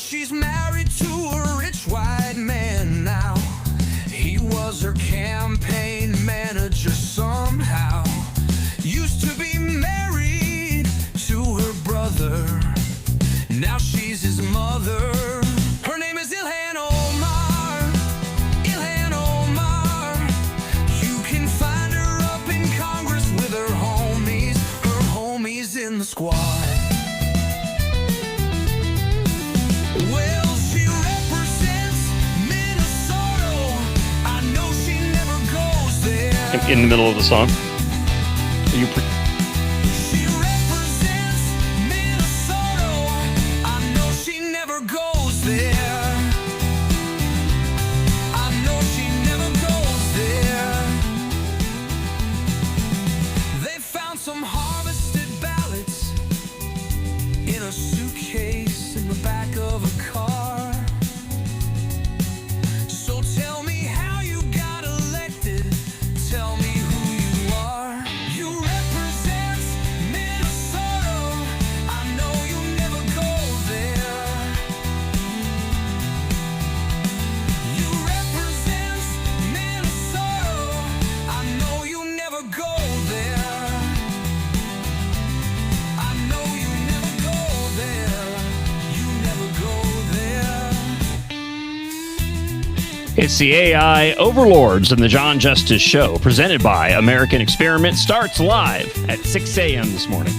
she's married to a rich white man now. He was her campaign manager somehow. Used to be married to her brother. Now she's his mother. Her name is Ilhan Omar. Ilhan Omar. You can find her up in Congress with her homies. Her homies in the squad. Well, she represents Minnesota. I know she never goes there. In the middle of the song. You She represents Minnesota. I know she never goes there. I know she never goes there. They found some harvested ballots in a suitcase in the back of a car. So tell me how you got elected. Tell me who you are. You represent Minnesota. I know you never go there. You represent Minnesota. I know you never go there. I know you never go there. You never go there. It's the AI Overlords and the John Justice Show, presented by American Experiment, starts live at 6 a.m. this morning.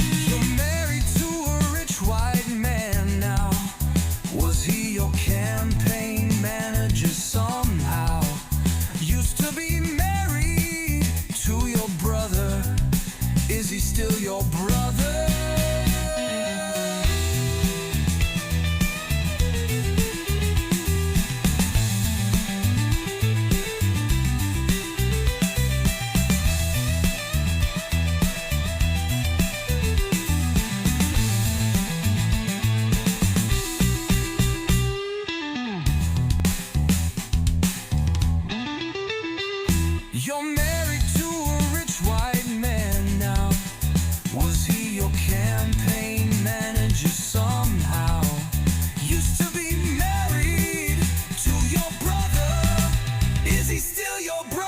You're married to a rich white man now. Was he your campaign manager somehow? Used to be married to your brother. Is he still your brother? You're married to a rich white man now. Was he your campaign manager somehow? Used to be married to your brother. Is he still your brother?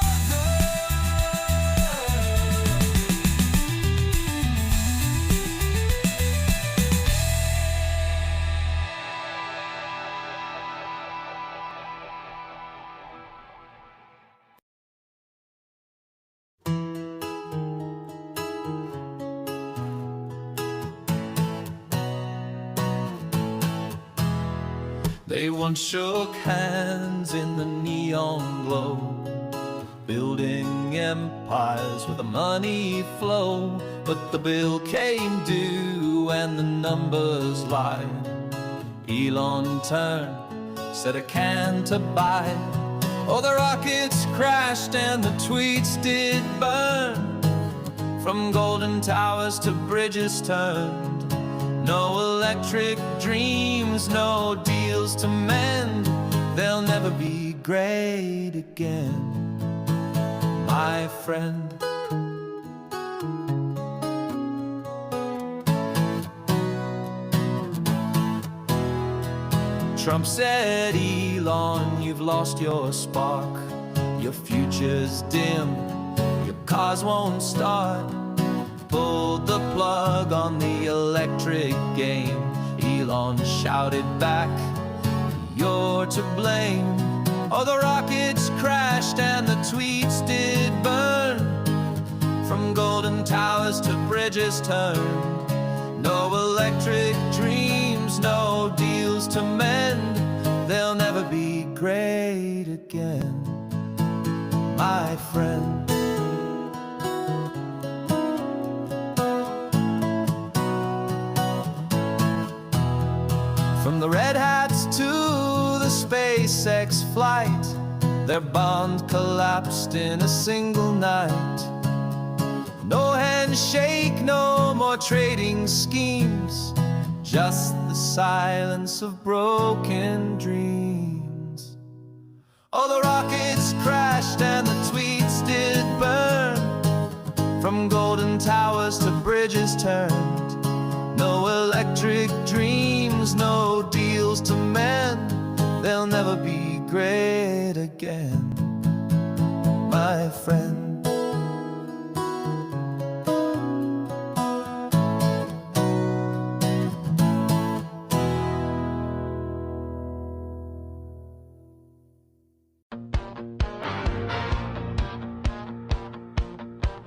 They once shook hands in the neon glow, building empires with the money flow. But the bill came due and the numbers lied. Elon turned, said I can't abide. Oh, the rockets crashed and the tweets did burn. From golden towers to bridges turned. No electric dreams, no deals to mend. They'll never be great again, my friend. Trump said, Elon, you've lost your spark. Your future's dim, your cars won't start. Pulled the plug on the electric game. Elon shouted back, you're to blame. Oh, the rockets crashed and the tweets did burn. From golden towers to bridges turned. No electric dreams, no deals to mend. They'll never be great again, my friend. From the Red Hats to the SpaceX flight, their bond collapsed in a single night. No handshake, no more trading schemes, just the silence of broken dreams. Oh, the rockets crashed and the tweets did burn. From golden towers to bridges turned. No electric dreams, no deals to mend. They'll never be great again, my friend.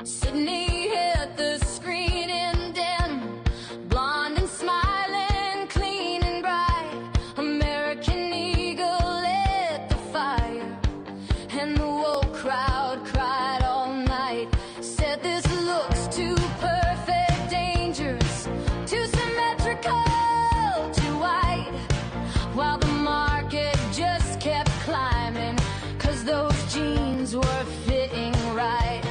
Sydney hit the screen in denim, blonde and smiling, clean and bright. American Eagle lit the fire, and the woke crowd cried all night. Said this looks too perfect, dangerous, too symmetrical, too white. While the market just kept climbing, 'cause those jeans were fitting right.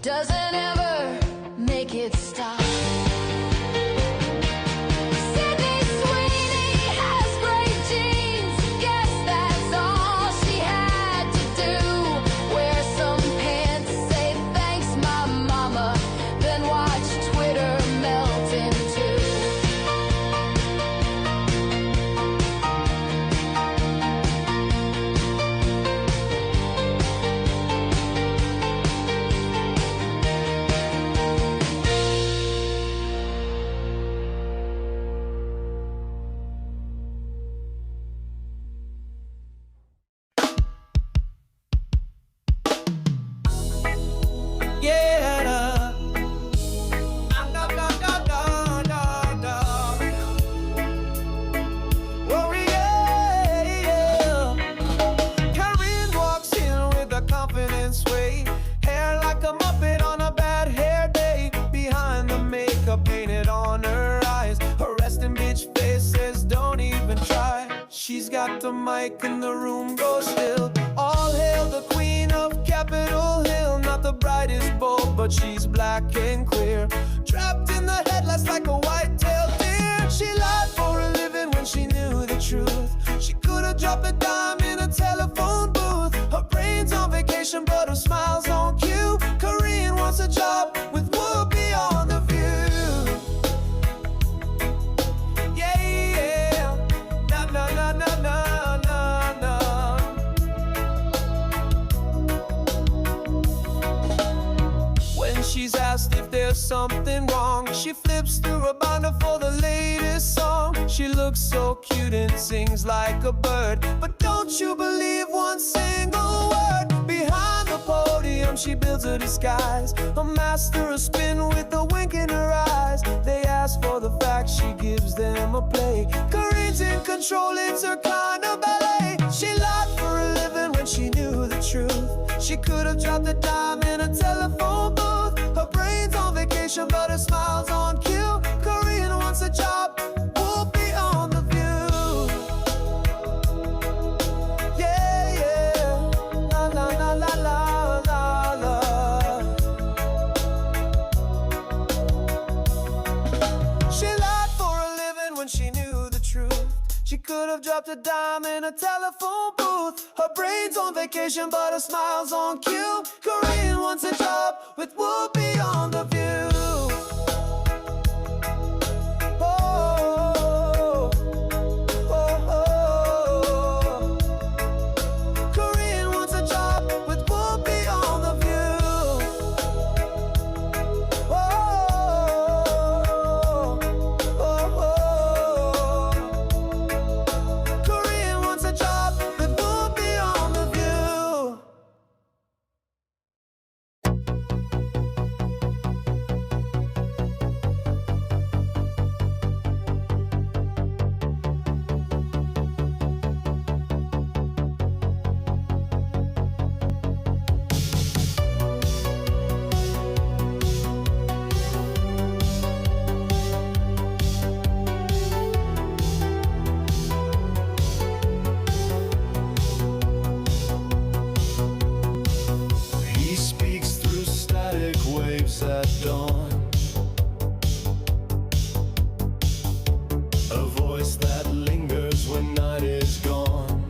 Doesn't ever make it stop. Sydney Sweeney has great genes. Guess that's all she had to do. Wear some pants, say thanks, my mama, then watch Twitter melt in two. Yeah, Karen walks in with a confident sway, hair like a muppet on a bad hair day. Behind the makeup painted on her eyes, her resting bitch face says don't even try. She's got the mic and the room goes still. All hail the queen of Capitol Hill, not the brightest bulb, but she's black and clear. Trapped in the headlights like a white-tailed deer. She lied for a living when she knew the truth. She could have dropped a dime in a telephone booth. Her brain's on vacation, but her smile's on cue. Korean wants a job with Whoopi on The View. Yeah, yeah, na na na na na na na. She flips through a binder for the latest song. She looks so cute and sings like a bird, but don't you believe one single word. Behind the podium she builds a disguise, a master of spin with a wink in her eyes. They ask for the facts, she gives them a play. Corinne's in control, it's her kind of ballet. She lied for a living when she knew the truth. She could have dropped a dime in a telephone booth. Her brain's on vacation but her smile's on cue. Corinne wants a job, Whoopi on The View. Yeah, yeah, la la la la la la la. She lied for a living when she knew the truth. She could have dropped a dime in a telephone booth. Her brain's on vacation but her smile's on cue. Corinne wants a job with Whoopi on The View. Oh, oh, oh. Corinne wants a job with Whoopi on The View. Oh, oh, oh. Corinne wants a job with Whoopi on The View. He speaks through static waves at dawn. A voice that lingers when night is gone.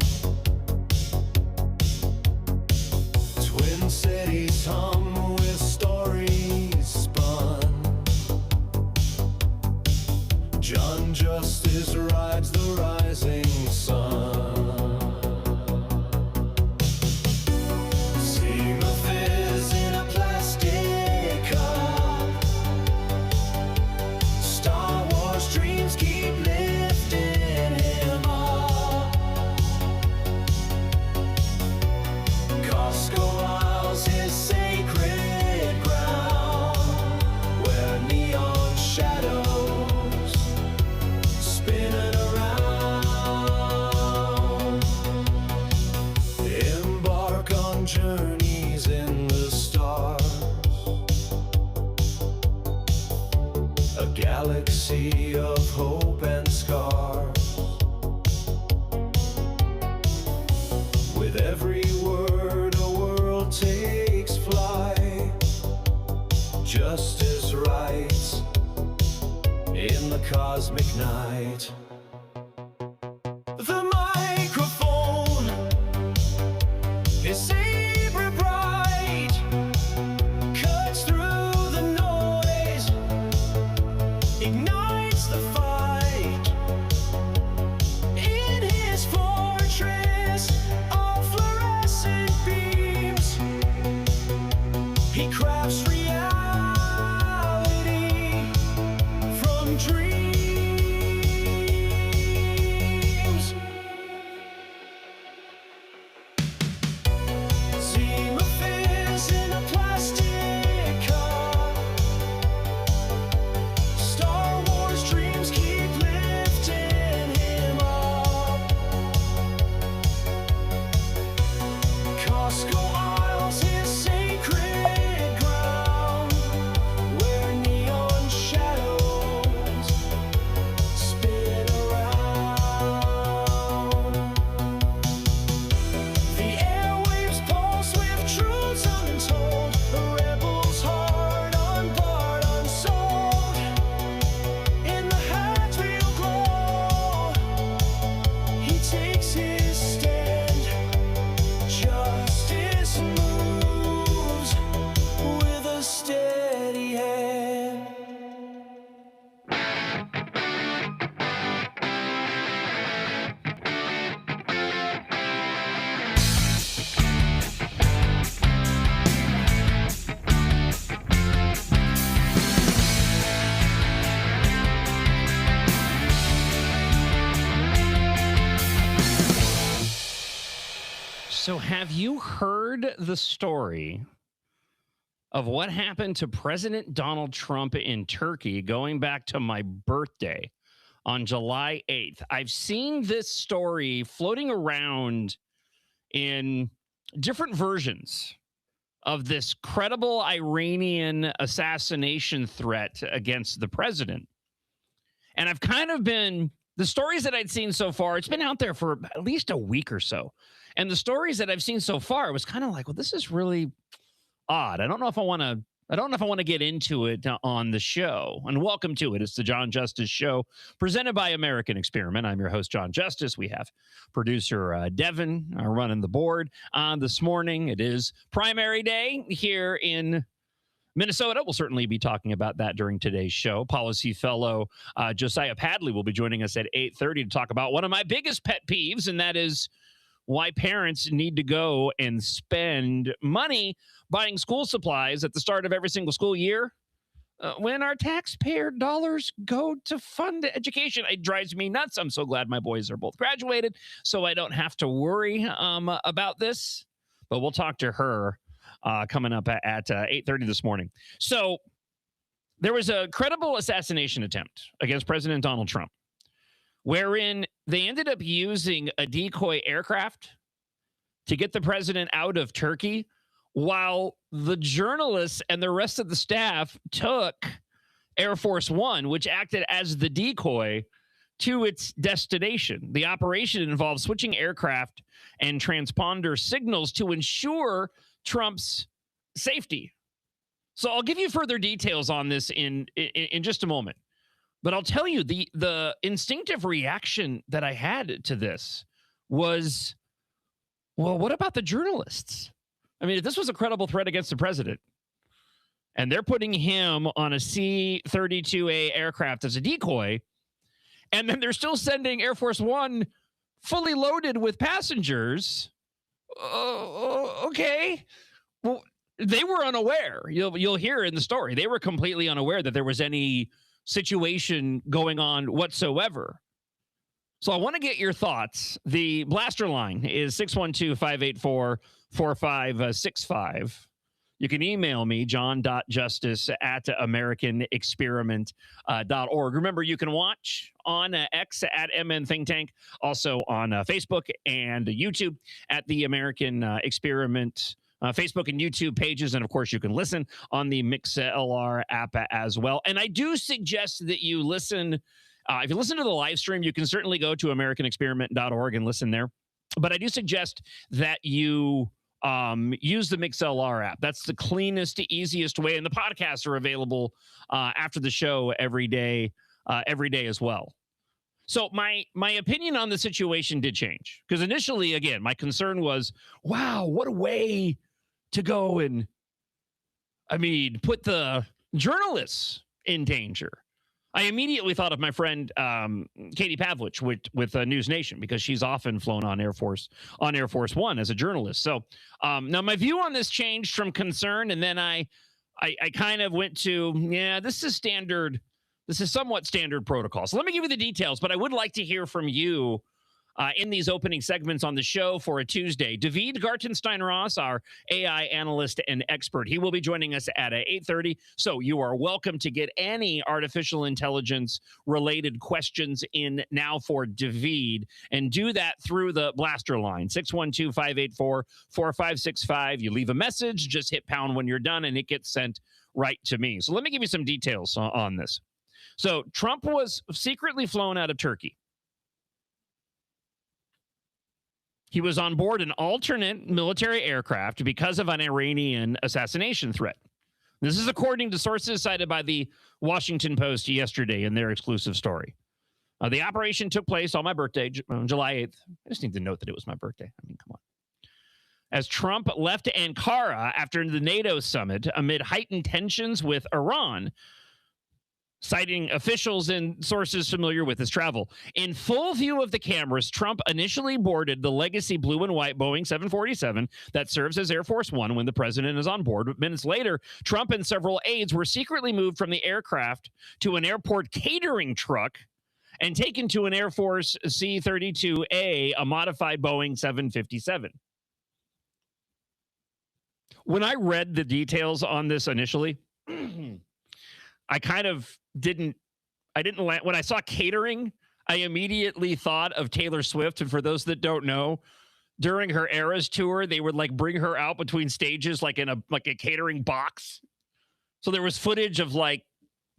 Twin cities hum with stories spun. John Justice rides the rising sun. Seeing a fizz in a plastic cup. Star Wars dreams keep lifting him up. Costco aisles his sacred ground, where neon shadows spinning around. Embark on journeys in the stars, a galaxy of hope and scars. With every word a world takes flight. Justice writes in the cosmic night. The microphone is saber bright, cuts through the noise, ignites the fight. In his fortress of fluorescent beams, he crafts reality from dreams. Seem a fizz in a plastic cup. Star Wars dreams keep lifting him up. Costco aisles his sacred ground, where neon shadows So have you heard the story of what happened to President Donald Trump in Turkey going back to my birthday on July 8th? I've seen this story floating around in different versions of this credible Iranian assassination threat against the president. And I've kind of been, the stories that I'd seen so far, it's been out there for at least a week or so. And the stories that I've seen so far, it was kind of like, well, this is really odd. I don't know if I want to get into it on the show. And welcome to it. It's the John Justice Show, presented by American Experiment. I'm your host, John Justice. We have producer Devin running the board this morning. It is primary day here in Minnesota. We'll certainly be talking about that during today's show. Policy fellow Josiah Padley will be joining us at 8:30 to talk about one of my biggest pet peeves, and that is why parents need to go and spend money buying school supplies at the start of every single school year when our taxpayer dollars go to fund education. It drives me nuts. I'm so glad my boys are both graduated, so I don't have to worry about this. But we'll talk to her coming up at 8:30 this morning. So there was a credible assassination attempt against President Donald Trump, wherein they ended up using a decoy aircraft to get the president out of Turkey, while the journalists and the rest of the staff took Air Force One, which acted as the decoy, to its destination. The operation involved switching aircraft and transponder signals to ensure Trump's safety. So I'll give you further details on this in just a moment. But I'll tell you, the instinctive reaction that I had to this was, well, what about the journalists? I mean, if this was a credible threat against the president, and they're putting him on a C-32A aircraft as a decoy, and then they're still sending Air Force One fully loaded with passengers, okay. Well, they were unaware. You'll hear in the story, they were completely unaware that there was any situation going on whatsoever. So I want to get your thoughts. The blaster line is 612-584-4565. You can email me, john.justice@americanexperiment.org. Remember, you can watch on X at MN Think Tank, also on Facebook and YouTube at the American Experiment Facebook and YouTube pages. And of course, you can listen on the MixLR app as well. And I do suggest that you listen. If you listen to the live stream, you can certainly go to americanexperiment.org and listen there. But I do suggest that you use the MixLR app. That's the cleanest, easiest way. And the podcasts are available after the show every day as well. So my opinion on the situation did change, because initially, again, my concern was, wow, what a way to go and, put the journalists in danger. I immediately thought of my friend Katie Pavlich with News Nation, because she's often flown on Air Force One as a journalist. So now my view on this changed from concern, and then I kind of went to, this is standard. This is somewhat standard protocol. So let me give you the details, but I would like to hear from you in these opening segments on the show for a Tuesday. David Gartenstein-Ross, our AI analyst and expert, he will be joining us at 8:30. So you are welcome to get any artificial intelligence related questions in now for David, and do that through the blaster line, 612-584-4565. You leave a message, just hit pound when you're done, and it gets sent right to me. So let me give you some details on this. So Trump was secretly flown out of Turkey. He was on board an alternate military aircraft because of an Iranian assassination threat. This is according to sources cited by the Washington Post yesterday in their exclusive story. The operation took place on my birthday, July 8th. I just need to note that it was my birthday. Come on. As Trump left Ankara after the NATO summit amid heightened tensions with Iran, citing officials and sources familiar with his travel. In full view of the cameras, Trump initially boarded the legacy blue and white Boeing 747 that serves as Air Force One when the president is on board. But minutes later, Trump and several aides were secretly moved from the aircraft to an airport catering truck and taken to an Air Force C-32A, a modified Boeing 757. When I read the details on this initially, I kind of didn't. I didn't land when I saw catering. I immediately thought of Taylor Swift, and for those that don't know, during her Eras tour, they would like bring her out between stages, like in a catering box. So there was footage of like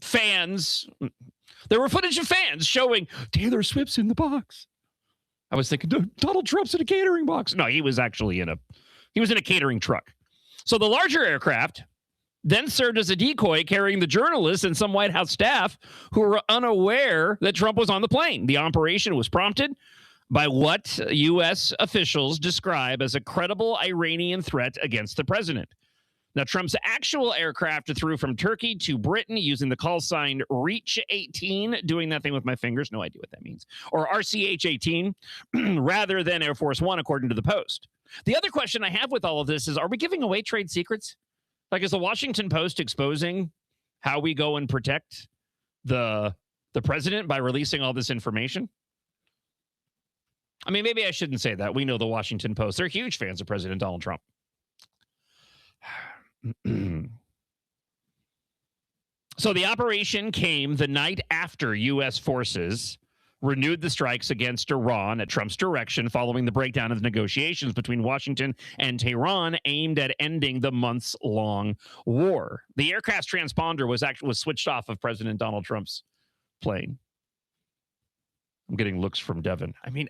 fans. There were footage of fans showing Taylor Swift's in the box. I was thinking Donald Trump's in a catering box. No, he was actually in a catering truck. So the larger aircraft then served as a decoy, carrying the journalists and some White House staff who were unaware that Trump was on the plane. The operation was prompted by what U.S. officials describe as a credible Iranian threat against the president. Now, Trump's actual aircraft flew from Turkey to Britain using the call sign Reach 18, doing that thing with my fingers, no idea what that means, or RCH 18, rather than Air Force One, according to the Post. The other question I have with all of this is, are we giving away trade secrets? Like, is the Washington Post exposing how we go and protect the president by releasing all this information? I mean, maybe I shouldn't say that. We know the Washington Post. They're huge fans of President Donald Trump. So the operation came the night after U.S. forces renewed the strikes against Iran at Trump's direction following the breakdown of the negotiations between Washington and Tehran aimed at ending the months-long war. The aircraft's transponder was switched off of President Donald Trump's plane. I'm getting looks from Devin. I mean,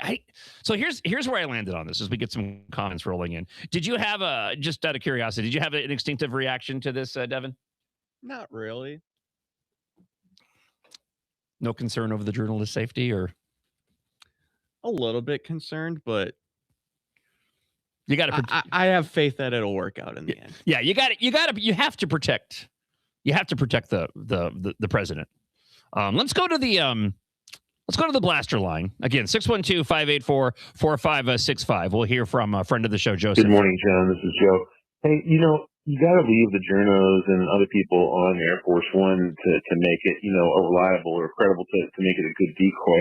so here's where I landed on this as we get some comments rolling in. Did you have just out of curiosity, did you have an instinctive reaction to this, Devin? Not really. No concern over the journalist's safety, or A little bit concerned, but you got to. I have faith that it'll work out in the end. Yeah, you have to protect. You have to protect the president. Let's go to the blaster line again. 612-584-4565. We'll hear from a friend of the show, Joseph. Good morning, John. This is Joe. Hey, you got to leave the journos and other people on Air Force One to make it, a reliable or credible to make it a good decoy.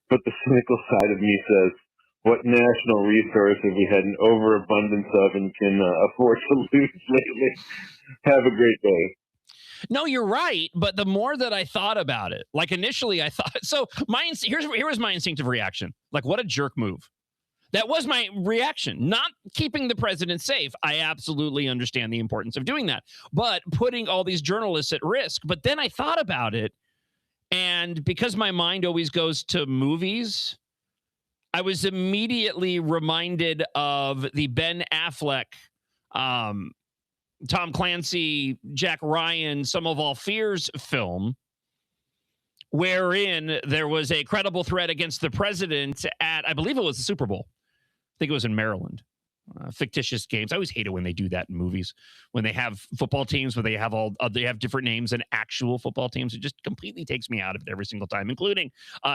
But the cynical side of me says, what national resource have we had an overabundance of and can afford to lose lately? Have a great day. No, you're right. But the more that I thought about it, like initially I thought, so here was my instinctive reaction. Like, what a jerk move. That was my reaction. Not keeping the president safe. I absolutely understand the importance of doing that. But putting all these journalists at risk. But then I thought about it. And because my mind always goes to movies, I was immediately reminded of the Ben Affleck, Tom Clancy, Jack Ryan, Sum of All Fears film, wherein there was a credible threat against the president at, I believe it was the Super Bowl. I think it was in Maryland. Fictitious games. I always hate it when they do that in movies, when they have football teams where they have different names than actual football teams. It just completely takes me out of it every single time, including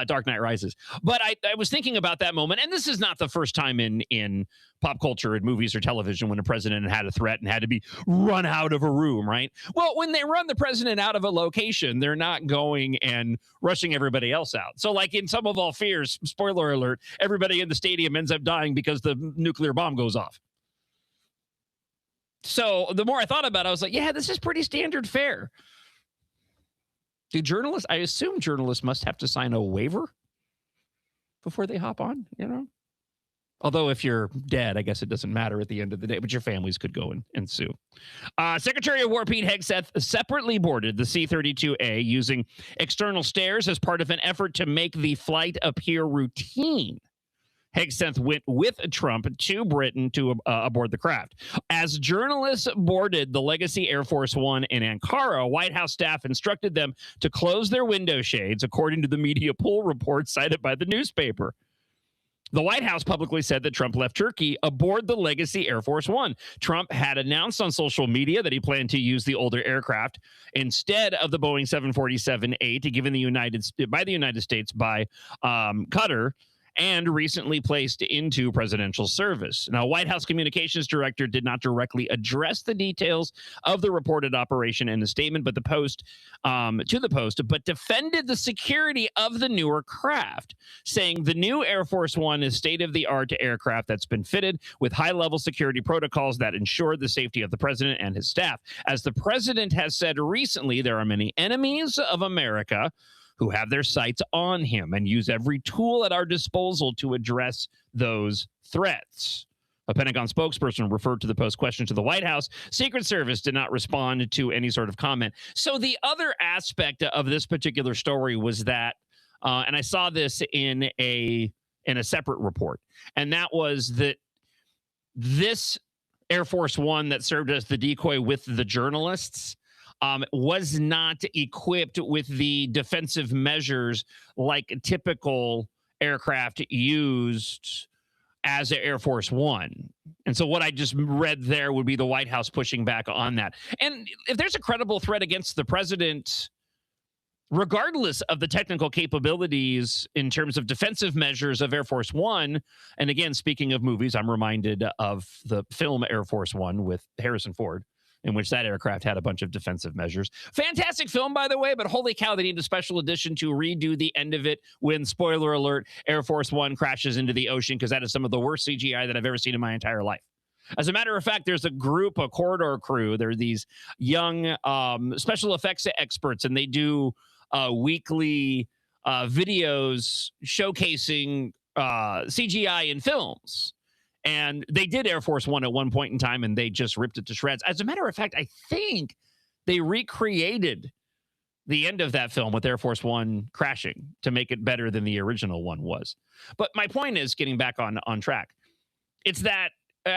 Dark Knight Rises. But I was thinking about that moment, and this is not the first time in pop culture, in movies or television, when a president had a threat and had to be run out of a room, right? Well, when they run the president out of a location, they're not going and rushing everybody else out. So like in Sum of All Fears, spoiler alert, everybody in the stadium ends up dying because the nuclear bomb goes off. So the more I thought about it, I was like, yeah, this is pretty standard fare. I assume journalists must have to sign a waiver before they hop on, Although if you're dead, I guess it doesn't matter at the end of the day, but your families could go and sue. Secretary of War Pete Hegseth separately boarded the C-32A using external stairs as part of an effort to make the flight appear routine. Hegseth went with Trump to Britain to aboard the craft. As journalists boarded the Legacy Air Force One in Ankara, White House staff instructed them to close their window shades, according to the media pool report cited by the newspaper. The White House publicly said that Trump left Turkey aboard the Legacy Air Force One. Trump had announced on social media that he planned to use the older aircraft instead of the Boeing 747-8 given by the United States by Qatar, and recently placed into presidential service. Now, White House communications director did not directly address the details of the reported operation in the statement, but the Post but defended the security of the newer craft, saying the new Air Force One is state-of-the-art aircraft that's been fitted with high-level security protocols that ensure the safety of the president and his staff. As the president has said recently, there are many enemies of America who have their sights on him and use every tool at our disposal to address those threats. A Pentagon spokesperson referred to the Post question to the White House. Secret Service did not respond to any sort of comment. So the other aspect of this particular story was that, and I saw this in a separate report, and that was that this Air Force One that served as the decoy with the journalists was not equipped with the defensive measures like typical aircraft used as Air Force One. And so what I just read there would be the White House pushing back on that. And if there's a credible threat against the president, regardless of the technical capabilities in terms of defensive measures of Air Force One, and again, speaking of movies, I'm reminded of the film Air Force One with Harrison Ford, in which that aircraft had a bunch of defensive measures. Fantastic film, by the way, but holy cow, they need a special edition to redo the end of it when, spoiler alert, Air Force One crashes into the ocean, because that is some of the worst CGI that I've ever seen in my entire life. As a matter of fact, there's a group, a corridor crew. They're these young special effects experts, and they do weekly videos showcasing CGI in films. And they did Air Force One at one point in time, and they just ripped it to shreds. As a matter of fact, I think they recreated the end of that film with Air Force One crashing to make it better than the original one was. But my point is, getting back on track, it's that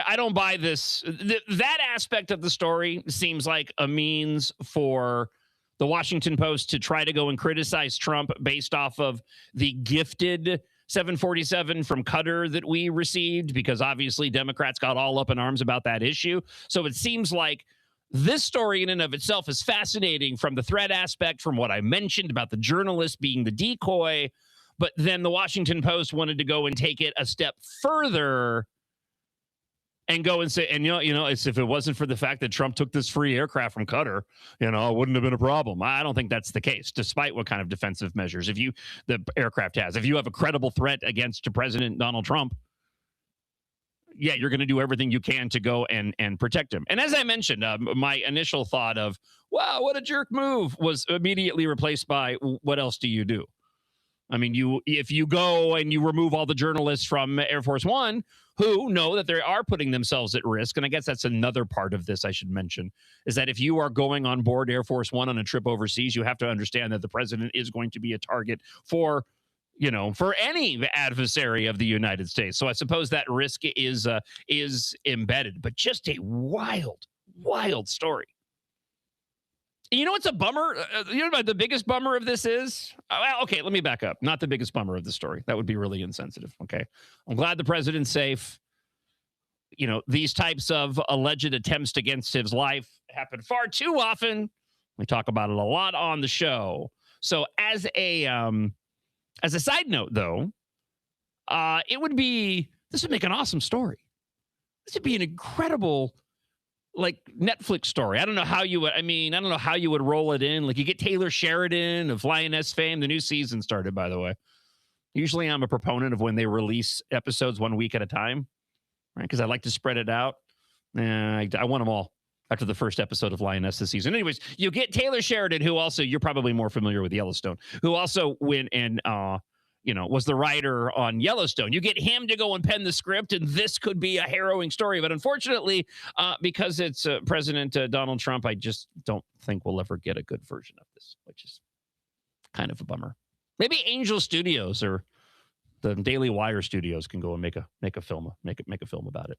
I don't buy this. That aspect of the story seems like a means for the Washington Post to try to go and criticize Trump based off of the gifted 747 from Qatar that we received, because obviously Democrats got all up in arms about that issue. So it seems like this story in and of itself is fascinating from the threat aspect, from what I mentioned about the journalist being the decoy. But then the Washington Post wanted to go and take it a step further and go and say, and it's, if it wasn't for the fact that Trump took this free aircraft from Qatar, it wouldn't have been a problem. I don't think that's the case, despite what kind of defensive measures the aircraft has. If you have a credible threat against President Donald Trump, yeah, you're going to do everything you can to go and protect him. And as I mentioned, my initial thought of, wow, what a jerk move, was immediately replaced by, what else do you do? I mean, if you go and you remove all the journalists from Air Force One who know that they are putting themselves at risk, and I guess that's another part of this I should mention, is that if you are going on board Air Force One on a trip overseas, you have to understand that the president is going to be a target for any adversary of the United States. So I suppose that risk is embedded, but just a wild, wild story. You know what's a bummer? You know what the biggest bummer of this is? Well, okay, let me back up. Not the biggest bummer of the story. That would be really insensitive, okay? I'm glad the president's safe. These types of alleged attempts against his life happen far too often. We talk about it a lot on the show. So as a side note, though, this would make an awesome story. This would be an incredible Netflix story. I don't know how you would roll it in. Like, you get Taylor Sheridan of Lioness fame. The new season started, by the way. Usually I'm a proponent of when they release episodes 1 week at a time, right? Because I like to spread it out. I want them all after the first episode of Lioness this season. Anyways, you get Taylor Sheridan, who also, you're probably more familiar with Yellowstone, who also went and was the writer on Yellowstone. You get him to go and pen the script, and this could be a harrowing story. But unfortunately, because it's President Donald Trump, I just don't think we'll ever get a good version of this, which is kind of a bummer. Maybe Angel Studios or the Daily Wire Studios can go and make a film about it.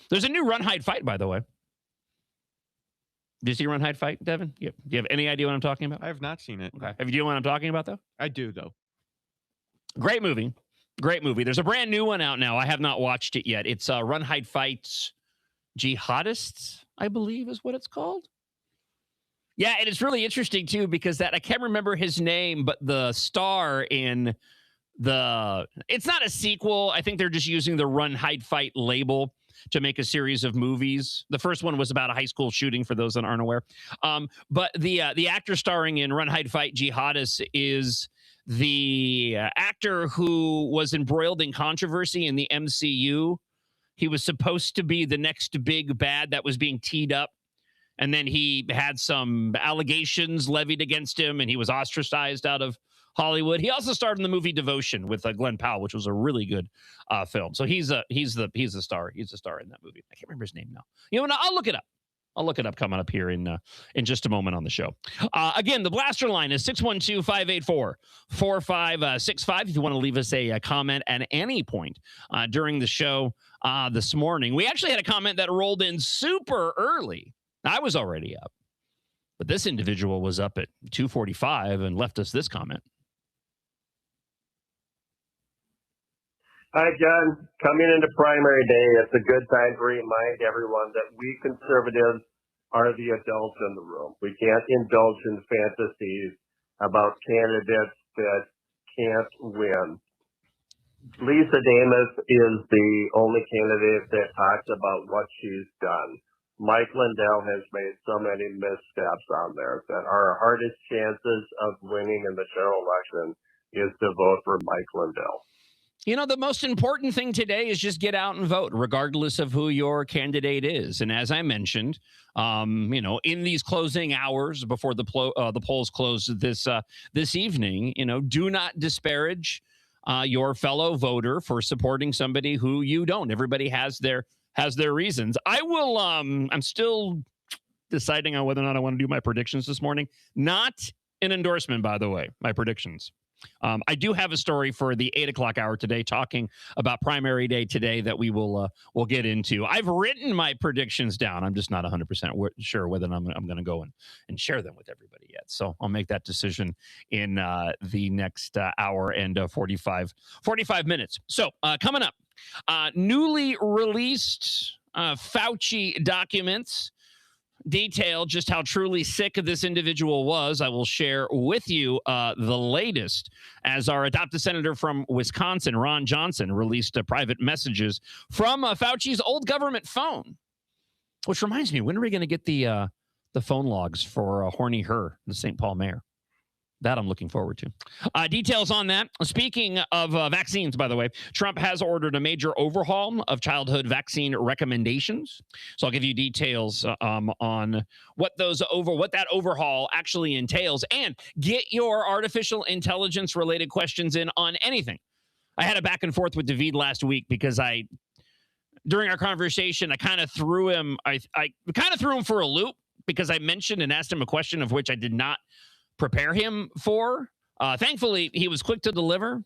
There's a new Run, Hide, Fight, by the way. Did you see Run, Hide, Fight, Devin? Do you have any idea what I'm talking about? I have not seen it. Okay. Have you know what I'm talking about, though? I do, though. Great movie. There's a brand new one out now. I have not watched it yet. It's Run, Hide, Fight, Jihadists, I believe is what it's called. Yeah, and it's really interesting, too, because I can't remember his name, but the star in it's not a sequel. I think they're just using the Run, Hide, Fight label to make a series of movies. The first one was about a high school shooting, for those that aren't aware. But the actor starring in Run, Hide, Fight, Jihadis, is the actor who was embroiled in controversy in the MCU. He was supposed to be the next big bad that was being teed up, and then he had some allegations levied against him, and he was ostracized out of Hollywood. He also starred in the movie Devotion with Glenn Powell, which was a really good film. So he's the star. He's the star in that movie. I can't remember his name now. You know what? I'll look it up. I'll look it up coming up here in just a moment on the show. Again, the Blaster line is 612-584-4565. If you want to leave us a comment at any point during the show this morning. We actually had a comment that rolled in super early. I was already up, but this individual was up at 2:45 and left us this comment. Hi, John. Coming into primary day, it's a good time to remind everyone that we conservatives are the adults in the room. We can't indulge in fantasies about candidates that can't win. Lisa Damas is the only candidate that talks about what she's done. Mike Lindell has made so many missteps on there that our hardest chances of winning in the general election is to vote for Mike Lindell. You know, the most important thing today is just get out and vote, regardless of who your candidate is. And as I mentioned, in these closing hours before the polls close this evening, do not disparage your fellow voter for supporting somebody who you don't. Everybody has their reasons. I will. I'm still deciding on whether or not I want to do my predictions this morning. Not an endorsement, by the way. My predictions. I do have a story for the 8 o'clock hour today, talking about primary day today that we will we'll get into. I've written my predictions down. I'm just not 100% sure whether I'm going to go and share them with everybody yet. So I'll make that decision in the next hour and 45 minutes. So coming up, newly released Fauci documents detail just how truly sick this individual was. I will share with you the latest as our adopted senator from Wisconsin, Ron Johnson, released private messages from Fauci's old government phone. Which reminds me, when are we going to get the phone logs for Horny Her, the St. Paul mayor? That I'm looking forward to. Details on that. Speaking of vaccines, by the way, Trump has ordered a major overhaul of childhood vaccine recommendations. So I'll give you details on what that overhaul actually entails, and get your artificial intelligence related questions in on anything. I had a back and forth with David last week because during our conversation, I kind of threw him. I kind of threw him for a loop because I mentioned and asked him a question of which I did not prepare him for. Thankfully, he was quick to deliver,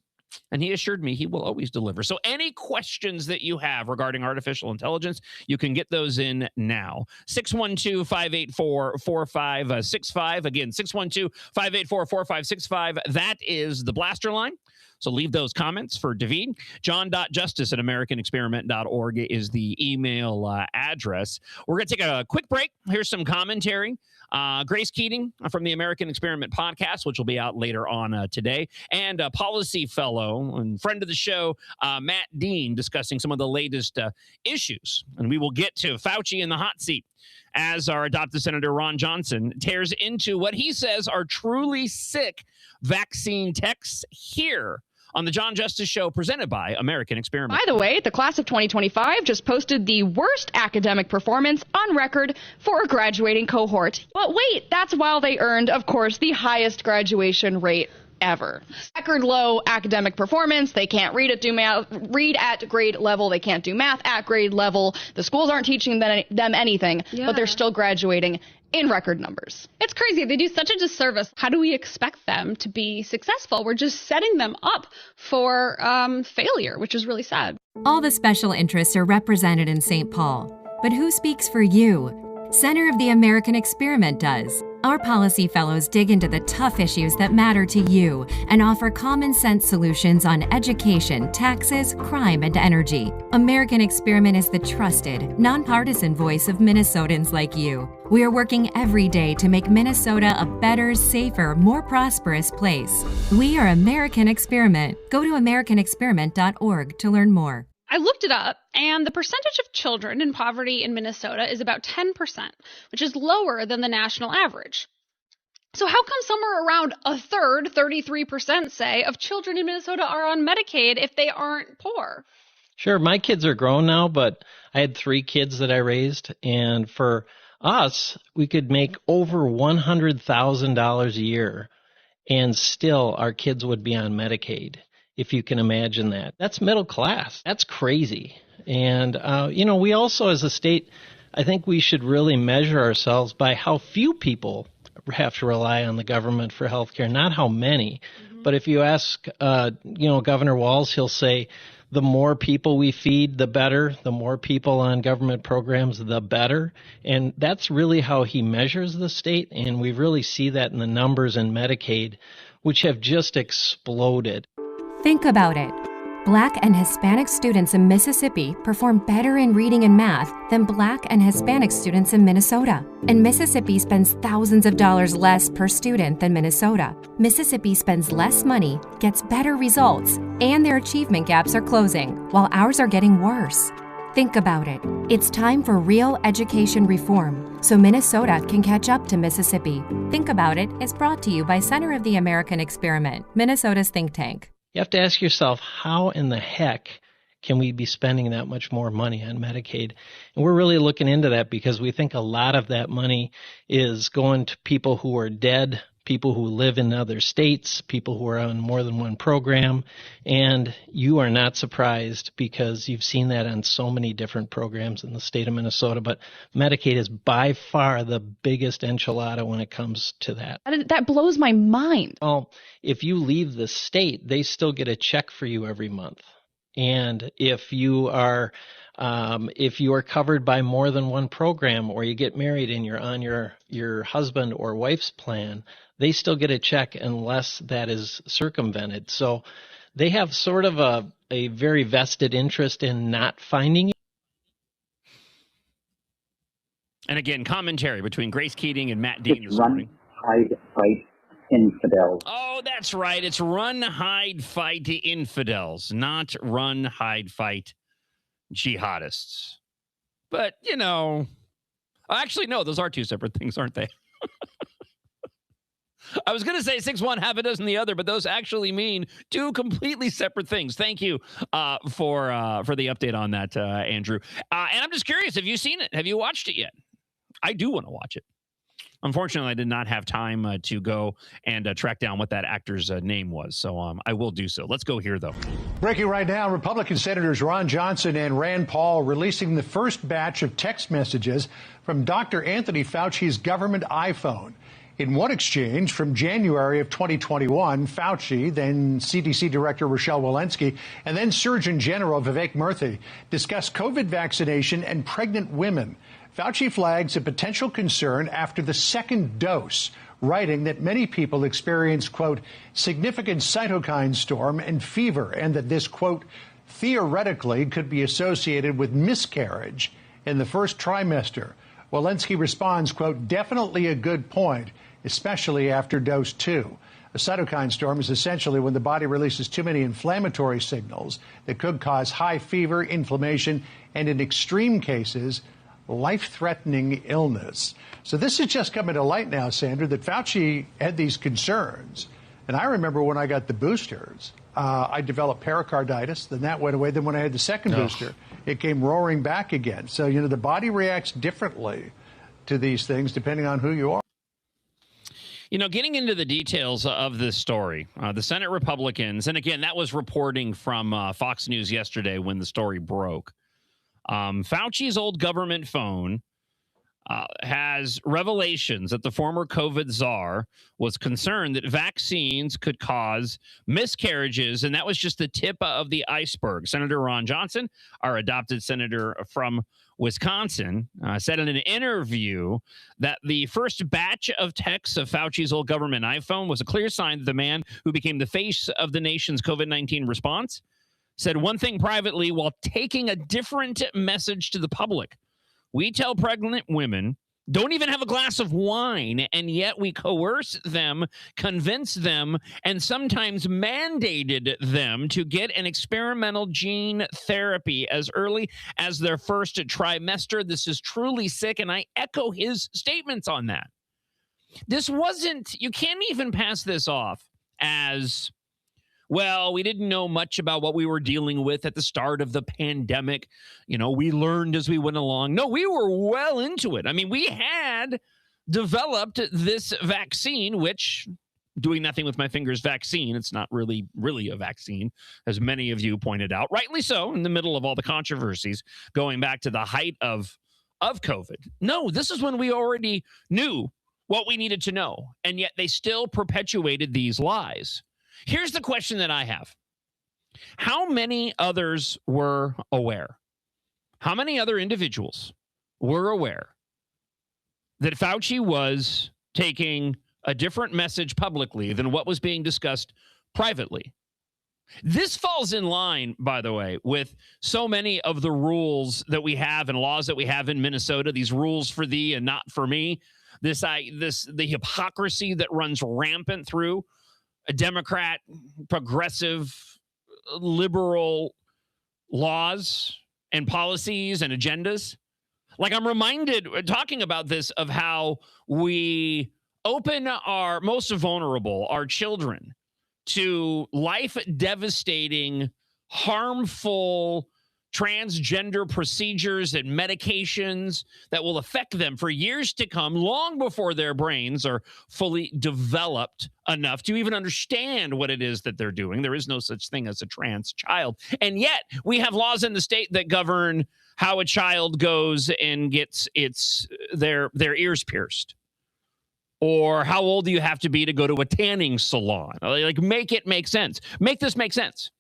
and he assured me he will always deliver. So any questions that you have regarding artificial intelligence, you can get those in now. 612-584-4565. Again, 612-584-4565. That is the Blaster line. So leave those comments for David. John.justice@americanexperiment.org is the email address. We're going to take a quick break. Here's some commentary. Grace Keating from the American Experiment podcast, which will be out later on today, and a policy fellow and friend of the show, Matt Dean, discussing some of the latest issues. And we will get to Fauci in the hot seat as our adopted Senator Ron Johnson tears into what he says are truly sick vaccine texts here on the John Justice Show, presented by American Experiment. By the way, the class of 2025 just posted the worst academic performance on record for a graduating cohort. But wait, that's while they earned, of course, the highest graduation rate ever. Record low academic performance. They can't read at grade level. They can't do math at grade level. The schools aren't teaching them anything, but they're still graduating in record numbers. It's crazy. They do such a disservice. How do we expect them to be successful? We're just setting them up for failure, which is really sad. All the special interests are represented in St. Paul. But who speaks for you? Center of the American Experiment does. Our policy fellows dig into the tough issues that matter to you and offer common sense solutions on education, taxes, crime, and energy. American Experiment is the trusted, nonpartisan voice of Minnesotans like you. We are working every day to make Minnesota a better, safer, more prosperous place. We are American Experiment. Go to americanexperiment.org to learn more. I looked it up, and the percentage of children in poverty in Minnesota is about 10%, which is lower than the national average. So how come somewhere around a third, 33%, say, of children in Minnesota are on Medicaid if they aren't poor? Sure, my kids are grown now, but I had 3 kids that I raised, and for us, we could make over $100,000 a year, and still our kids would be on Medicaid. If you can imagine that. That's middle class. That's crazy. And, we also as a state, I think we should really measure ourselves by how few people have to rely on the government for health care, not how many. Mm-hmm. But if you ask, Governor Walz, he'll say the more people we feed, the better. The more people on government programs, the better. And that's really how he measures the state. And we really see that in the numbers in Medicaid, which have just exploded. Think about it. Black and Hispanic students in Mississippi perform better in reading and math than Black and Hispanic students in Minnesota. And Mississippi spends thousands of dollars less per student than Minnesota. Mississippi spends less money, gets better results, and their achievement gaps are closing, while ours are getting worse. Think about it. It's time for real education reform, so Minnesota can catch up to Mississippi. Think About It is brought to you by Center of the American Experiment, Minnesota's think tank. You have to ask yourself, how in the heck can we be spending that much more money on Medicaid? And we're really looking into that because we think a lot of that money is going to people who are dead, people who live in other states, people who are on more than one program. And you are not surprised because you've seen that on so many different programs in the state of Minnesota. But Medicaid is by far the biggest enchilada when it comes to that. That blows my mind. Well, if you leave the state, they still get a check for you every month. And if you are covered by more than one program, or you get married and you're on your husband or wife's plan, they still get a check unless that is circumvented. So they have sort of a very vested interest in not finding you. And again, commentary between Grace Keating and Matt Dean this morning. Hide, fight infidels. Oh, that's right. It's run, hide, fight the infidels, not run, hide, fight jihadists. But, actually, no, those are 2 separate things, aren't they? I was going to say 6 one, half a dozen the other, but those actually mean 2 completely separate things. Thank you for the update on that, Andrew. And I'm just curious, have you seen it? Have you watched it yet? I do want to watch it. Unfortunately, I did not have time to go and track down what that actor's name was. So I will do so. Let's go here, though. Breaking right now, Republican Senators Ron Johnson and Rand Paul releasing the first batch of text messages from Dr. Anthony Fauci's government iPhone. In one exchange from January of 2021, Fauci, then CDC Director Rochelle Walensky, and then Surgeon General Vivek Murthy discussed COVID vaccination and pregnant women. Fauci flags a potential concern after the second dose, writing that many people experience, quote, significant cytokine storm and fever, and that this, quote, theoretically could be associated with miscarriage in the first trimester. Walensky responds, quote, definitely a good point, especially after dose 2. A cytokine storm is essentially when the body releases too many inflammatory signals that could cause high fever, inflammation, and in extreme cases, life-threatening illness. So this is just coming to light now, Sandra, that Fauci had these concerns. And I remember when I got the boosters, I developed pericarditis, then that went away. Then when I had the second booster, it came roaring back again. So, the body reacts differently to these things depending on who you are. Getting into the details of this story, the Senate Republicans, and again, that was reporting from Fox News yesterday when the story broke. Fauci's old government phone has revelations that the former COVID czar was concerned that vaccines could cause miscarriages, and that was just the tip of the iceberg. Senator Ron Johnson, our adopted senator from Wisconsin, said in an interview that the first batch of texts of Fauci's old government iPhone was a clear sign that the man who became the face of the nation's COVID-19 response said one thing privately while taking a different message to the public. We tell pregnant women, don't even have a glass of wine, and yet we coerce them, convince them, and sometimes mandated them to get an experimental gene therapy as early as their first trimester. This is truly sick, and I echo his statements on that. This wasn't, you can't even pass this off as, well, we didn't know much about what we were dealing with at the start of the pandemic. You know, we learned as we went along. No, we were well into it. I mean, we had developed this vaccine, which, doing nothing with my fingers vaccine, it's not really a vaccine, as many of you pointed out, rightly so, in the middle of all the controversies going back to the height of COVID. No, this is when we already knew what we needed to know, and yet they still perpetuated these lies. Here's the question that I have. How many others were aware? How many other individuals were aware that Fauci was taking a different message publicly than what was being discussed privately? This falls in line, by the way, with so many of the rules that we have and laws that we have in Minnesota, these rules for thee and not for me, the hypocrisy that runs rampant through a Democrat, progressive, liberal laws and policies and agendas. Like, I'm reminded, talking about this, of how we open our most vulnerable, our children, to life-devastating, harmful transgender procedures and medications that will affect them for years to come, long before their brains are fully developed enough to even understand what it is that they're doing. There is no such thing as a trans child. And yet we have laws in the state that govern how a child goes and gets their ears pierced, or how old do you have to be to go to a tanning salon. Like, make it make sense. Make this make sense.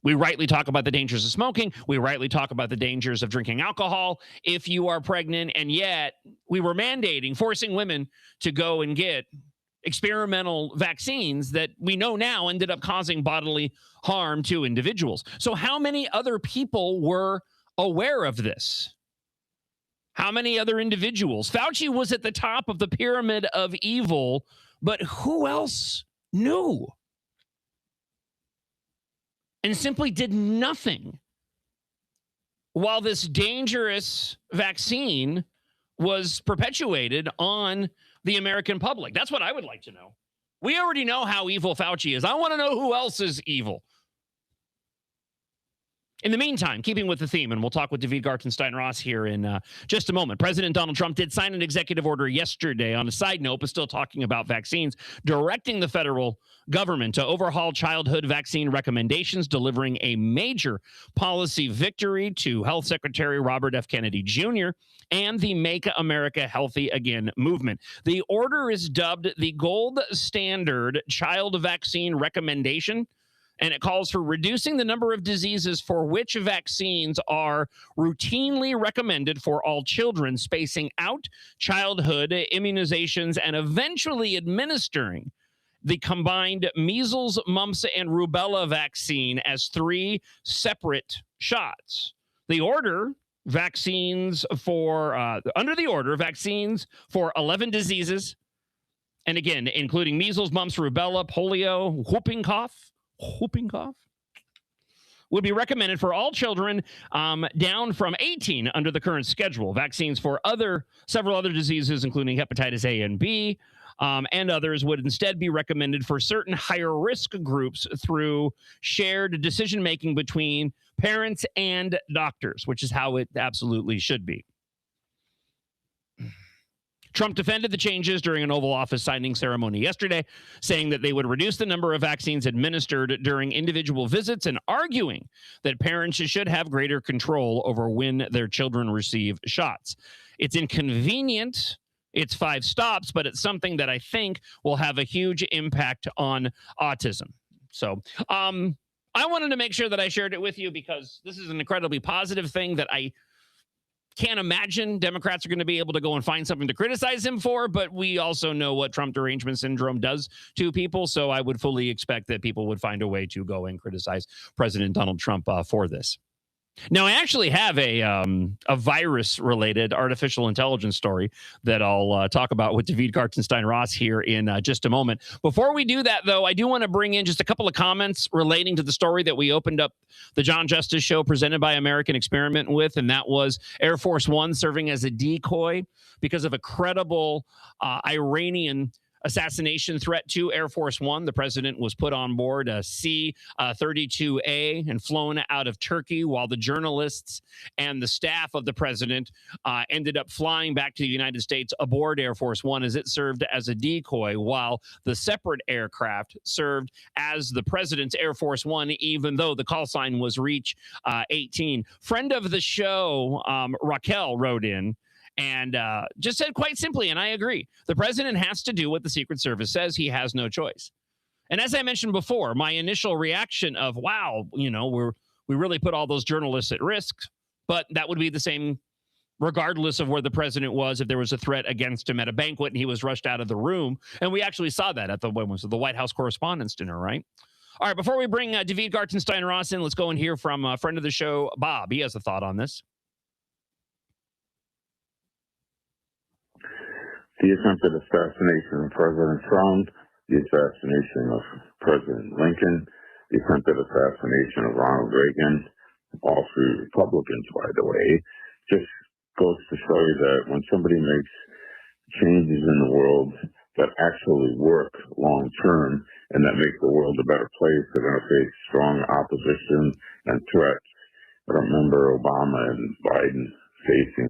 We rightly talk about the dangers of smoking. We rightly talk about the dangers of drinking alcohol if you are pregnant. And yet we were mandating, forcing women to go and get experimental vaccines that we know now ended up causing bodily harm to individuals. So how many other people were aware of this? How many other individuals? Fauci was at the top of the pyramid of evil, but who else knew? And simply did nothing while this dangerous vaccine was perpetuated on the American public. That's what I would like to know. We already know how evil Fauci is. I want to know who else is evil. In the meantime, keeping with the theme, and we'll talk with David Gartenstein-Ross here in just a moment, President Donald Trump did sign an executive order yesterday, on a side note, but still talking about vaccines, directing the federal government to overhaul childhood vaccine recommendations, delivering a major policy victory to Health Secretary Robert F. Kennedy Jr. and the Make America Healthy Again movement. The order is dubbed the Gold Standard Child Vaccine Recommendation, and it calls for reducing the number of diseases for which vaccines are routinely recommended for all children, spacing out childhood immunizations, and eventually administering the combined measles, mumps, and rubella vaccine as 3 separate shots. The order, vaccines for, under the order, vaccines for 11 diseases, and again, including measles, mumps, rubella, polio, whooping cough, would be recommended for all children down from 18 under the current schedule. Vaccines for several other diseases, including hepatitis A and B, and others, would instead be recommended for certain higher risk groups through shared decision-making between parents and doctors, which is how it absolutely should be. Trump defended the changes during an Oval Office signing ceremony yesterday, saying that they would reduce the number of vaccines administered during individual visits and arguing that parents should have greater control over when their children receive shots. It's inconvenient. It's 5 stops, but it's something that I think will have a huge impact on autism. So I wanted to make sure that I shared it with you because this is an incredibly positive thing that I can't imagine Democrats are going to be able to go and find something to criticize him for, but we also know what Trump derangement syndrome does to people, so I would fully expect that people would find a way to go and criticize President Donald Trump for this. Now, I actually have a virus-related artificial intelligence story that I'll talk about with David Gartenstein-Ross here in just a moment. Before we do that, though, I do want to bring in just a couple of comments relating to the story that we opened up the John Justice Show presented by American Experiment with, and that was Air Force One serving as a decoy because of a credible Iranian assassination threat to Air Force One. The president was put on board a C-32A and flown out of Turkey while the journalists and the staff of the president ended up flying back to the United States aboard Air Force One as it served as a decoy, while the separate aircraft served as the president's Air Force One, even though the call sign was Reach 18. Friend of the show, Raquel, wrote in and just said quite simply, and I agree, the president has to do what the Secret Service says. He has no choice. And as I mentioned before, my initial reaction of, wow, we really put all those journalists at risk, but that would be the same regardless of where the president was if there was a threat against him at a banquet and he was rushed out of the room. And we actually saw that at the White House Correspondents' Dinner, right? All right, before we bring David Gartenstein-Ross in, let's go and hear from a friend of the show, Bob. He has a thought on this. The attempted assassination of President Trump, the assassination of President Lincoln, the attempted assassination of Ronald Reagan, all three Republicans, by the way, just goes to show you that when somebody makes changes in the world that actually work long term and that make the world a better place, they're going to face strong opposition and threats. I don't remember Obama and Biden facing.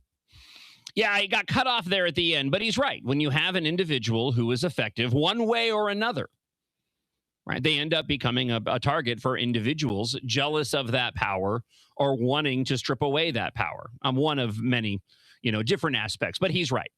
Yeah, he got cut off there at the end, but he's right. When you have an individual who is effective one way or another, right, they end up becoming a target for individuals jealous of that power or wanting to strip away that power. I'm one of many, different aspects, but he's right.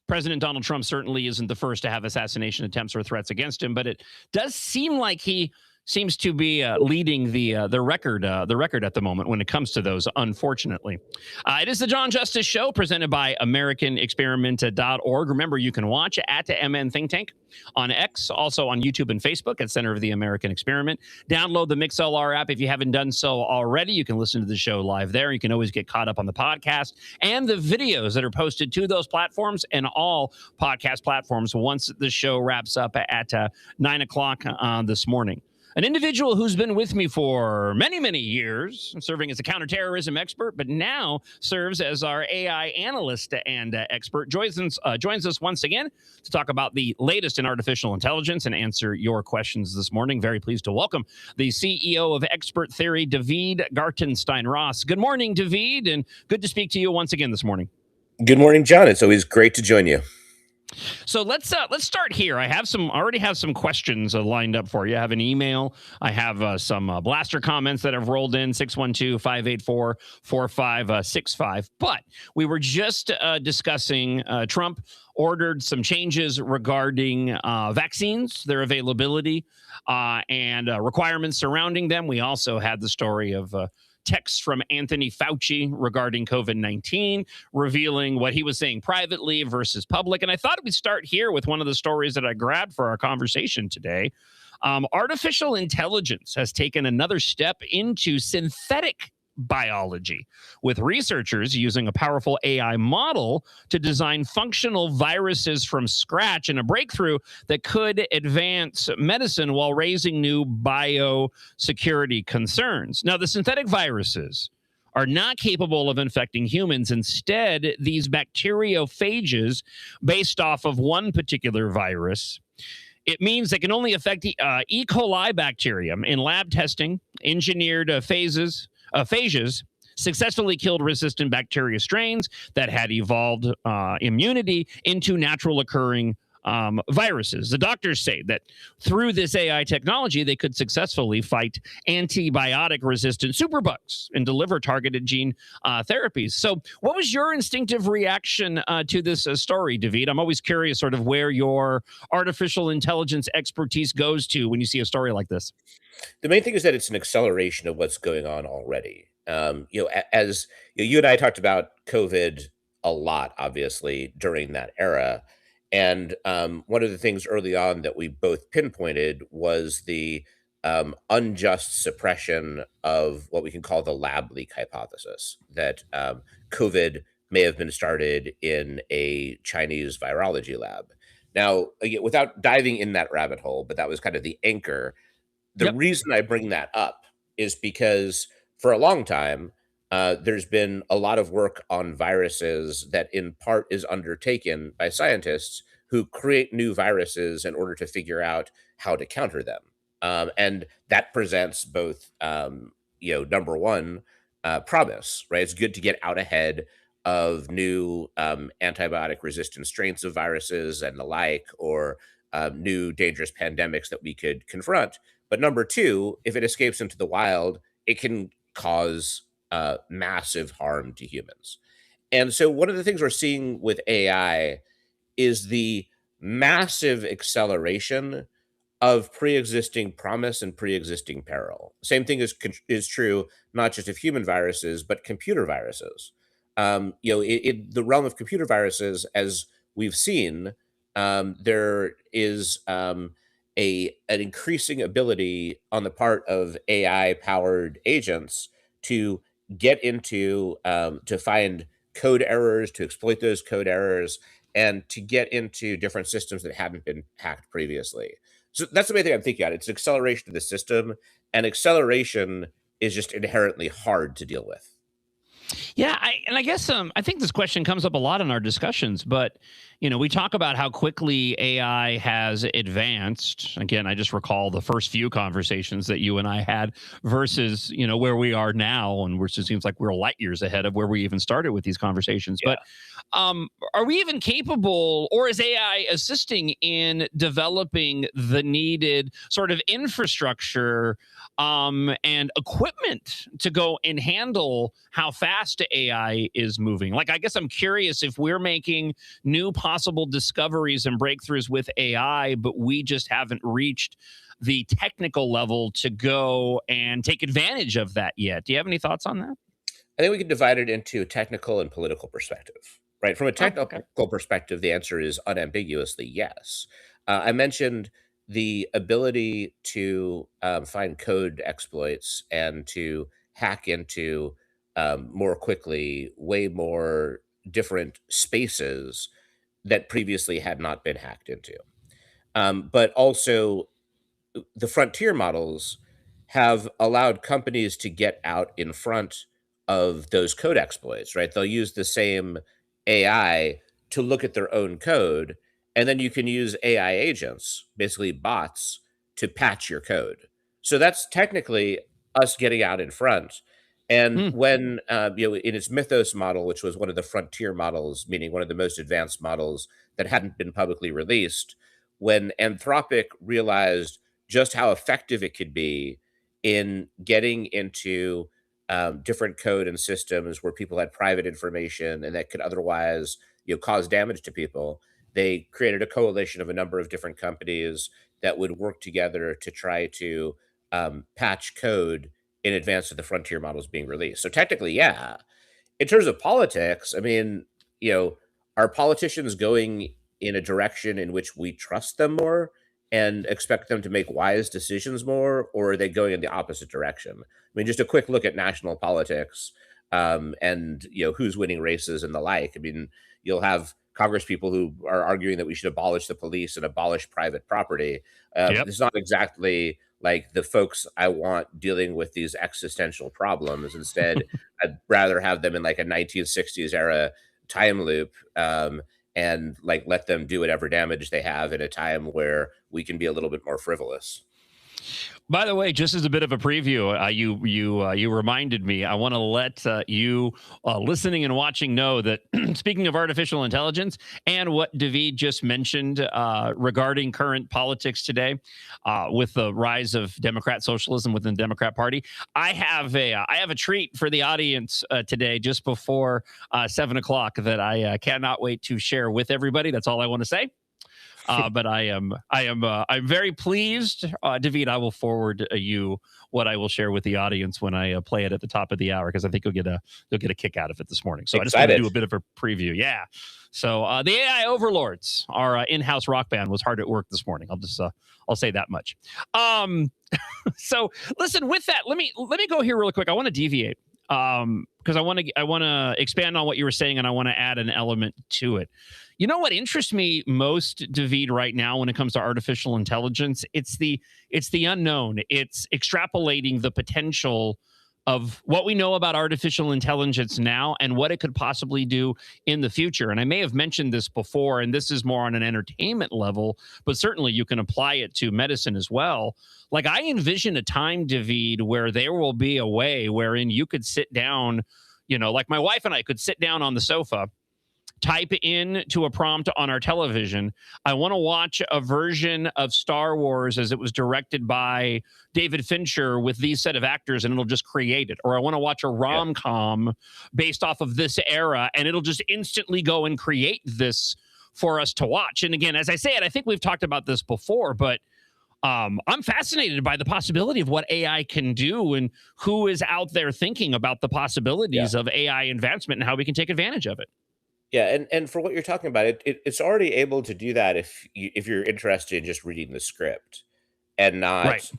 President Donald Trump certainly isn't the first to have assassination attempts or threats against him, but it does seem like he seems to be leading the record at the moment when it comes to those, unfortunately. It is the John Justice Show presented by AmericanExperiment.org. Remember, you can watch at MN Think Tank on X, also on YouTube and Facebook at Center of the American Experiment. Download the MixLR app if you haven't done so already. You can listen to the show live there. You can always get caught up on the podcast and the videos that are posted to those platforms and all podcast platforms once the show wraps up at 9 o'clock this morning. An individual who's been with me for many, many years, serving as a counterterrorism expert, but now serves as our AI analyst and expert, joins us once again to talk about the latest in artificial intelligence and answer your questions this morning. Very pleased to welcome the CEO of Expert Theory, David Gartenstein-Ross. Good morning, David, and good to speak to you once again this morning. Good morning, John. It's always great to join you. So let's start here. I already have some questions lined up for you. I have an email. I have some blaster comments that have rolled in, 612-584-4565. But we were just discussing Trump ordered some changes regarding vaccines, their availability, and requirements surrounding them. We also had the story of texts from Anthony Fauci regarding COVID-19, revealing what he was saying privately versus public. And I thought we'd start here with one of the stories that I grabbed for our conversation today. Artificial intelligence has taken another step into synthetic biology, with researchers using a powerful AI model to design functional viruses from scratch, in a breakthrough that could advance medicine while raising new biosecurity concerns. Now, the synthetic viruses are not capable of infecting humans. Instead, these bacteriophages, based off of one particular virus, it means they can only affect the E. coli bacterium. In lab testing, engineered phages successfully killed resistant bacteria strains that had evolved immunity into natural occurring viruses. The doctors say that through this AI technology, they could successfully fight antibiotic-resistant superbugs and deliver targeted gene therapies. So what was your instinctive reaction to this story, David? I'm always curious sort of where your artificial intelligence expertise goes to when you see a story like this. The main thing is that it's an acceleration of what's going on already. As you and I talked about COVID a lot, obviously, during that era. And one of the things early on that we both pinpointed was the unjust suppression of what we can call the lab leak hypothesis, that COVID may have been started in a Chinese virology lab. Now, again, without diving in that rabbit hole, but that was kind of the anchor. The reason I bring that up is because for a long time, there's been a lot of work on viruses that in part is undertaken by scientists who create new viruses in order to figure out how to counter them. And that presents both, number one, promise, right? It's good to get out ahead of new antibiotic resistant strains of viruses and the like, or new dangerous pandemics that we could confront. But number two, if it escapes into the wild, it can cause massive harm to humans. And so one of the things we're seeing with AI is the massive acceleration of pre-existing promise and pre-existing peril. Same thing is true not just of human viruses, but computer viruses. The realm of computer viruses, as we've seen, there is an increasing ability on the part of AI-powered agents to get into, to find code errors, to exploit those code errors, and to get into different systems that hadn't been hacked previously. So that's the main thing I'm thinking about. It's an acceleration of the system, and acceleration is just inherently hard to deal with. Yeah, I guess I think this question comes up a lot in our discussions, but we talk about how quickly AI has advanced. Again, I just recall the first few conversations that you and I had versus where we are now, and which it seems like we're light years ahead of where we even started with these conversations. Yeah. But are we even capable, or is AI assisting in developing the needed sort of infrastructure and equipment to go and handle how fast AI is moving? Like, I guess I'm curious if we're making new possible discoveries and breakthroughs with AI, but we just haven't reached the technical level to go and take advantage of that yet. Do you have any thoughts on that? I think we can divide it into a technical and political perspective, right? From a technical perspective, the answer is unambiguously yes. I mentioned the ability to find code exploits and to hack into more quickly, way more different spaces that previously had not been hacked into. But also, the frontier models have allowed companies to get out in front of those code exploits, right? They'll use the same AI to look at their own code, and then you can use AI agents, basically bots, to patch your code. So that's technically us getting out in front. And when, in its Mythos model, which was one of the frontier models, meaning one of the most advanced models that hadn't been publicly released, when Anthropic realized just how effective it could be in getting into different code and systems where people had private information and that could otherwise cause damage to people, they created a coalition of a number of different companies that would work together to try to patch code in advance of the frontier models being released. So technically, yeah. In terms of politics, I mean, are politicians going in a direction in which we trust them more and expect them to make wise decisions more, or are they going in the opposite direction? I mean, just a quick look at national politics and who's winning races and the like. I mean, you'll have Congress people who are arguing that we should abolish the police and abolish private property. It's not exactly like the folks I want dealing with these existential problems. Instead, I'd rather have them in like a 1960s era time loop and like let them do whatever damage they have in a time where we can be a little bit more frivolous. By the way, just as a bit of a preview, you reminded me. I want to let you listening and watching know that speaking of artificial intelligence and what David just mentioned regarding current politics today, with the rise of Democrat socialism within the Democrat Party, I have a treat for the audience today, just before 7 o'clock, that I cannot wait to share with everybody. That's all I want to say. But I'm very pleased, David. I will forward you what I will share with the audience when I play it at the top of the hour, because I think you'll get a kick out of it this morning. So I just want to do a bit of a preview. Yeah. So the AI overlords, our in-house rock band, was hard at work this morning. I'll say that much. So listen, with that, let me go here really quick. I want to deviate because I want to expand on what you were saying, and I want to add an element to it. You know what interests me most, David, right now when it comes to artificial intelligence? It's the unknown. It's extrapolating the potential of what we know about artificial intelligence now and what it could possibly do in the future. And I may have mentioned this before, and this is more on an entertainment level, but certainly you can apply it to medicine as well. Like, I envision a time, David, where there will be a way wherein you could sit down, like my wife and I could sit down on the sofa, type in to a prompt on our television, I want to watch a version of Star Wars as it was directed by David Fincher with these set of actors, and it'll just create it. Or I want to watch a rom-com based off of this era, and it'll just instantly go and create this for us to watch. And again, as I say it, I think we've talked about this before, but I'm fascinated by the possibility of what AI can do and who is out there thinking about the possibilities of AI advancement and how we can take advantage of it. Yeah, and for what you're talking about, it's already able to do that if you're interested in just reading the script and not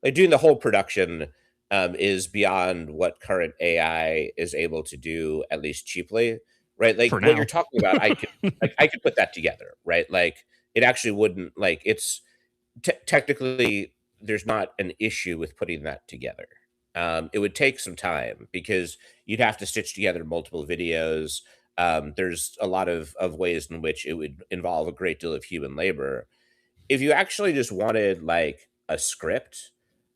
like doing the whole production is beyond what current AI is able to do, at least cheaply, right? Like what you're talking about, I could put that together, right? Like it actually wouldn't it's technically there's not an issue with putting that together. It would take some time because you'd have to stitch together multiple videos. There's a lot of ways in which it would involve a great deal of human labor. If you actually just wanted like a script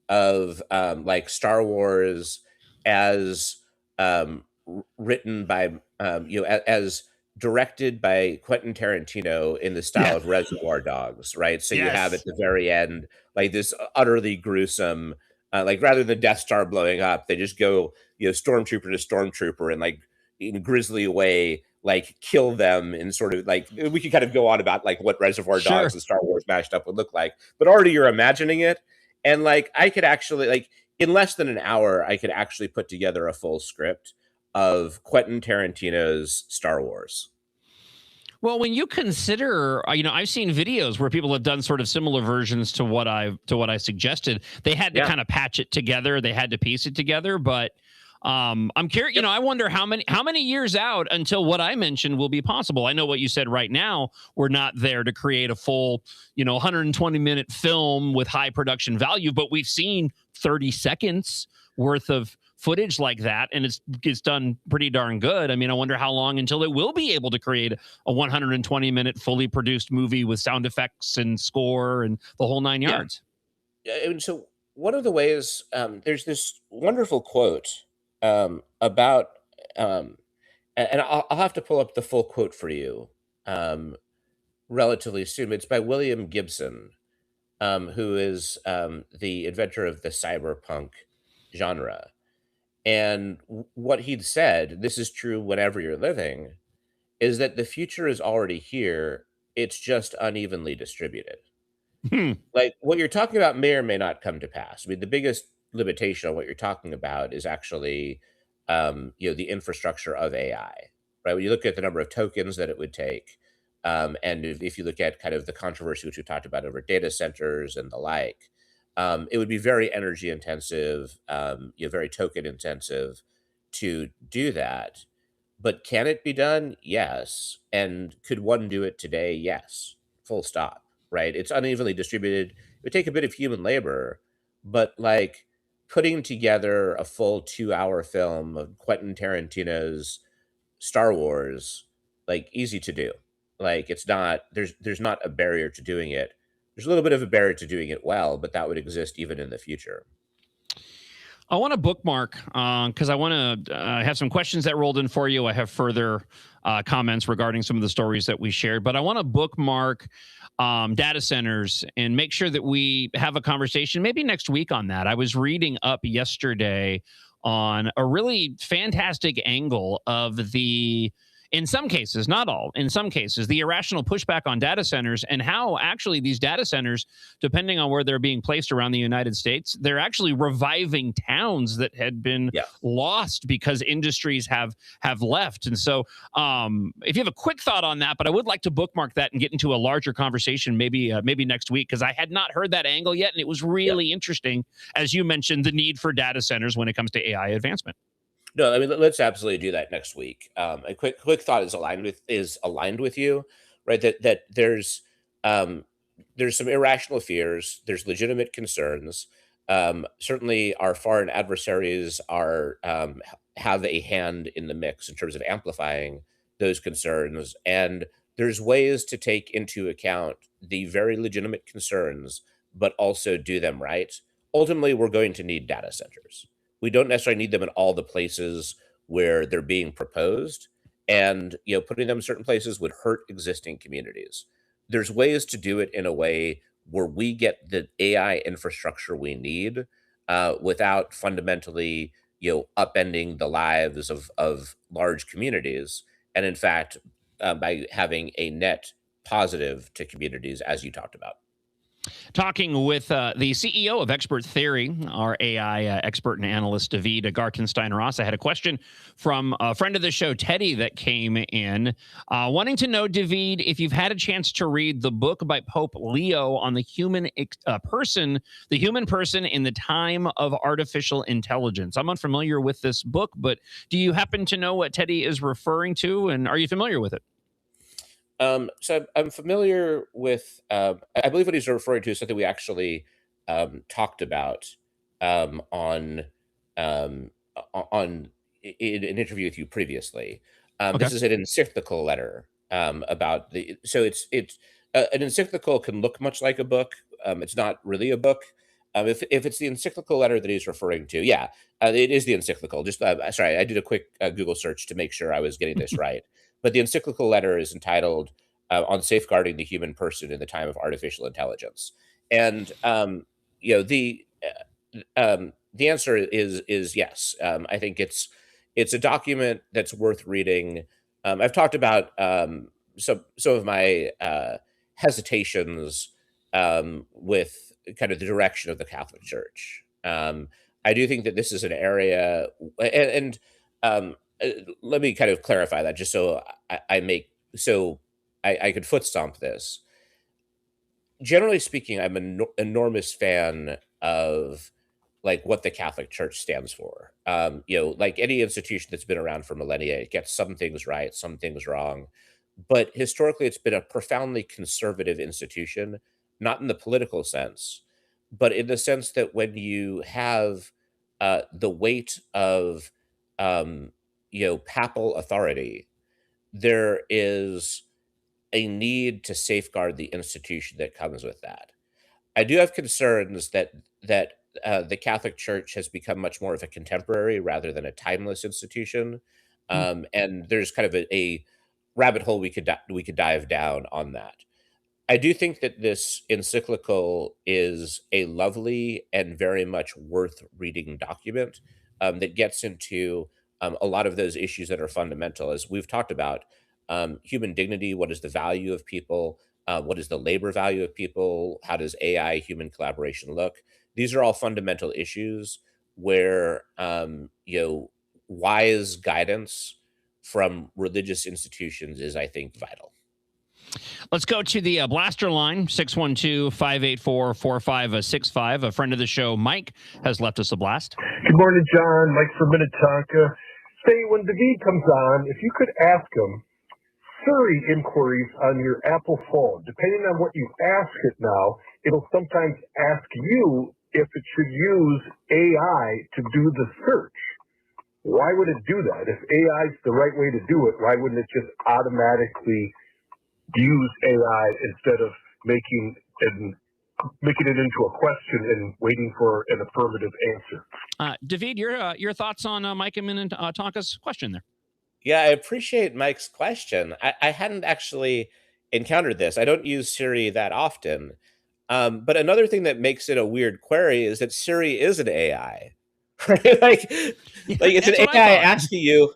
of like Star Wars as written by as directed by Quentin Tarantino in the style of Reservoir Dogs, right? So you have at the very end like this utterly gruesome, like rather than Death Star blowing up, they just go stormtrooper to stormtrooper and like in a grisly way, like kill them in sort of like, we could kind of go on about like what Reservoir Dogs and Star Wars mashed up would look like, but already you're imagining it. And like, I could actually like in less than an hour, I could actually put together a full script of Quentin Tarantino's Star Wars. Well, when you consider, I've seen videos where people have done sort of similar versions to what I suggested. They had to kind of patch it together. They had to piece it together, but I'm curious, I wonder how many years out until what I mentioned will be possible. I know what you said right now, we're not there to create a full, 120-minute film with high production value, but we've seen 30 seconds worth of footage like that, and it's done pretty darn good. I mean, I wonder how long until it will be able to create a 120-minute fully produced movie with sound effects and score and the whole nine yards. And so one of the ways, there's this wonderful quote about, and I'll have to pull up the full quote for you relatively soon. It's by William Gibson, who is the inventor of the cyberpunk genre. And what he'd said, this is true whenever you're living, is that the future is already here. It's just unevenly distributed. Like what you're talking about may or may not come to pass. I mean, the biggest limitation on what you're talking about is actually, the infrastructure of AI, right? When you look at the number of tokens that it would take, and if you look at kind of the controversy which we talked about over data centers and the like, it would be very energy intensive, very token intensive to do that. But can it be done? Yes. And could one do it today? Yes. Full stop. Right? It's unevenly distributed. It would take a bit of human labor, but like putting together a full 2-hour film of Quentin Tarantino's Star Wars, like easy to do. Like it's not, there's not a barrier to doing it There's a little bit of a barrier to doing it well, but that would exist even in the future. I want to bookmark because I want to have some questions that rolled in for you. I have further comments regarding some of the stories that we shared, but I want to bookmark data centers and make sure that we have a conversation maybe next week on that. I was reading up yesterday on a really fantastic angle of the, in some cases, not all, in some cases, the irrational pushback on data centers and how actually these data centers, depending on where they're being placed around the United States, they're actually reviving towns that had been lost because industries have left. And so if you have a quick thought on that, but I would like to bookmark that and get into a larger conversation maybe next week, because I had not heard that angle yet. And it was really interesting, as you mentioned, the need for data centers when it comes to AI advancement. No, I mean, let's absolutely do that next week. A quick thought is aligned with you, right? That there's some irrational fears, there's legitimate concerns. Certainly, our foreign adversaries are have a hand in the mix in terms of amplifying those concerns, and there's ways to take into account the very legitimate concerns, but also do them right. Ultimately, we're going to need data centers. We don't necessarily need them in all the places where they're being proposed, and putting them in certain places would hurt existing communities. There's ways to do it in a way where we get the AI infrastructure we need without fundamentally upending the lives of large communities, and in fact by having a net positive to communities, as you talked about. Talking with the CEO of Expert Theory, our AI expert and analyst, David Gartenstein-Ross. I had a question from a friend of the show, Teddy, that came in, wanting to know, David, if you've had a chance to read the book by Pope Leo on the human person in the time of artificial intelligence. I'm unfamiliar with this book, but do you happen to know what Teddy is referring to, and are you familiar with it? So I'm familiar with, I believe what he's referring to is something we actually talked about on in an interview with you previously. This is an encyclical letter about the. So it's an encyclical can look much like a book. It's not really a book. If it's the encyclical letter that he's referring to, it is the encyclical. Just sorry, I did a quick Google search to make sure I was getting this right. But the encyclical letter is entitled "On Safeguarding the Human Person in the Time of Artificial Intelligence," and the answer is yes. I think it's a document that's worth reading. I've talked about some of my hesitations with kind of the direction of the Catholic Church. I do think that this is an area, and let me kind of clarify that just so I could foot stomp this. Generally speaking, I'm an enormous fan of like what the Catholic Church stands for. Like any institution that's been around for millennia, it gets some things right, some things wrong. But historically, it's been a profoundly conservative institution, not in the political sense, but in the sense that when you have the weight of papal authority, there is a need to safeguard the institution that comes with that. I do have concerns that the Catholic Church has become much more of a contemporary rather than a timeless institution, and there's kind of a rabbit hole we could dive down on that. I do think that this encyclical is a lovely and very much worth reading document that gets into a lot of those issues that are fundamental, as we've talked about. Human dignity, what is the value of people? What is the labor value of people? How does AI human collaboration look? These are all fundamental issues where wise guidance from religious institutions is, I think, vital. Let's go to the blaster line, 612-584-4565. A friend of the show, Mike, has left us a blast. Good morning, John. Mike from Minnetonka. Say, when David comes on, if you could ask him Siri inquiries on your Apple phone. Depending on what you ask it now, it'll sometimes ask you if it should use AI to do the search. Why would it do that? If AI is the right way to do it, why wouldn't it just automatically use AI instead of making an making it into a question and waiting for an affirmative answer. David, your thoughts on Mike and Minnetonka's question there? Yeah, I appreciate Mike's question. I hadn't actually encountered this. I don't use Siri that often. But another thing that makes it a weird query is that Siri is an AI. Right? like it's an AI asking you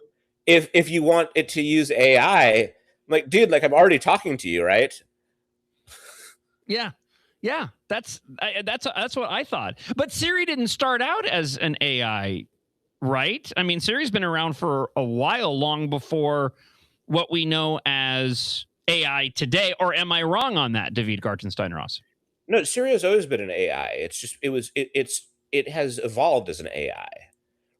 if you want it to use AI. I'm like, dude, like I'm already talking to you, right? Yeah. That's what I thought. But Siri didn't start out as an AI, right? I mean, Siri's been around for a while, long before what we know as AI today. Or am I wrong on that, David Gartenstein-Ross? No, Siri has always been an AI. It's just it has evolved as an AI,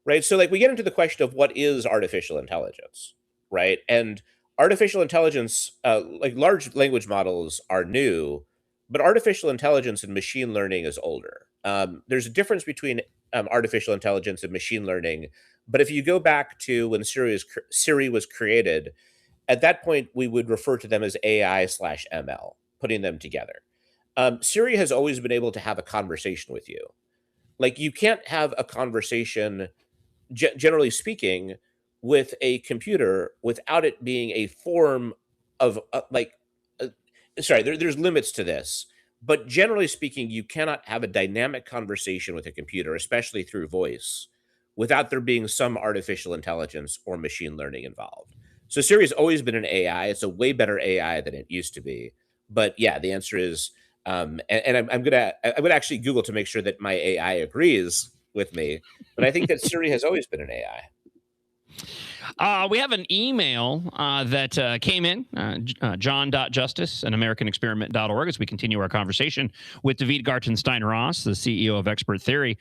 right? So like we get into the question of what is artificial intelligence, right? And artificial intelligence, like large language models are new, but artificial intelligence and machine learning is older. There's a difference between artificial intelligence and machine learning. But if you go back to when Siri was created, at that point, we would refer to them as AI/ML, putting them together. Siri has always been able to have a conversation with you. Like you can't have a conversation, generally speaking, with a computer without it being a form of there's limits to this, but generally speaking, you cannot have a dynamic conversation with a computer, especially through voice, without there being some artificial intelligence or machine learning involved. So Siri has always been an AI. It's a way better AI than it used to be. But yeah, the answer is, and I'm gonna actually Google to make sure that my AI agrees with me. But I think that Siri has always been an AI. We have an email that came in, john.justice@americanexperiment.org, as we continue our conversation with David Gartenstein-Ross, the CEO of Expert Theory.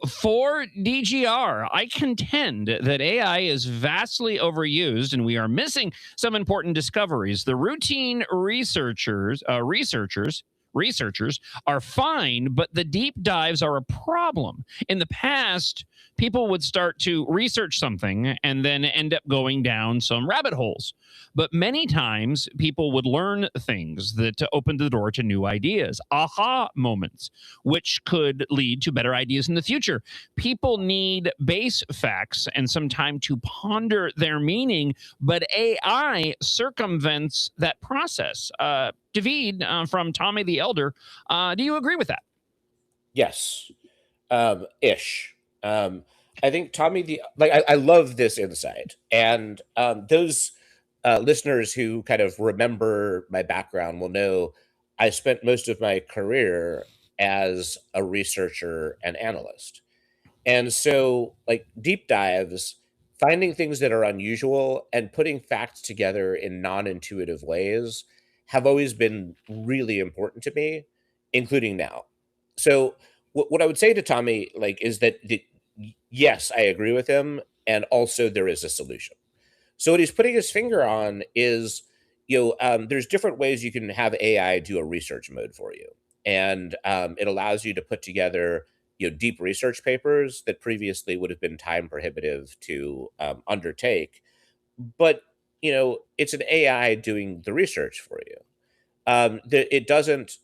For DGR, I contend that AI is vastly overused and we are missing some important discoveries. The routine researchers are fine, but the deep dives are a problem. In the past, people would start to research something and then end up going down some rabbit holes. But many times, people would learn things that opened the door to new ideas, aha moments, which could lead to better ideas in the future. People need base facts and some time to ponder their meaning, but AI circumvents that process. David, from Tommy the Elder, do you agree with that? Yes, ish. I think Tommy I love this insight, and those listeners who kind of remember my background will know I spent most of my career as a researcher and analyst, and so like deep dives, finding things that are unusual and putting facts together in non-intuitive ways have always been really important to me, including now. So what I would say to Tommy, like, is that yes, I agree with him, and also there is a solution. So what he's putting his finger on is, there's different ways you can have AI do a research mode for you, and it allows you to put together, deep research papers that previously would have been time prohibitive to undertake, but it's an AI doing the research for you. It doesn't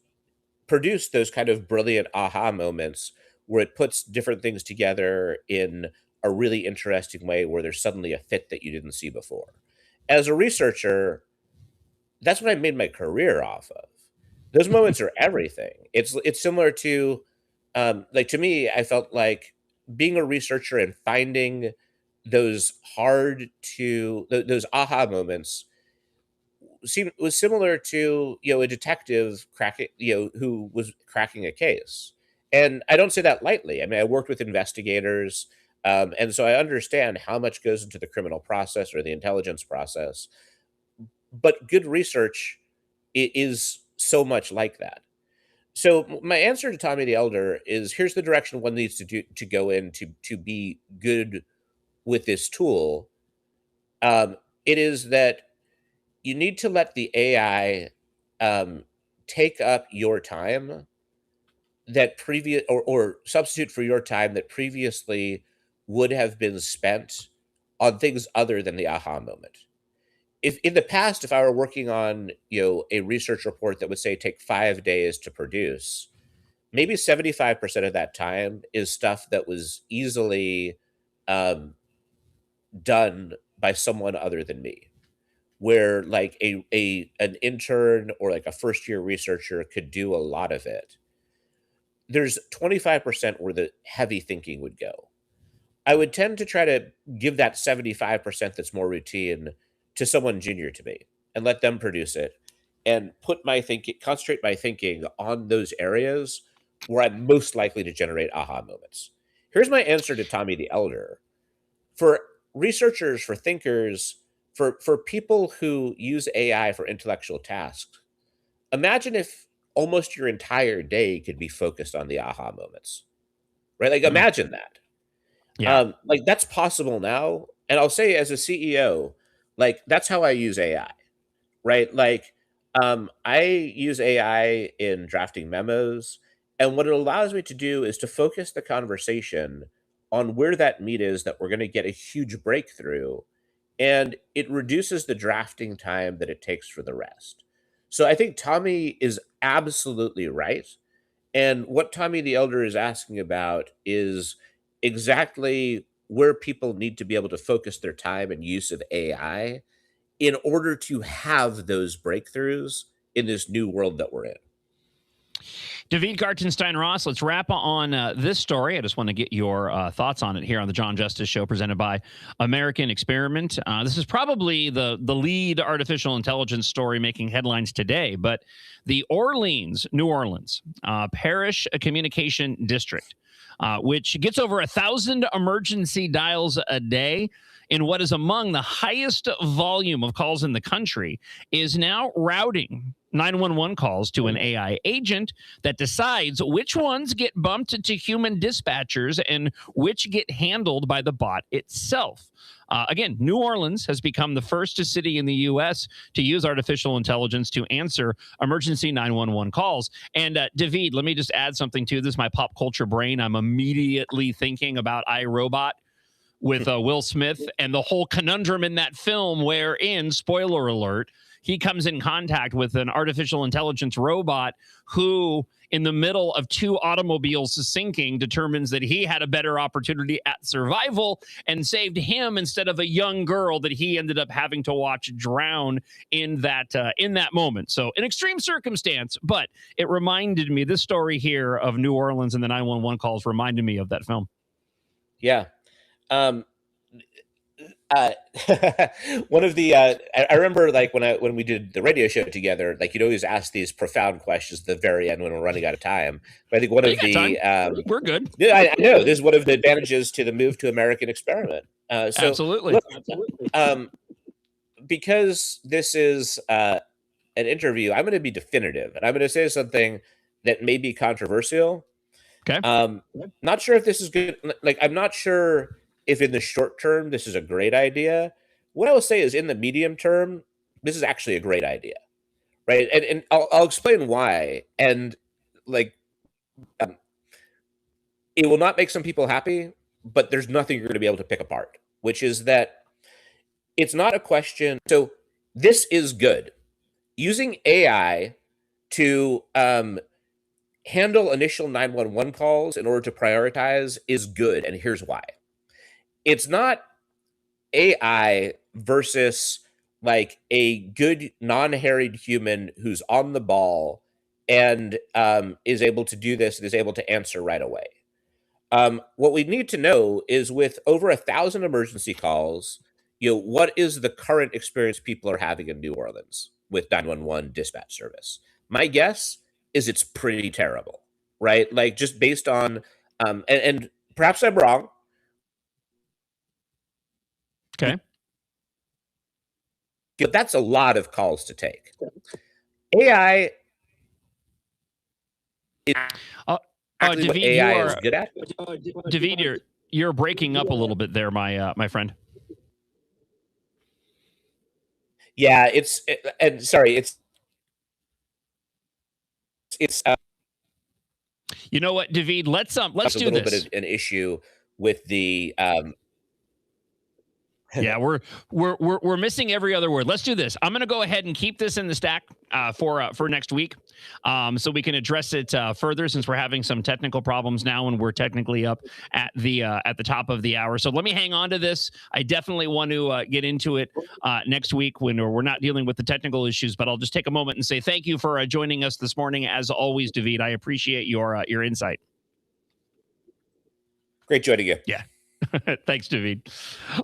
produce those kind of brilliant aha moments where it puts different things together in a really interesting way where there's suddenly a fit that you didn't see before. As a researcher, that's what I made my career off of. Those moments are everything. It's similar to, to me, I felt like being a researcher and finding those those aha moments was similar to a detective who was cracking a case. And I don't say that lightly. I mean, I worked with investigators, and so I understand how much goes into the criminal process or the intelligence process. But good research is so much like that. So my answer to Tommy the Elder is: here's the direction one needs to go in to be good with this tool. It is that you need to let the AI take up your time that or substitute for your time that previously would have been spent on things other than the aha moment. If in the past, if I were working on a research report that would say take 5 days to produce, maybe 75% of that time is stuff that was easily done by someone other than me, where like an intern or like a first year researcher could do a lot of it. There's 25% where the heavy thinking would go. I would tend to try to give that 75% that's more routine to someone junior to me and let them produce it and concentrate my thinking on those areas where I'm most likely to generate aha moments. Here's my answer to Tommy the Elder. For researchers, for thinkers, for people who use AI for intellectual tasks, imagine if almost your entire day could be focused on the aha moments, right? Like imagine that. Yeah. Like that's possible now. And I'll say as a CEO, like that's how I use AI, right? Like I use AI in drafting memos. And what it allows me to do is to focus the conversation on where that meat is that we're going to get a huge breakthrough. And it reduces the drafting time that it takes for the rest. So I think Tommy is absolutely right. And what Tommy the Elder is asking about is exactly where people need to be able to focus their time and use of AI in order to have those breakthroughs in this new world that we're in. David Gartenstein Ross, let's wrap on this story. I just want to get your thoughts on it here on the John Justice Show presented by American Experiment. This is probably the lead artificial intelligence story making headlines today, but the New Orleans Parish Communication District, which gets over 1,000 emergency dials a day in what is among the highest volume of calls in the country, is now routing 911 calls to an AI agent that decides which ones get bumped to human dispatchers and which get handled by the bot itself. Again, New Orleans has become the first city in the U.S. to use artificial intelligence to answer emergency 911 calls. And David, let me just add something to this. My pop culture brain, I'm immediately thinking about iRobot with Will Smith and the whole conundrum in that film wherein, spoiler alert, he comes in contact with an artificial intelligence robot who, in the middle of two automobiles sinking, determines that he had a better opportunity at survival and saved him instead of a young girl that he ended up having to watch drown in that moment. So an extreme circumstance, but it reminded me, this story here of New Orleans and the 911 calls reminded me of that film. Yeah. One of the I remember like when we did the radio show together, like you'd always ask these profound questions at the very end when we're running out of time. But I think one of the we're good. Yeah, I know this is one of the advantages to the move to American Experiment. Absolutely. Look, because this is an interview, I'm going to be definitive, and I'm going to say something that may be controversial. Okay. Not sure if this is good. Like, I'm not sure if in the short term this is a great idea. What I will say is in the medium term, this is actually a great idea, right? And I'll explain why. And like, it will not make some people happy, but there's nothing you're going to be able to pick apart, which is that it's not a question. So this is good. Using AI to handle initial 911 calls in order to prioritize is good. And here's why. It's not AI versus like a good non-harried human who's on the ball and is able to do this and is able to answer right away. What we need to know is with over 1,000 emergency calls, what is the current experience people are having in New Orleans with 911 dispatch service? My guess is it's pretty terrible, right? Like just based on, and perhaps I'm wrong. Okay. But that's a lot of calls to take. AI is exactly what AI is good at. David, you're breaking up a little bit there, my friend. Yeah, sorry, it's you know what, David, let's do this. A little bit of an issue with the Yeah, we're missing every other word. Let's do this. I'm going to go ahead and keep this in the stack for next week, so we can address it further, since we're having some technical problems now and we're technically up at the top of the hour. So let me hang on to this. I definitely want to get into it next week when we're not dealing with the technical issues. But I'll just take a moment and say thank you for joining us this morning, as always, David. I appreciate your insight. Great joining you. Yeah. Thanks, David.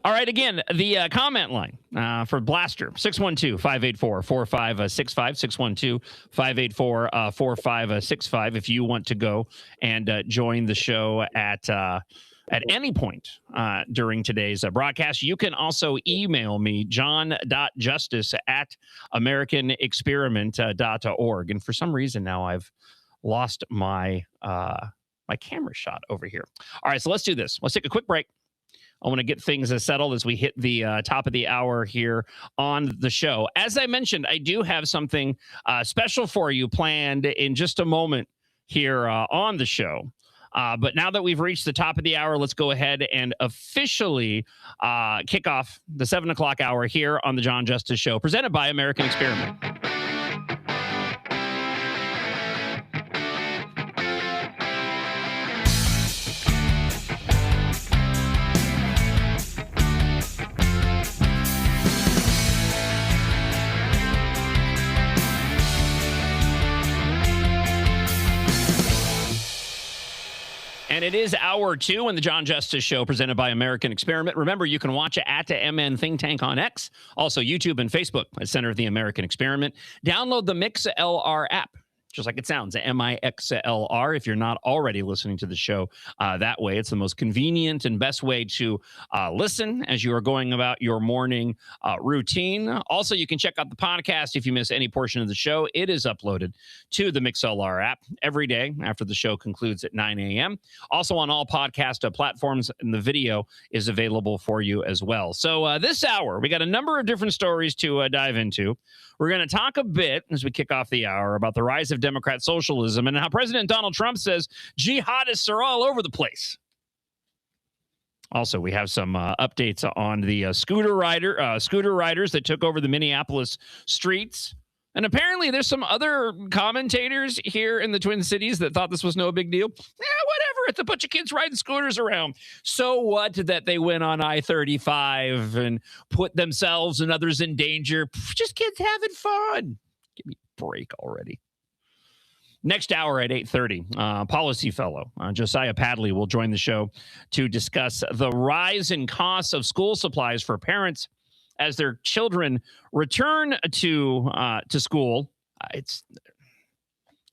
All right. Again, the comment line for Blaster, 612-584-4565, 612-584-4565. If you want to go and join the show at any point during today's broadcast. You can also email me, john.justice@americanexperiment.org. And for some reason now I've lost my my camera shot over here. All right, so let's do this. Let's take a quick break. I want to get things settled as we hit the top of the hour here on the show. As I mentioned, I do have something special for you planned in just a moment here on the show. But now that we've reached the top of the hour, let's go ahead and officially kick off the 7 o'clock hour here on the John Justice Show, presented by American Experiment. And it is hour 2 in the John Justice Show, presented by American Experiment. Remember, you can watch it at the MN Think Tank on X, also YouTube and Facebook at Center of the American Experiment. Download the MixLR app, just like it sounds, MIXLR, if you're not already listening to the show that way. It's the most convenient and best way to listen as you are going about your morning routine. Also, you can check out the podcast if you miss any portion of the show. It is uploaded to the MixLR app every day after the show concludes at 9 a.m. Also on all podcast platforms, and the video is available for you as well. So this hour, we got a number of different stories to dive into. We're going to talk a bit as we kick off the hour about the rise of Democrat socialism and how President Donald Trump says jihadists are all over the place. Also, we have some updates on the scooter riders that took over the Minneapolis streets. And apparently there's some other commentators here in the Twin Cities that thought this was no big deal. Whatever. It's a bunch of kids riding scooters around. So what that they went on I-35 and put themselves and others in danger? Just kids having fun. Give me a break already. Next hour at 8:30, policy fellow Josiah Padley will join the show to discuss the rise in costs of school supplies for parents as their children return to school. It's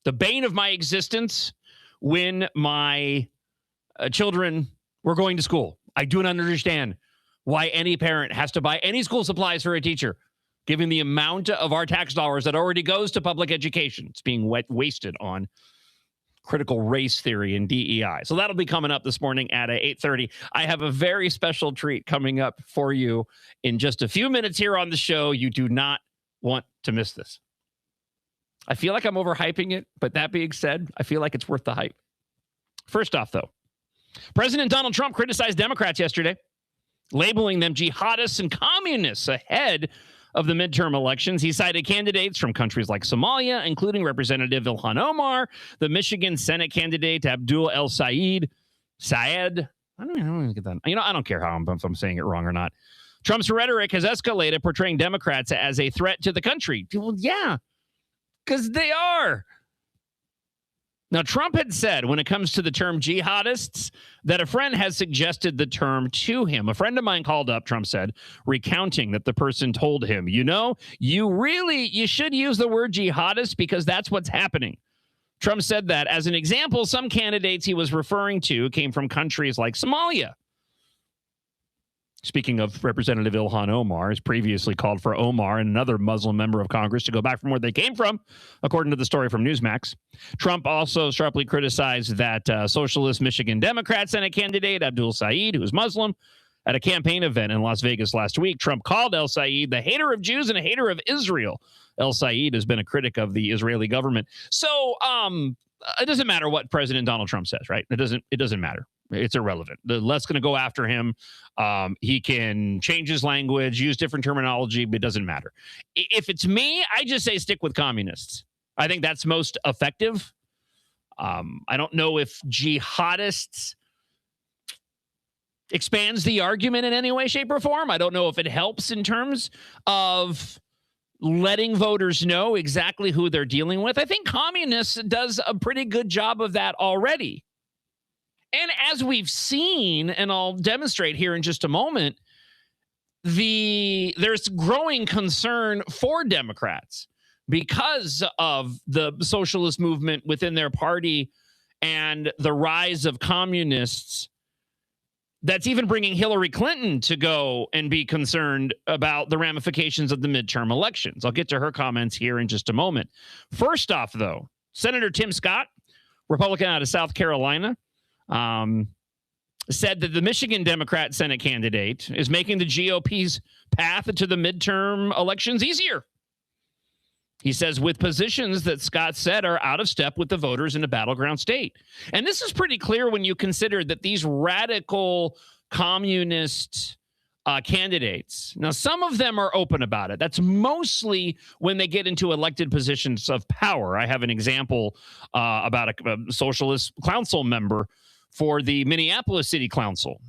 the bane of my existence when my children were going to school. I do not understand why any parent has to buy any school supplies for a teacher, given the amount of our tax dollars that already goes to public education. It's being wasted on critical race theory and DEI. So that'll be coming up this morning at 8:30. I have a very special treat coming up for you in just a few minutes here on the show. You do not want to miss this. I feel like I'm overhyping it, but that being said, I feel like it's worth the hype. First off, though, President Donald Trump criticized Democrats yesterday, labeling them jihadists and communists ahead of the midterm elections. He cited candidates from countries like Somalia, including Representative Ilhan Omar, the Michigan Senate candidate Abdul El Sayed. I don't even get that. I don't care if I'm saying it wrong or not. Trump's rhetoric has escalated, portraying Democrats as a threat to the country. Well, yeah, because they are. Now, Trump had said when it comes to the term jihadists that a friend has suggested the term to him. A friend of mine called up, Trump said, recounting that the person told him, you should use the word jihadist because that's what's happening. Trump said that as an example, some candidates he was referring to came from countries like Somalia. Speaking of Representative Ilhan Omar, has previously called for Omar and another Muslim member of Congress to go back from where they came from, according to the story from Newsmax. Trump also sharply criticized that socialist Michigan Democrat Senate candidate Abdul Sayed, who is Muslim, at a campaign event in Las Vegas last week. Trump called El Sayed the hater of Jews and a hater of Israel. El Sayed has been a critic of the Israeli government. So it doesn't matter what President Donald Trump says, right? It doesn't matter. It's irrelevant. The left's going to go after him. He can change his language, use different terminology, but it doesn't matter. If it's me, I just say stick with communists. I think that's most effective. I don't know if jihadists expands the argument in any way, shape, or form. I don't know if it helps in terms of letting voters know exactly who they're dealing with. I think communists does a pretty good job of that already. And as we've seen, and I'll demonstrate here in just a moment, there's growing concern for Democrats because of the socialist movement within their party and the rise of communists. That's even bringing Hillary Clinton to go and be concerned about the ramifications of the midterm elections. I'll get to her comments here in just a moment. First off, though, Senator Tim Scott, Republican out of South Carolina, said that the Michigan Democrat Senate candidate is making the GOP's path to the midterm elections easier. He says, with positions that Scott said are out of step with the voters in a battleground state. And this is pretty clear when you consider that these radical communist candidates, now some of them are open about it. That's mostly when they get into elected positions of power. I have an example about a socialist council member for the Minneapolis City Council,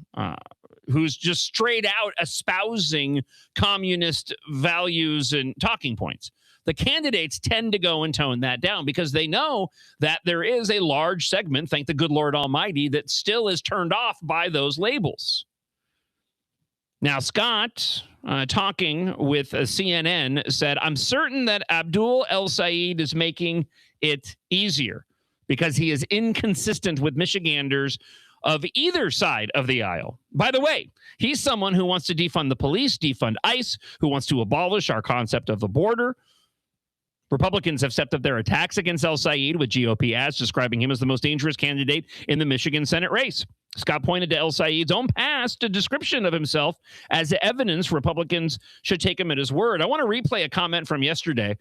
who's just straight out espousing communist values and talking points. The candidates tend to go and tone that down because they know that there is a large segment, thank the good Lord Almighty, that still is turned off by those labels. Now, Scott, talking with CNN, said, I'm certain that Abdul El-Sayed is making it easier because he is inconsistent with Michiganders of either side of the aisle. By the way, he's someone who wants to defund the police, defund ICE, who wants to abolish our concept of the border. Republicans have stepped up their attacks against El-Sayed, with GOP ads describing him as the most dangerous candidate in the Michigan Senate race. Scott pointed to El-Sayed's own past description of himself as evidence Republicans should take him at his word. I want to replay a comment from yesterday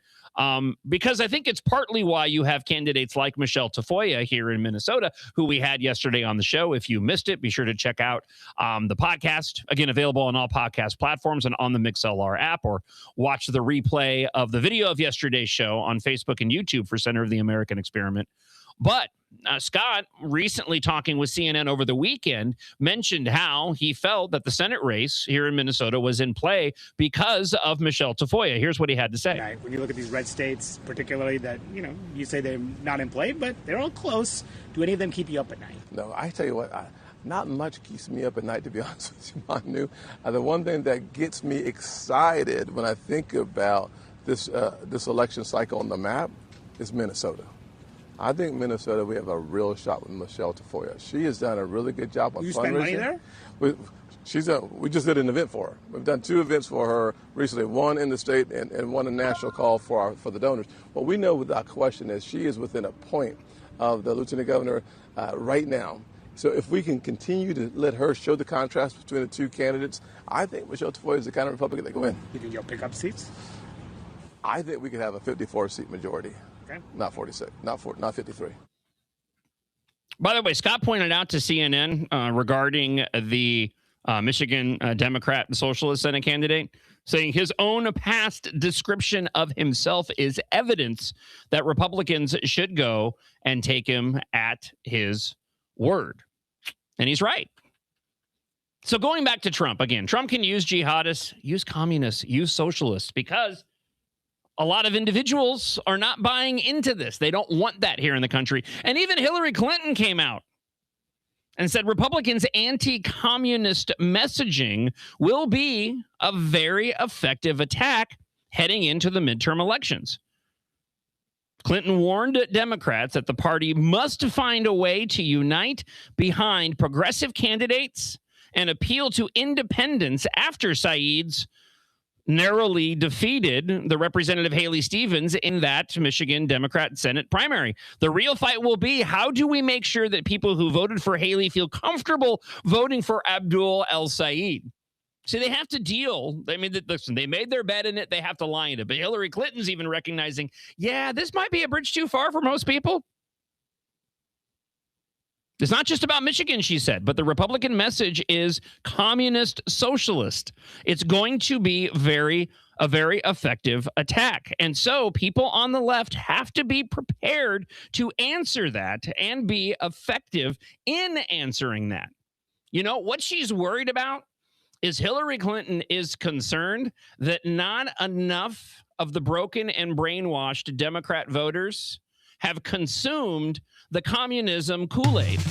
because I think it's partly why you have candidates like Michelle Tafoya here in Minnesota, who we had yesterday on the show. If you missed it, be sure to check out the podcast. Again, available on all podcast platforms and on the MixLR app, or watch the replay of the video of yesterday's show on Facebook and YouTube for Center of the American Experiment. But Scott, recently talking with CNN over the weekend, mentioned how he felt that the Senate race here in Minnesota was in play because of Michelle Tafoya. Here's what he had to say. Right. When you look at these red states, particularly that, you say they're not in play, but they're all close. Do any of them keep you up at night? No, I tell you what, not much keeps me up at night, to be honest with you, Manu. The one thing that gets me excited when I think about this election cycle on the map is Minnesota. I think Minnesota, we have a real shot with Michelle Tafoya. She has done a really good job on fundraising. You spend money there? We just did an event for her. We've done 2 events for her recently, one in the state and one a national call for the donors. What we know without question is she is within a point of the lieutenant governor right now. So if we can continue to let her show the contrast between the 2 candidates, I think Michelle Tafoya is the kind of Republican that can win. You think you'll pick up seats? I think we could have a 54-seat majority. Okay. Not 46, not 53. By the way, Scott pointed out to CNN regarding the Michigan Democrat and Socialist Senate candidate, saying his own past description of himself is evidence that Republicans should go and take him at his word. And he's right. So going back to Trump, again, Trump can use jihadists, use communists, use socialists, because a lot of individuals are not buying into this. They don't want that here in the country. And even Hillary Clinton came out and said Republicans' anti-communist messaging will be a very effective attack heading into the midterm elections. Clinton warned Democrats that the party must find a way to unite behind progressive candidates and appeal to independents after Saeed's narrowly defeated the Representative Haley Stevens in that Michigan Democrat Senate primary. The real fight will be, how do we make sure that people who voted for Haley feel comfortable voting for Abdul El-Sayed? See, they have to deal. I mean, listen, they made their bet in it. They have to lie in it. But Hillary Clinton's even recognizing, yeah, this might be a bridge too far for most people. It's not just about Michigan, she said, but the Republican message is communist socialist. It's going to be a very effective attack. And so people on the left have to be prepared to answer that and be effective in answering that. You know, what she's worried about is Hillary Clinton is concerned that not enough of the broken and brainwashed Democrat voters have consumed the communism Kool-Aid.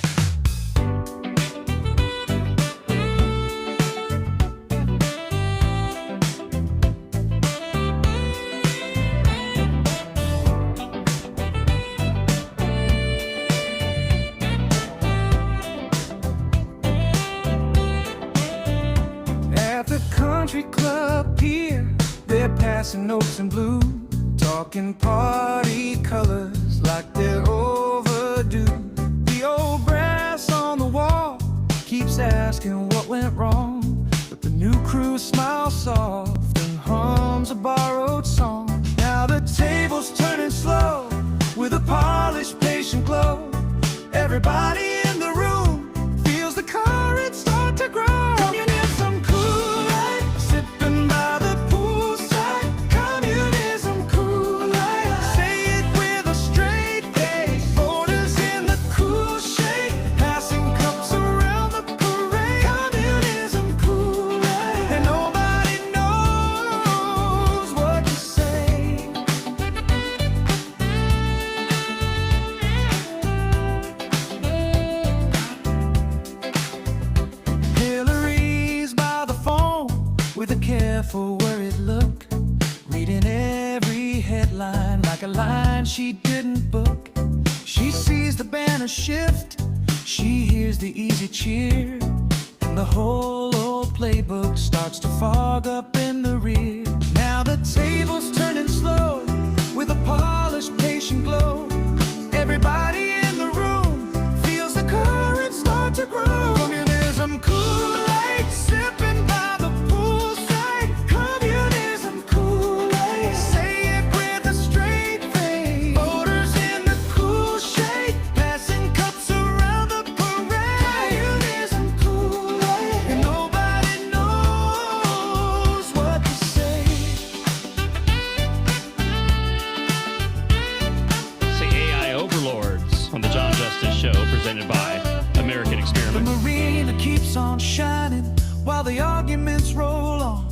At the country club pier, they're passing notes in blue, talking party colors like they're overdue. The old brass on the wall keeps asking what went wrong, but the new crew smiles soft and hums a borrowed song. Now the table's turning slow with a polished, patient glow. Everybody in the room feels the current start to grow. Communism Kool-Aid, sipping by the poolside. Communism Kool-Aid, say it with a straight face. Voters in the cool shade, passing cups around the parade. Communism Kool-Aid, and nobody knows what to say. Hillary's by the phone with a careful, worried look, reading every headline like a line she didn't book. She sees the banner shift, she hears the easy cheer, and the whole old playbook starts to fog up in the rear. Now the table's turning slow with a polished, patient glow. Everybody in the room feels the current start to grow. Communism Kool-Aid, sipping by the poolside. Communism Kool-Aid, say it with a straight face. Voters in the cool shade, passing cups around the parade. Communism Kool-Aid, and nobody knows what to say. It's the AI overlords on the John Justice Show, presented by American The Experiment. marina keeps on shining while the arguments roll on.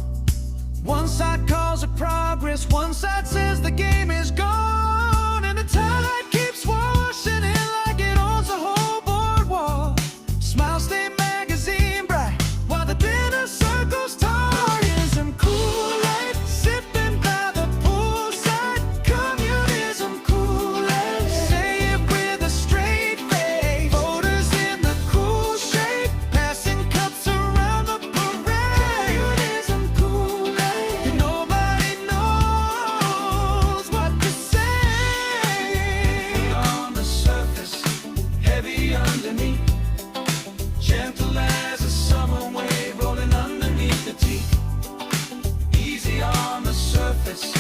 One side calls it progress, one side says the game is gone, and the tide keeps washing in like it owns the whole boardwalk. Smile State magazine bright while the dinner circles tall. Communism Kool-Aid, sipping by the poolside. Communism Kool-Aid, say it with a straight face. Voters in the cool shade, passing cups around the parade. Communism Kool-Aid, and nobody knows what to say. On the surface, heavy underneath, gentle as a summer wave rolling underneath the teeth. Easy on the surface,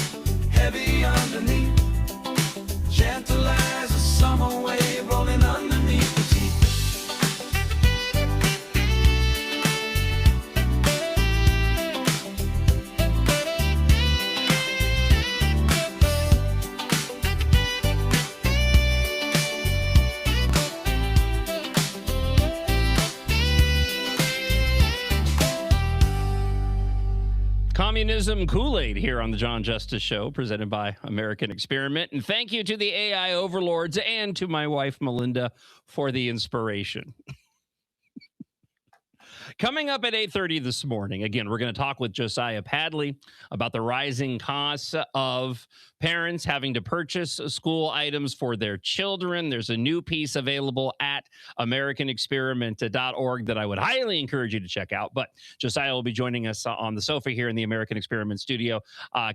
heavy underneath, gentle as a summer wave rolling underneath the teeth. Communism Kool-Aid here on the John Justice Show, presented by American Experiment. And thank you to the AI overlords and to my wife, Melinda, for the inspiration. Coming up at 8:30 this morning, again, we're going to talk with Josiah Padley about the rising costs of parents having to purchase school items for their children. There's a new piece available at americanexperiment.org that I would highly encourage you to check out. But Josiah will be joining us on the sofa here in the American Experiment studio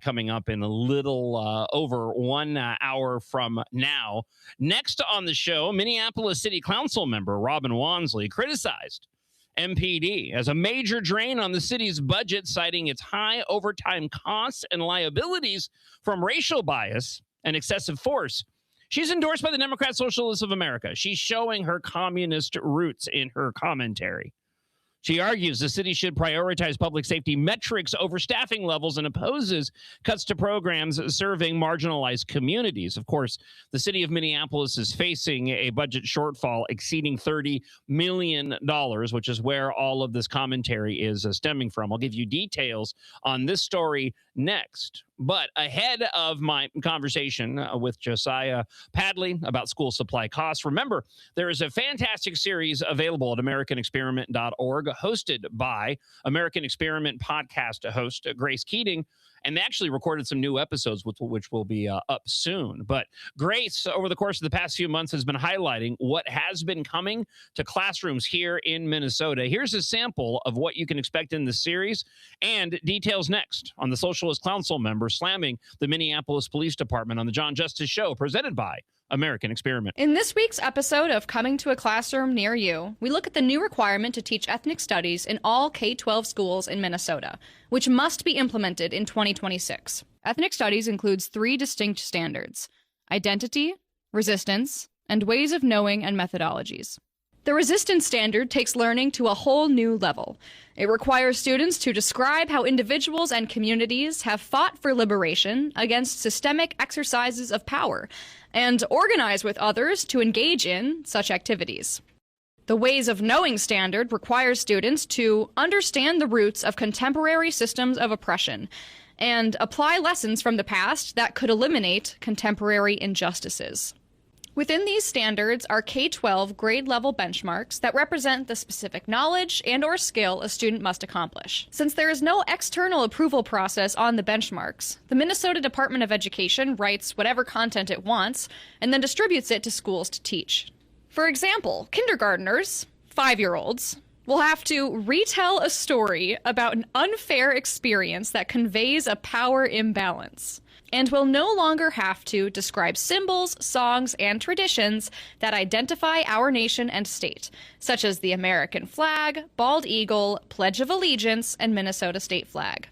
coming up in a little over 1 hour from now. Next on the show, Minneapolis City Council member Robin Wansley criticized MPD as a major drain on the city's budget, citing its high overtime costs and liabilities from racial bias and excessive force. She's endorsed by the Democrat Socialists of America. She's showing her communist roots in her commentary. She argues the city should prioritize public safety metrics over staffing levels and opposes cuts to programs serving marginalized communities. Of course, the city of Minneapolis is facing a budget shortfall exceeding $30 million, which is where all of this commentary is stemming from. I'll give you details on this story next. But ahead of my conversation with Josiah Padley about school supply costs, remember, there is a fantastic series available at AmericanExperiment.org, hosted by American Experiment podcast host Grace Keating. And they actually recorded some new episodes, which will be up soon. But Grace, over the course of the past few months, has been highlighting what has been coming to classrooms here in Minnesota. Here's a sample of what you can expect in this series, and details next on the Socialist Council member slamming the Minneapolis Police Department on the John Justice Show, presented by American Experiment. In this week's episode of Coming to a Classroom Near You, we look at the new requirement to teach ethnic studies in all K-12 schools in Minnesota, which must be implemented in 2026. Ethnic studies includes 3 distinct standards: identity, resistance, and ways of knowing and methodologies. The resistance standard takes learning to a whole new level. It requires students to describe how individuals and communities have fought for liberation against systemic exercises of power, and organize with others to engage in such activities. The Ways of Knowing standard requires students to understand the roots of contemporary systems of oppression and apply lessons from the past that could eliminate contemporary injustices. Within these standards are K-12 grade-level benchmarks that represent the specific knowledge and/or skill a student must accomplish. Since there is no external approval process on the benchmarks, the Minnesota Department of Education writes whatever content it wants and then distributes it to schools to teach. For example, kindergartners, 5-year-olds, will have to retell a story about an unfair experience that conveys a power imbalance, and will no longer have to describe symbols, songs, and traditions that identify our nation and state, such as the American flag, bald eagle, Pledge of Allegiance, and Minnesota state flag.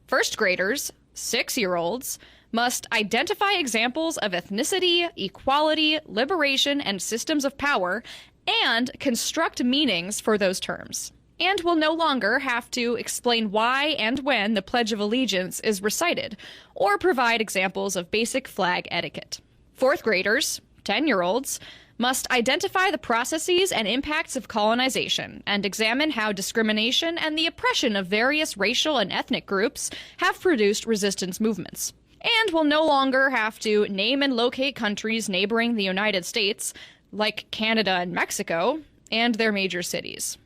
First graders, 6-year-olds, must identify examples of ethnicity, equality, liberation, and systems of power, and construct meanings for those terms, and will no longer have to explain why and when the Pledge of Allegiance is recited, or provide examples of basic flag etiquette. Fourth graders, 10-year-olds, must identify the processes and impacts of colonization and examine how discrimination and the oppression of various racial and ethnic groups have produced resistance movements, and will no longer have to name and locate countries neighboring the United States, like Canada and Mexico, and their major cities.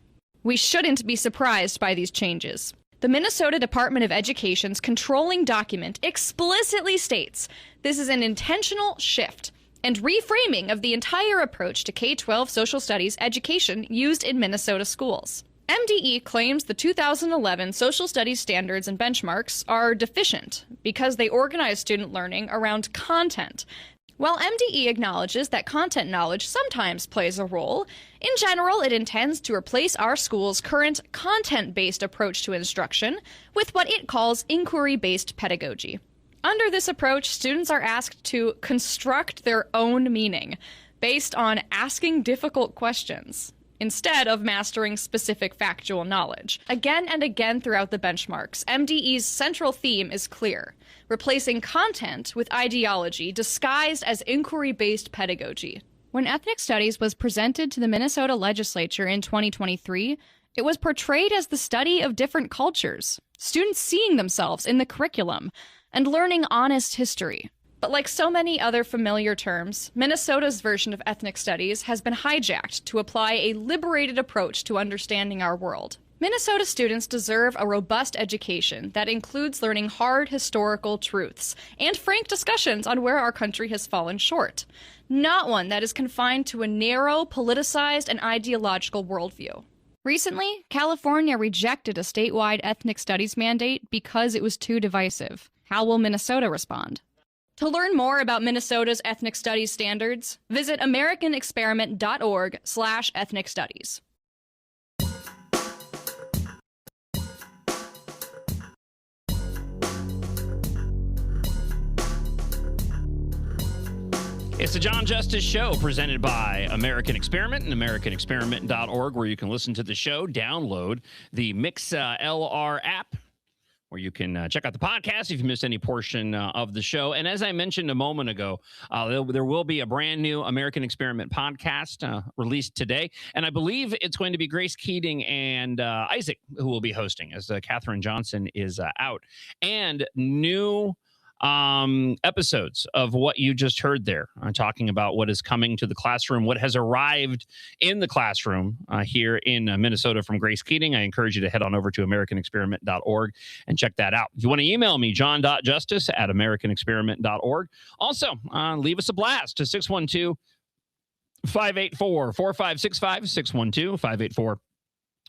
We shouldn't be surprised by these changes. The Minnesota Department of Education's controlling document explicitly states this is an intentional shift and reframing of the entire approach to K-12 social studies education used in Minnesota schools. MDE claims the 2011 social studies standards and benchmarks are deficient because they organize student learning around content. While MDE acknowledges that content knowledge sometimes plays a role, in general it intends to replace our school's current content-based approach to instruction with what it calls inquiry-based pedagogy. Under this approach, students are asked to construct their own meaning based on asking difficult questions, instead of mastering specific factual knowledge. Again and again throughout the benchmarks, MDE's central theme is clear: replacing content with ideology disguised as inquiry-based pedagogy. When ethnic studies was presented to the Minnesota legislature in 2023, it was portrayed as the study of different cultures, students seeing themselves in the curriculum, and learning honest history. But like so many other familiar terms, Minnesota's version of ethnic studies has been hijacked to apply a liberated approach to understanding our world. Minnesota students deserve a robust education that includes learning hard historical truths and frank discussions on where our country has fallen short, not one that is confined to a narrow, politicized, and ideological worldview. Recently, California rejected a statewide ethnic studies mandate because it was too divisive. How will Minnesota respond? To learn more about Minnesota's ethnic studies standards, visit americanexperiment.org/ethnic studies. It's the John Justice Show presented by American Experiment and AmericanExperiment.org, where you can listen to the show, download the MixLR app, where you can check out the podcast if you missed any portion of the show. And as I mentioned a moment ago, there will be a brand new American Experiment podcast released today. And I believe it's going to be Grace Keating and Isaac who will be hosting, as Katherine Johnson is out. And new episodes of what you just heard there, talking about what is coming to the classroom, what has arrived in the classroom here in Minnesota from Grace Keating. I encourage you to head on over to AmericanExperiment.org and check that out. If you want to email me, john.justice@AmericanExperiment.org. Also, leave us a blast to 612-584-4565, 612-584-4565.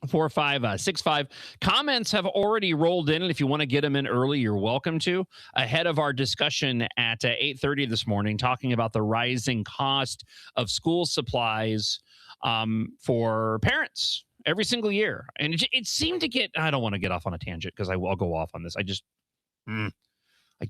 4565. Comments have already rolled in, and if you want to get them in early, you're welcome to. Ahead of our discussion at 8:30 this morning, talking about the rising cost of school supplies for parents every single year. And it seemed to get, I don't want to get off on a tangent because I'll go off on this. I do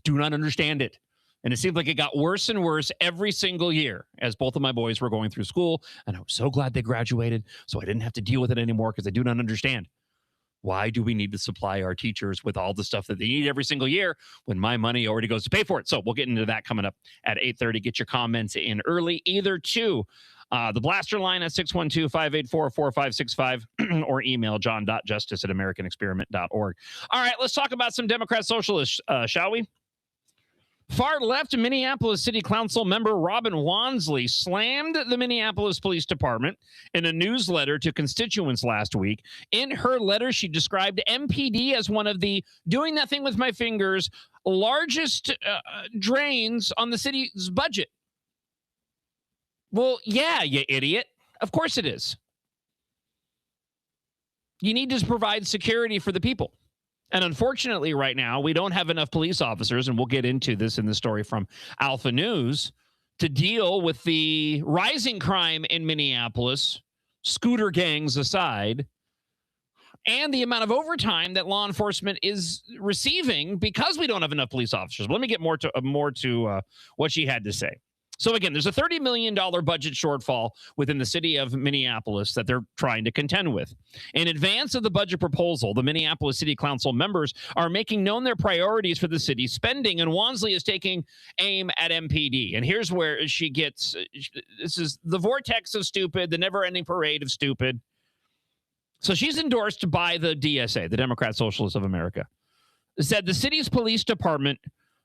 not understand it. And it seemed like it got worse and worse every single year as both of my boys were going through school. And I was so glad they graduated, so I didn't have to deal with it anymore, because I do not understand. Why do we need to supply our teachers with all the stuff that they need every single year when my money already goes to pay for it? So we'll get into that coming up at 8:30. Get your comments in early, either to the blaster line at 612-584-4565 or email john.justice@americanexperiment.org. All right, let's talk about some Democrat socialists, shall we? Far-left Minneapolis City Council member Robin Wansley slammed the Minneapolis Police Department in a newsletter to constituents last week. In her letter, she described MPD as one of the, doing that thing with my fingers, largest drains on the city's budget. Well, yeah, you idiot. Of course it is. You need to provide security for the people. And unfortunately, right now, we don't have enough police officers, and we'll get into this in the story from Alpha News, to deal with the rising crime in Minneapolis, scooter gangs aside, and the amount of overtime that law enforcement is receiving because we don't have enough police officers. But let me get more to what she had to say. So again, there's a $30 million budget shortfall within the city of Minneapolis that they're trying to contend with. In advance of the budget proposal, the Minneapolis City Council members are making known their priorities for the city's spending, and Wansley is taking aim at MPD. And here's where she gets, this is the vortex of stupid, the never-ending parade of stupid. So she's endorsed by the DSA, the Democrat Socialists of America, said the city's police department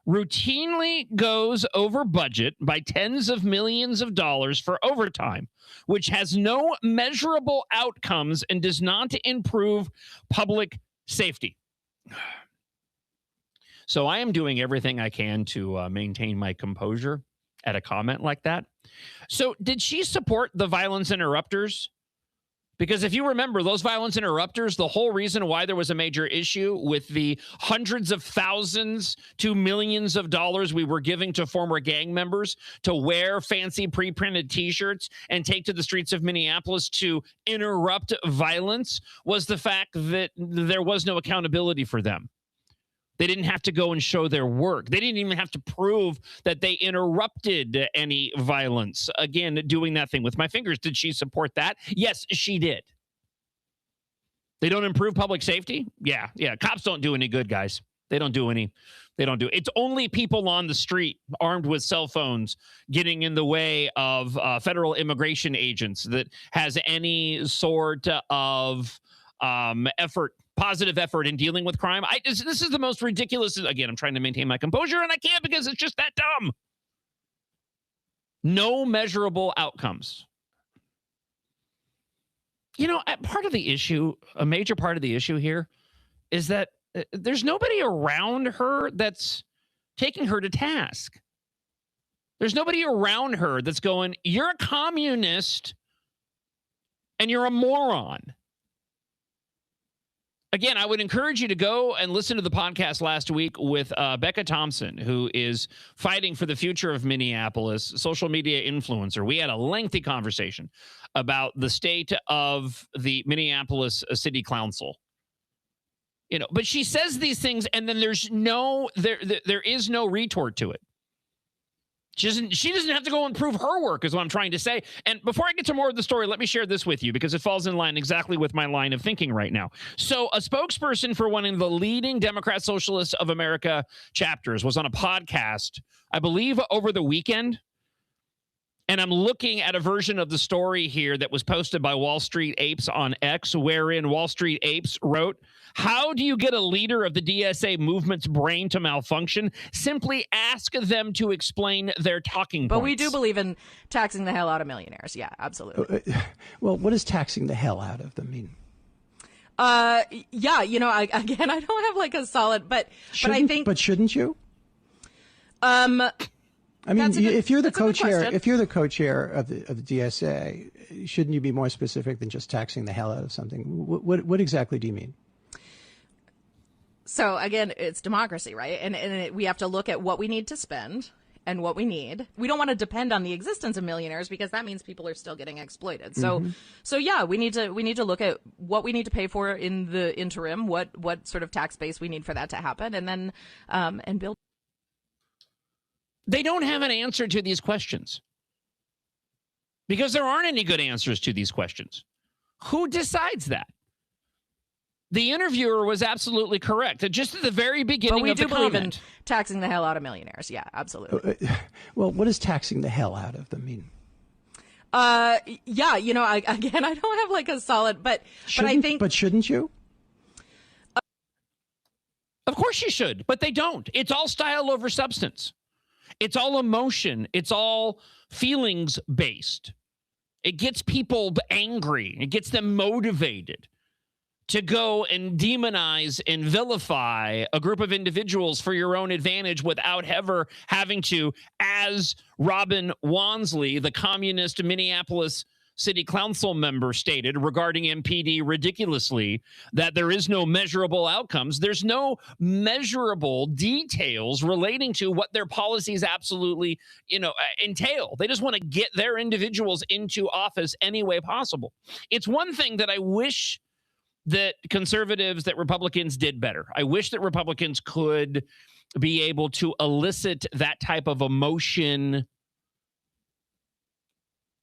routinely goes over budget by tens of millions of dollars for overtime, which has no measurable outcomes and does not improve public safety. So I am doing everything I can to maintain my composure at a comment like that. So did she support the violence interrupters? Because if you remember, those violence interrupters, the whole reason why there was a major issue with the hundreds of thousands to millions of dollars we were giving to former gang members to wear fancy pre-printed T-shirts and take to the streets of Minneapolis to interrupt violence was the fact that there was no accountability for them. They didn't have to go and show their work. They didn't even have to prove that they interrupted any violence. Again, doing that thing with my fingers. Did she support that? Yes, she did. They don't improve public safety? Yeah. Cops don't do any good, guys. They don't do. It's only people on the street armed with cell phones getting in the way of federal immigration agents that has any sort of positive effort in dealing with crime. This is the most ridiculous. Again, I'm trying to maintain my composure, and I can't because it's just that dumb. No measurable outcomes. You know, part of the issue, a major part of the issue here, is that there's nobody around her that's taking her to task. There's nobody around her that's going, you're a communist and you're a moron. Again, I would encourage you to go and listen to the podcast last week with Becca Thompson, who is fighting for the future of Minneapolis, social media influencer. We had a lengthy conversation about the state of the Minneapolis City Council. You know, but she says these things, and then there is no retort to it. She doesn't have to go and prove her work, is what I'm trying to say. And before I get to more of the story, let me share this with you because it falls in line exactly with my line of thinking right now. So a spokesperson for one of the leading Democrat Socialists of America chapters was on a podcast, I believe, over the weekend. And I'm looking at a version of the story here that was posted by Wall Street Apes on X, wherein Wall Street Apes wrote, "How do you get a leader of the DSA movement's brain to malfunction? Simply ask them to explain their talking points." But we do believe in taxing the hell out of millionaires. Yeah, absolutely. Well, what does taxing the hell out of them mean? Yeah, you know, I don't have like a solid, but I think. But shouldn't you? I mean, if you're the co-chair of the DSA, shouldn't you be more specific than just taxing the hell out of something? What exactly do you mean? So again, it's democracy, right? And we have to look at what we need to spend and what we need. We don't want to depend on the existence of millionaires because that means people are still getting exploited. So, so yeah, we need to look at what we need to pay for in the interim, what sort of tax base we need for that to happen, and then and build. They don't have an answer to these questions because there aren't any good answers to these questions. Who decides that? The interviewer was absolutely correct. Just at the very beginning of the comment. But we do believe in taxing the hell out of millionaires. Yeah, absolutely. Well, what does taxing the hell out of them mean? Yeah, you know, I don't have like a solid, but I think. But shouldn't you? Of course you should, but they don't. It's all style over substance. It's all emotion. It's all feelings based. It gets people angry. It gets them motivated to go and demonize and vilify a group of individuals for your own advantage without ever having to, as Robin Wansley, the communist Minneapolis City Council member, stated regarding MPD ridiculously, that there is no measurable outcomes. There's no measurable details relating to what their policies absolutely, entail. They just want to get their individuals into office any way possible. It's one thing that I wish that conservatives, that Republicans did better. I wish that Republicans could be able to elicit that type of emotion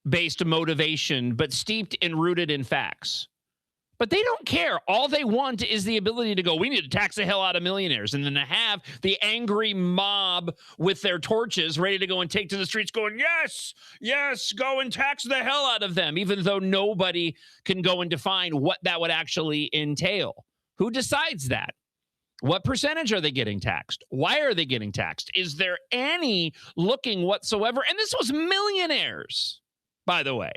based motivation, but steeped and rooted in facts. But they don't care. All they want is the ability to go, we need to tax the hell out of millionaires, and then to have the angry mob with their torches ready to go and take to the streets going, yes, yes, go and tax the hell out of them, even though nobody can go and define what that would actually entail. Who decides that? What percentage are they getting taxed? Why are they getting taxed? Is there any looking whatsoever? And this was millionaires, by the way.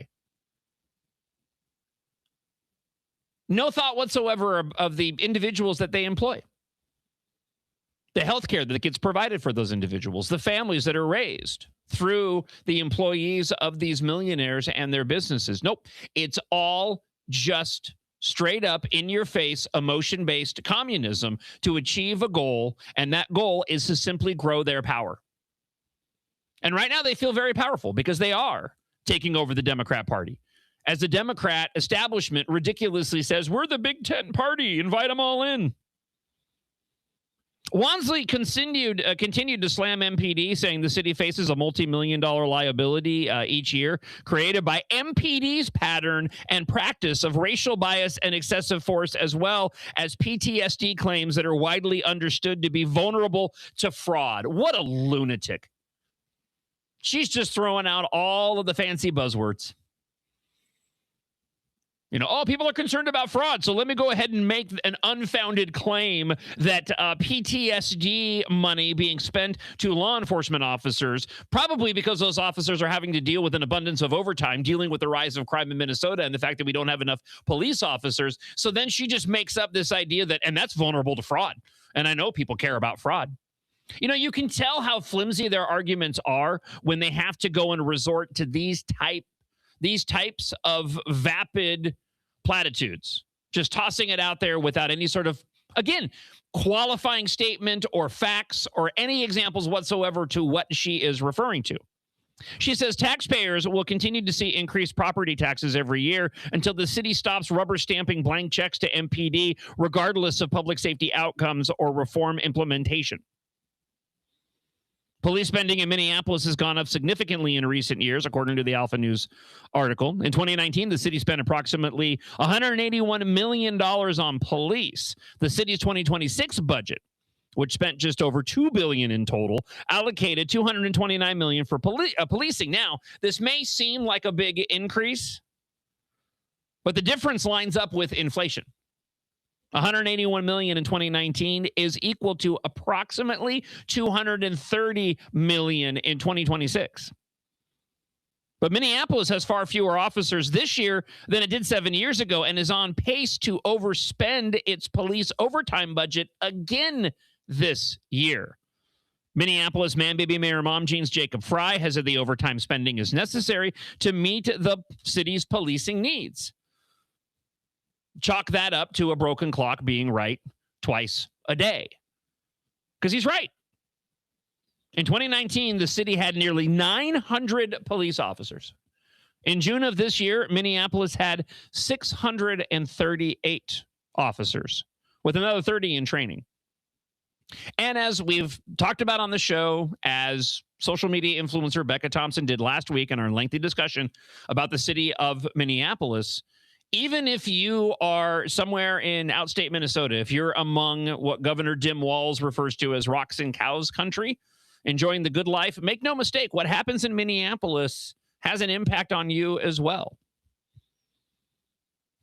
No thought whatsoever of the individuals that they employ. The health care that gets provided for those individuals, the families that are raised through the employees of these millionaires and their businesses. Nope. It's all just straight up in your face, emotion-based communism to achieve a goal. And that goal is to simply grow their power. And right now they feel very powerful because they are taking over the Democrat Party. As the Democrat establishment ridiculously says, we're the Big Tent party, invite them all in. Wansley continued to slam MPD, saying the city faces a multi-million-dollar liability each year created by MPD's pattern and practice of racial bias and excessive force, as well as PTSD claims that are widely understood to be vulnerable to fraud. What a lunatic. She's just throwing out all of the fancy buzzwords. People are concerned about fraud, so let me go ahead and make an unfounded claim that PTSD money being spent to law enforcement officers, probably because those officers are having to deal with an abundance of overtime, dealing with the rise of crime in Minnesota and the fact that we don't have enough police officers. So then she just makes up this idea and that's vulnerable to fraud. And I know people care about fraud. You can tell how flimsy their arguments are when they have to go and resort to these types of vapid platitudes, just tossing it out there without any sort of, again, qualifying statement or facts or any examples whatsoever to what she is referring to. She says taxpayers will continue to see increased property taxes every year until the city stops rubber stamping blank checks to MPD, regardless of public safety outcomes or reform implementation. Police spending in Minneapolis has gone up significantly in recent years, according to the Alpha News article. In 2019, the city spent approximately $181 million on police. The city's 2026 budget, which spent just over $2 billion in total, allocated $229 million for policing. Now, this may seem like a big increase, but the difference lines up with inflation. $181 million in 2019 is equal to approximately $230 million in 2026. But Minneapolis has far fewer officers this year than it did 7 years ago and is on pace to overspend its police overtime budget again this year. Minneapolis man-baby mayor Mom Jean's Jacob Fry has said the overtime spending is necessary to meet the city's policing needs. Chalk that up to a broken clock being right twice a day. Because he's right. In 2019, the city had nearly 900 police officers. In June of this year, Minneapolis had 638 officers, with another 30 in training. And as we've talked about on the show, as social media influencer Becca Thompson did last week in our lengthy discussion about the city of Minneapolis, even if you are somewhere in outstate Minnesota, if you're among what Governor Dim Walz refers to as rocks and cows country, enjoying the good life, make no mistake, what happens in Minneapolis has an impact on you as well.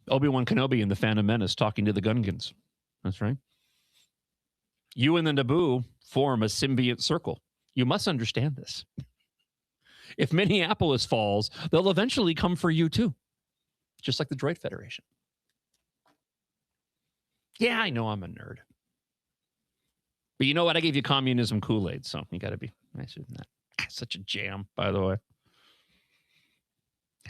Obi-Wan Kenobi and the Phantom Menace talking to the Gungans. That's right. You and the Naboo form a symbiont circle. You must understand this. If Minneapolis falls, they'll eventually come for you too. Just like the Droid Federation. Yeah, I know I'm a nerd. But you know what? I gave you communism Kool-Aid, so you got to be nicer than that. Such a jam, by the way.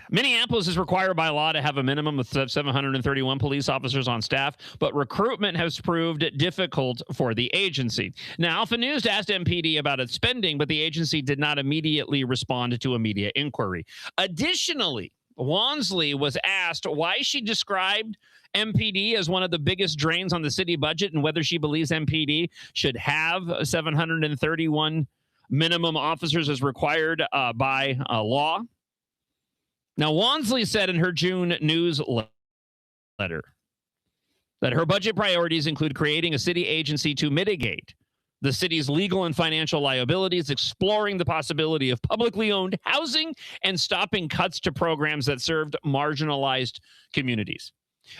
Minneapolis is required by law to have a minimum of 731 police officers on staff, but recruitment has proved difficult for the agency. Now, Alpha News asked MPD about its spending, but the agency did not immediately respond to a media inquiry. Additionally, Wansley was asked why she described MPD as one of the biggest drains on the city budget and whether she believes MPD should have 731 minimum officers as required by law. Now, Wansley said in her June newsletter that her budget priorities include creating a city agency to mitigate the city's legal and financial liabilities, exploring the possibility of publicly owned housing, and stopping cuts to programs that served marginalized communities.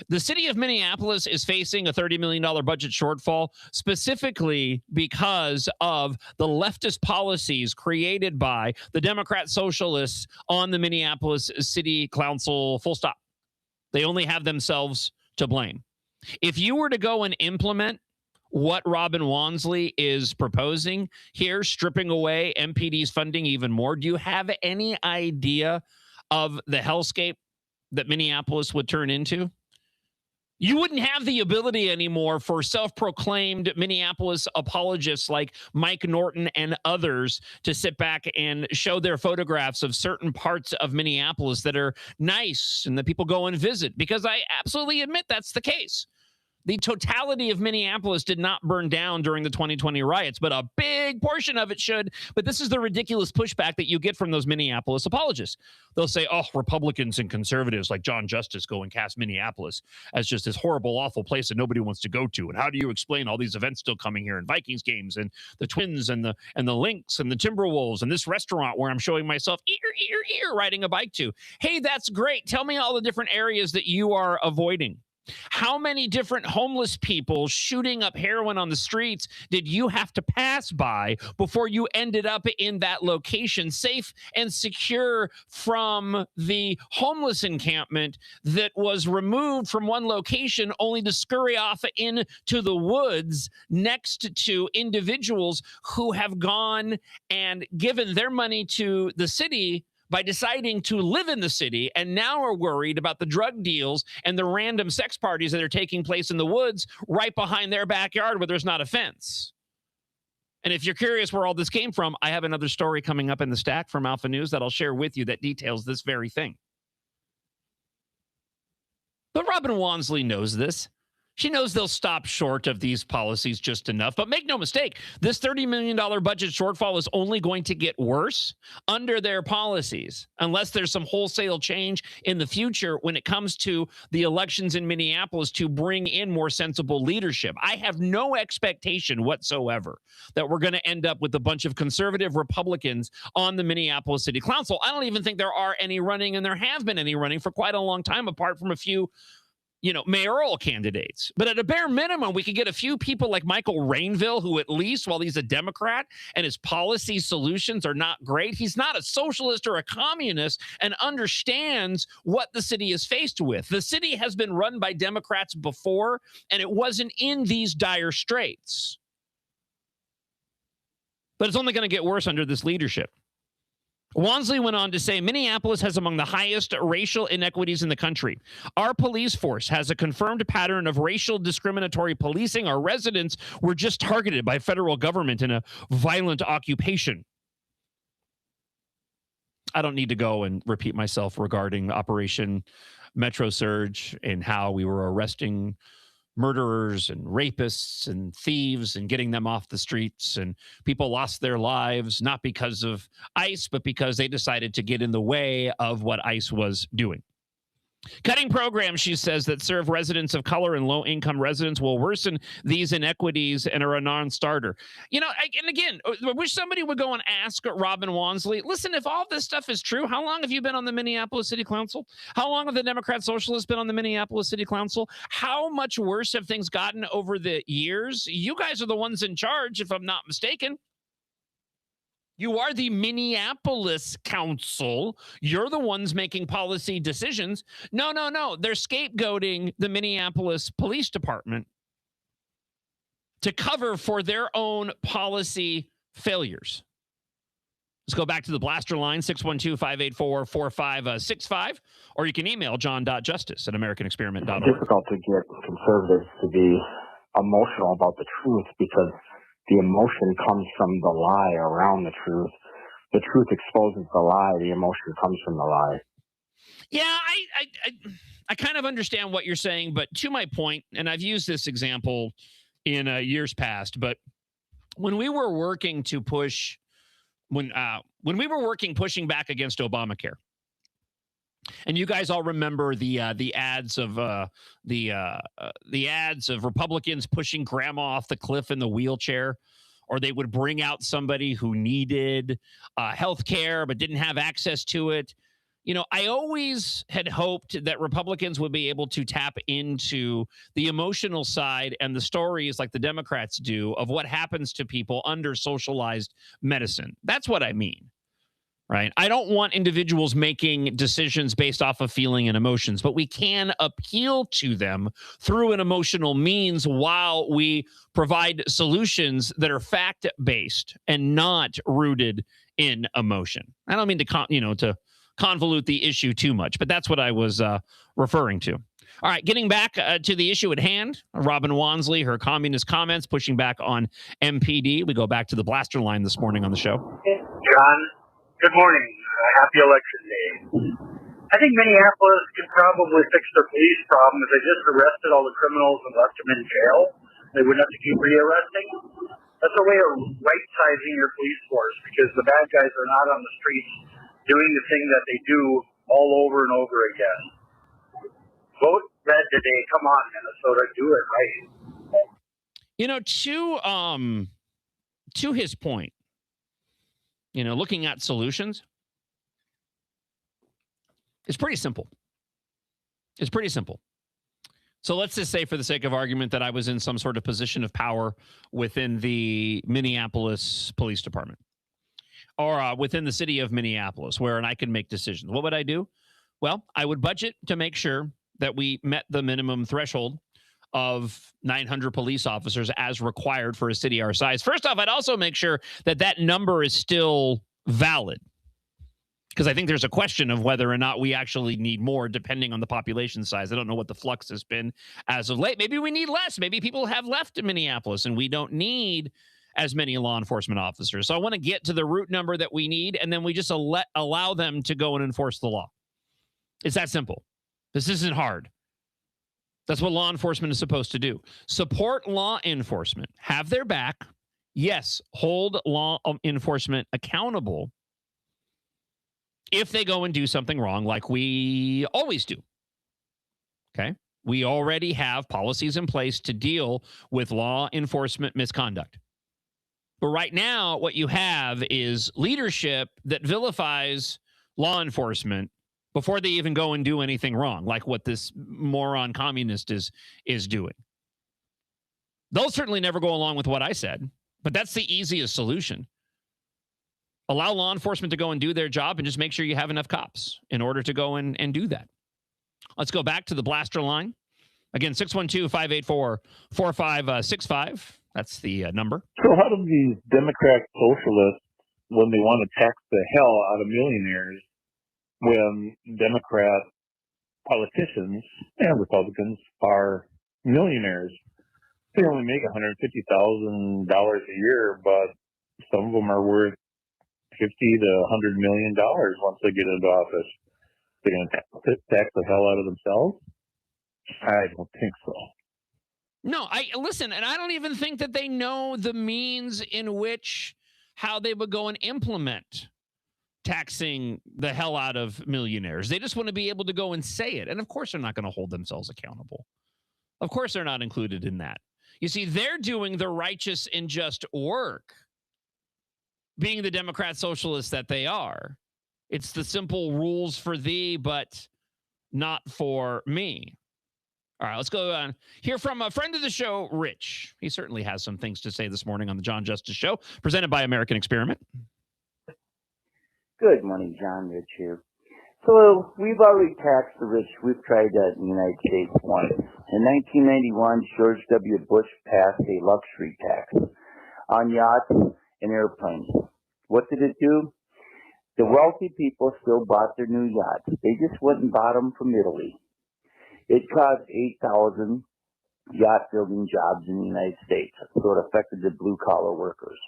The city of Minneapolis is facing a $30 million budget shortfall specifically because of the leftist policies created by the Democrat socialists on the Minneapolis City Council, full stop. They only have themselves to blame. If you were to go and implement what Robin Wansley is proposing here, stripping away MPD's funding even more, do you have any idea of the hellscape that Minneapolis would turn into? You wouldn't have the ability anymore for self-proclaimed Minneapolis apologists like Mike Norton and others to sit back and show their photographs of certain parts of Minneapolis that are nice and that people go and visit, because I absolutely admit that's the case. The totality of Minneapolis did not burn down during the 2020 riots, but a big portion of it should. But this is the ridiculous pushback that you get from those Minneapolis apologists. They'll say, oh, Republicans and conservatives like John Justice go and cast Minneapolis as just this horrible, awful place that nobody wants to go to. And how do you explain all these events still coming here and Vikings games and the Twins and the Lynx and the Timberwolves and this restaurant where I'm showing myself riding a bike to? Hey, that's great. Tell me all the different areas that you are avoiding. How many different homeless people shooting up heroin on the streets did you have to pass by before you ended up in that location, safe and secure from the homeless encampment that was removed from one location only to scurry off into the woods next to individuals who have gone and given their money to the city by deciding to live in the city and now are worried about the drug deals and the random sex parties that are taking place in the woods right behind their backyard where there's not a fence. And if you're curious where all this came from, I have another story coming up in the stack from Alpha News that I'll share with you that details this very thing. But Robin Wansley knows this. She knows they'll stop short of these policies just enough. But make no mistake, this $30 million budget shortfall is only going to get worse under their policies, unless there's some wholesale change in the future when it comes to the elections in Minneapolis to bring in more sensible leadership. I have no expectation whatsoever that we're going to end up with a bunch of conservative Republicans on the Minneapolis City Council. I don't even think there are any running, and there have been any running for quite a long time, apart from a few mayoral candidates. But at a bare minimum, we could get a few people like Michael Rainville, who at least, while he's a Democrat and his policy solutions are not great, he's not a socialist or a communist and understands what the city is faced with. The city has been run by Democrats before, and it wasn't in these dire straits. But it's only going to get worse under this leadership. Wansley went on to say, Minneapolis has among the highest racial inequities in the country. Our police force has a confirmed pattern of racial discriminatory policing. Our residents were just targeted by federal government in a violent occupation. I don't need to go and repeat myself regarding Operation Metro Surge and how we were arresting murderers and rapists and thieves and getting them off the streets, and people lost their lives not because of ICE, but because they decided to get in the way of what ICE was doing. Cutting programs, she says, that serve residents of color and low-income residents will worsen these inequities and are a non-starter. And again, I wish somebody would go and ask Robin Wansley, listen, if all this stuff is true, how long have you been on the Minneapolis City Council? How long have the Democrat Socialists been on the Minneapolis City Council? How much worse have things gotten over the years? You guys are the ones in charge, if I'm not mistaken. You are the Minneapolis Council. You're the ones making policy decisions. No. They're scapegoating the Minneapolis Police Department to cover for their own policy failures. Let's go back to the blaster line, 612-584-4565, or you can email john.justice@americanexperiment.org. It's difficult to get conservatives to be emotional about the truth because the emotion comes from the lie around the truth. The truth exposes the lie. The emotion comes from the lie. Yeah, I kind of understand what you're saying, but to my point, and I've used this example in years past, but when we were working to push, when we were working pushing back against Obamacare, and you guys all remember the ads of the ads of Republicans pushing grandma off the cliff in the wheelchair, or they would bring out somebody who needed health care but didn't have access to it. I always had hoped that Republicans would be able to tap into the emotional side and the stories like the Democrats do of what happens to people under socialized medicine. That's what I mean. Right. I don't want individuals making decisions based off of feeling and emotions, but we can appeal to them through an emotional means while we provide solutions that are fact-based and not rooted in emotion. I don't mean to convolute the issue too much, but that's what I was referring to. All right, getting back to the issue at hand, Robin Wansley, her communist comments pushing back on MPD. We go back to the blaster line this morning on the show. John, good morning. Happy election day. I think Minneapolis could probably fix their police problem if they just arrested all the criminals and left them in jail. They wouldn't have to keep re-arresting. That's a way of right-sizing your police force because the bad guys are not on the streets doing the thing that they do all over and over again. Vote red today. Come on, Minnesota. Do it right. To his point, looking at solutions, it's pretty simple. So let's just say, for the sake of argument, that I was in some sort of position of power within the Minneapolis Police Department or within the city of Minneapolis, where I can make decisions. What would I do? Well, I would budget to make sure that we met the minimum threshold of 900 police officers as required for a city our size. First off, I'd also make sure that that number is still valid, because I think there's a question of whether or not we actually need more depending on the population size. I don't know what the flux has been as of late. Maybe we need less. Maybe people have left Minneapolis and we don't need as many law enforcement officers. So I want to get to the root number that we need, and then we just allow them to go and enforce the law. It's that simple. This isn't hard. That's what law enforcement is supposed to do. Support law enforcement. Have their back. Yes, hold law enforcement accountable if they go and do something wrong, like we always do. Okay? We already have policies in place to deal with law enforcement misconduct. But right now, what you have is leadership that vilifies law enforcement before they even go and do anything wrong, like what this moron communist is doing. They'll certainly never go along with what I said, but that's the easiest solution. Allow law enforcement to go and do their job and just make sure you have enough cops in order to go and do that. Let's go back to the blaster line. Again, 612-584-4565. That's the number. So how do these Democrat socialists, when they want to tax the hell out of millionaires, when Democrat politicians and Republicans are millionaires? They only make $150,000 a year, but some of them are worth $50 to $100 million once they get into office. They're going to tax the hell out of themselves? I don't think so. No, listen, and I don't even think that they know the means in which how they would go and implement taxing the hell out of millionaires. They just want to be able to go and say it. And of course, they're not going to hold themselves accountable. Of course, they're not included in that. You see, they're doing the righteous and just work, being the Democrat socialists that they are. It's the simple rules for thee, but not for me. All right, let's go on. Hear from a friend of the show, Rich. He certainly has some things to say this morning on the John Justice Show, presented by American Experiment. Good morning, John. Rich here. So we've already taxed the rich. We've tried that in the United States once. In 1991, George W. Bush passed a luxury tax on yachts and airplanes. What did it do? The wealthy people still bought their new yachts. They just went and bought them from Italy. It caused 8,000 yacht building jobs in the United States. So it affected the blue collar workers.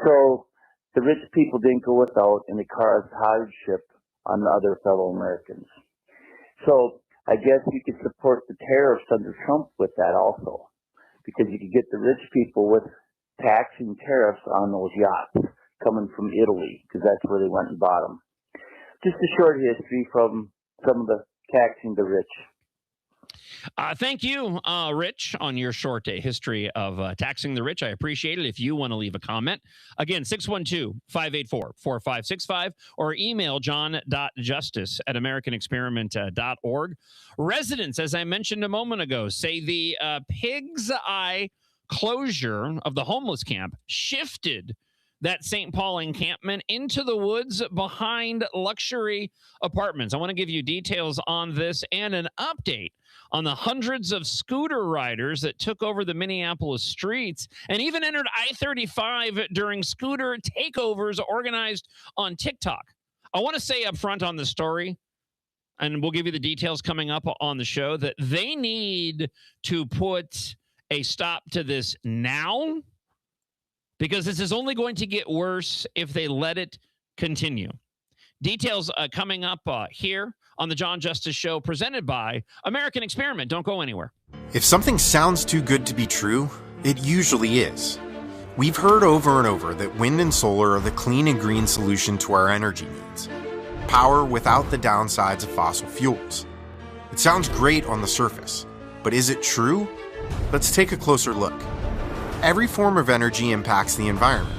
So the rich people didn't go without, and it caused hardship on the other fellow Americans. So I guess you could support the tariffs under Trump with that also, because you could get the rich people with taxing tariffs on those yachts coming from Italy, because that's where they went and bought them. Just a short history from some of the taxing the rich. Thank you, Rich, on your short history of taxing the rich. I appreciate it. If you want to leave a comment, again, 612-584-4565 or email john.justice@americanexperiment.org. Residents, as I mentioned a moment ago, say the Pig's Eye closure of the homeless camp shifted that St. Paul encampment into the woods behind luxury apartments. I want to give you details on this and an update on the hundreds of scooter riders that took over the Minneapolis streets and even entered I-35 during scooter takeovers organized on TikTok. I want to say up front on the story, and we'll give you the details coming up on the show, that they need to put a stop to this now, because this is only going to get worse if they let it continue. Details coming up here on the John Justice Show, presented by American Experiment. Don't go anywhere. If something sounds too good to be true, it usually is. We've heard over and over that wind and solar are the clean and green solution to our energy needs. Power without the downsides of fossil fuels. It sounds great on the surface, but is it true? Let's take a closer look. Every form of energy impacts the environment.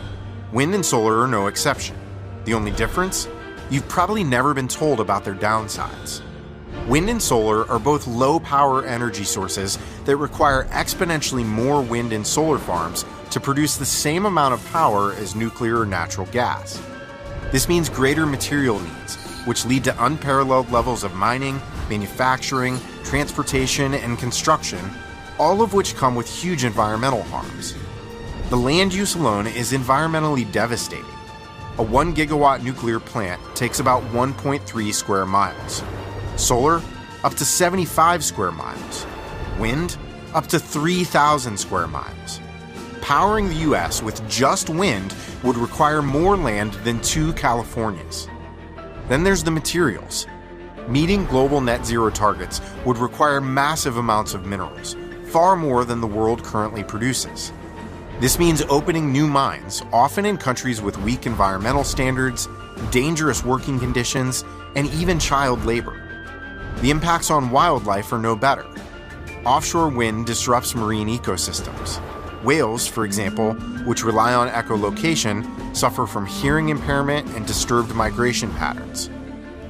Wind and solar are no exception. The only difference? You've probably never been told about their downsides. Wind and solar are both low-power energy sources that require exponentially more wind and solar farms to produce the same amount of power as nuclear or natural gas. This means greater material needs, which lead to unparalleled levels of mining, manufacturing, transportation, and construction, all of which come with huge environmental harms. The land use alone is environmentally devastating. A 1 gigawatt nuclear plant takes about 1.3 square miles. Solar, up to 75 square miles. Wind, up to 3,000 square miles. Powering the U.S. with just wind would require more land than 2 Californias. Then there's the materials. Meeting global net zero targets would require massive amounts of minerals, far more than the world currently produces. This means opening new mines, often in countries with weak environmental standards, dangerous working conditions, and even child labor. The impacts on wildlife are no better. Offshore wind disrupts marine ecosystems. Whales, for example, which rely on echolocation, suffer from hearing impairment and disturbed migration patterns.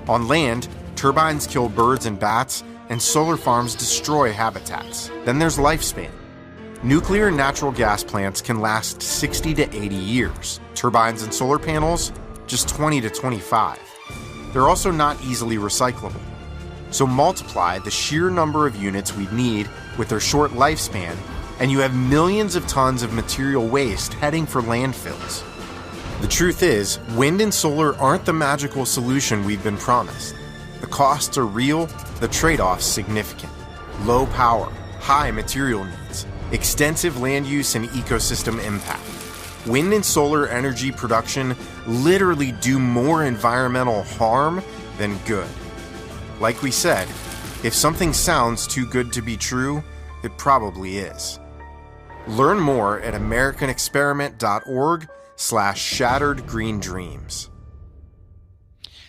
On land, turbines kill birds and bats, and solar farms destroy habitats. Then there's lifespan. Nuclear and natural gas plants can last 60 to 80 years. Turbines and solar panels, just 20 to 25. They're also not easily recyclable. So multiply the sheer number of units we'd need with their short lifespan, and you have millions of tons of material waste heading for landfills. The truth is, wind and solar aren't the magical solution we've been promised. The costs are real, the trade-offs significant. Low power, high material needs, extensive land use and ecosystem impact. Wind and solar energy production literally do more environmental harm than good. Like we said, if something sounds too good to be true, it probably is. Learn more at americanexperiment.org/shatteredgreendreams.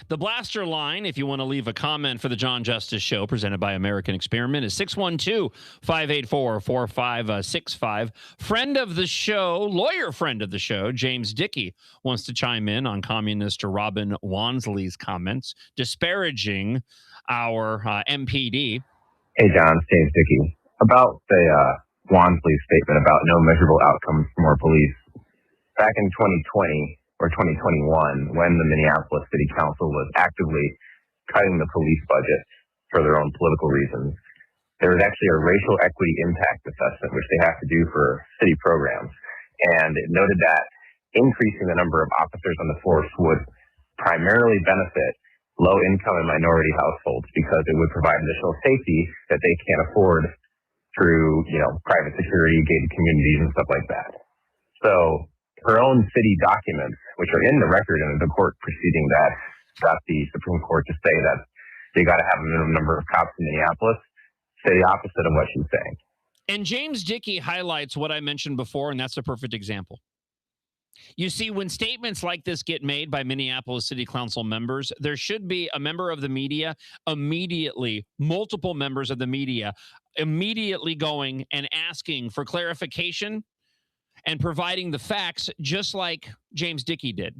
The Blaster line, if you want to leave a comment for the John Justice Show, presented by American Experiment, is 612-584-4565. Friend of the show, lawyer friend of the show, James Dickey, wants to chime in on communist Robin Wansley's comments, disparaging our MPD. Hey, John, it's James Dickey. About the Wansley statement about no measurable outcomes for more police. Back in 2020, or 2021, when the Minneapolis City Council was actively cutting the police budget for their own political reasons, there was actually a racial equity impact assessment, which they have to do for city programs. And it noted that increasing the number of officers on the force would primarily benefit low-income and minority households because it would provide additional safety that they can't afford through, private security, gated communities, and stuff like that. So her own city documents, which are in the record in the court proceeding that got the Supreme Court to say that they got to have a minimum number of cops in Minneapolis, say the opposite of what she's saying. And James Dickey highlights what I mentioned before, and that's a perfect example. You see, when statements like this get made by Minneapolis City Council members, there should be a member of the media immediately, multiple members of the media immediately going and asking for clarification and providing the facts, just like James Dickey did.